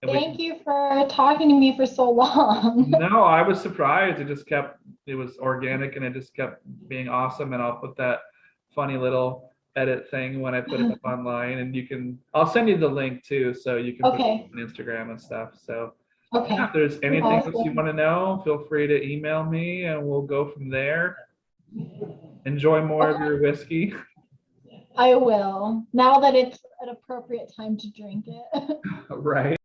And we Thank you for talking to me for so long. No, I was surprised. It was organic and it just kept being awesome. And I'll put that funny little edit thing when I put it up online. And I'll send you the link too, so you can put it Okay. on Instagram and stuff. So Okay. yeah, if there's anything else you Awesome. want to know, feel free to email me and we'll go from there. Enjoy more of your whiskey. I will. Now that it's an appropriate time to drink it. Right.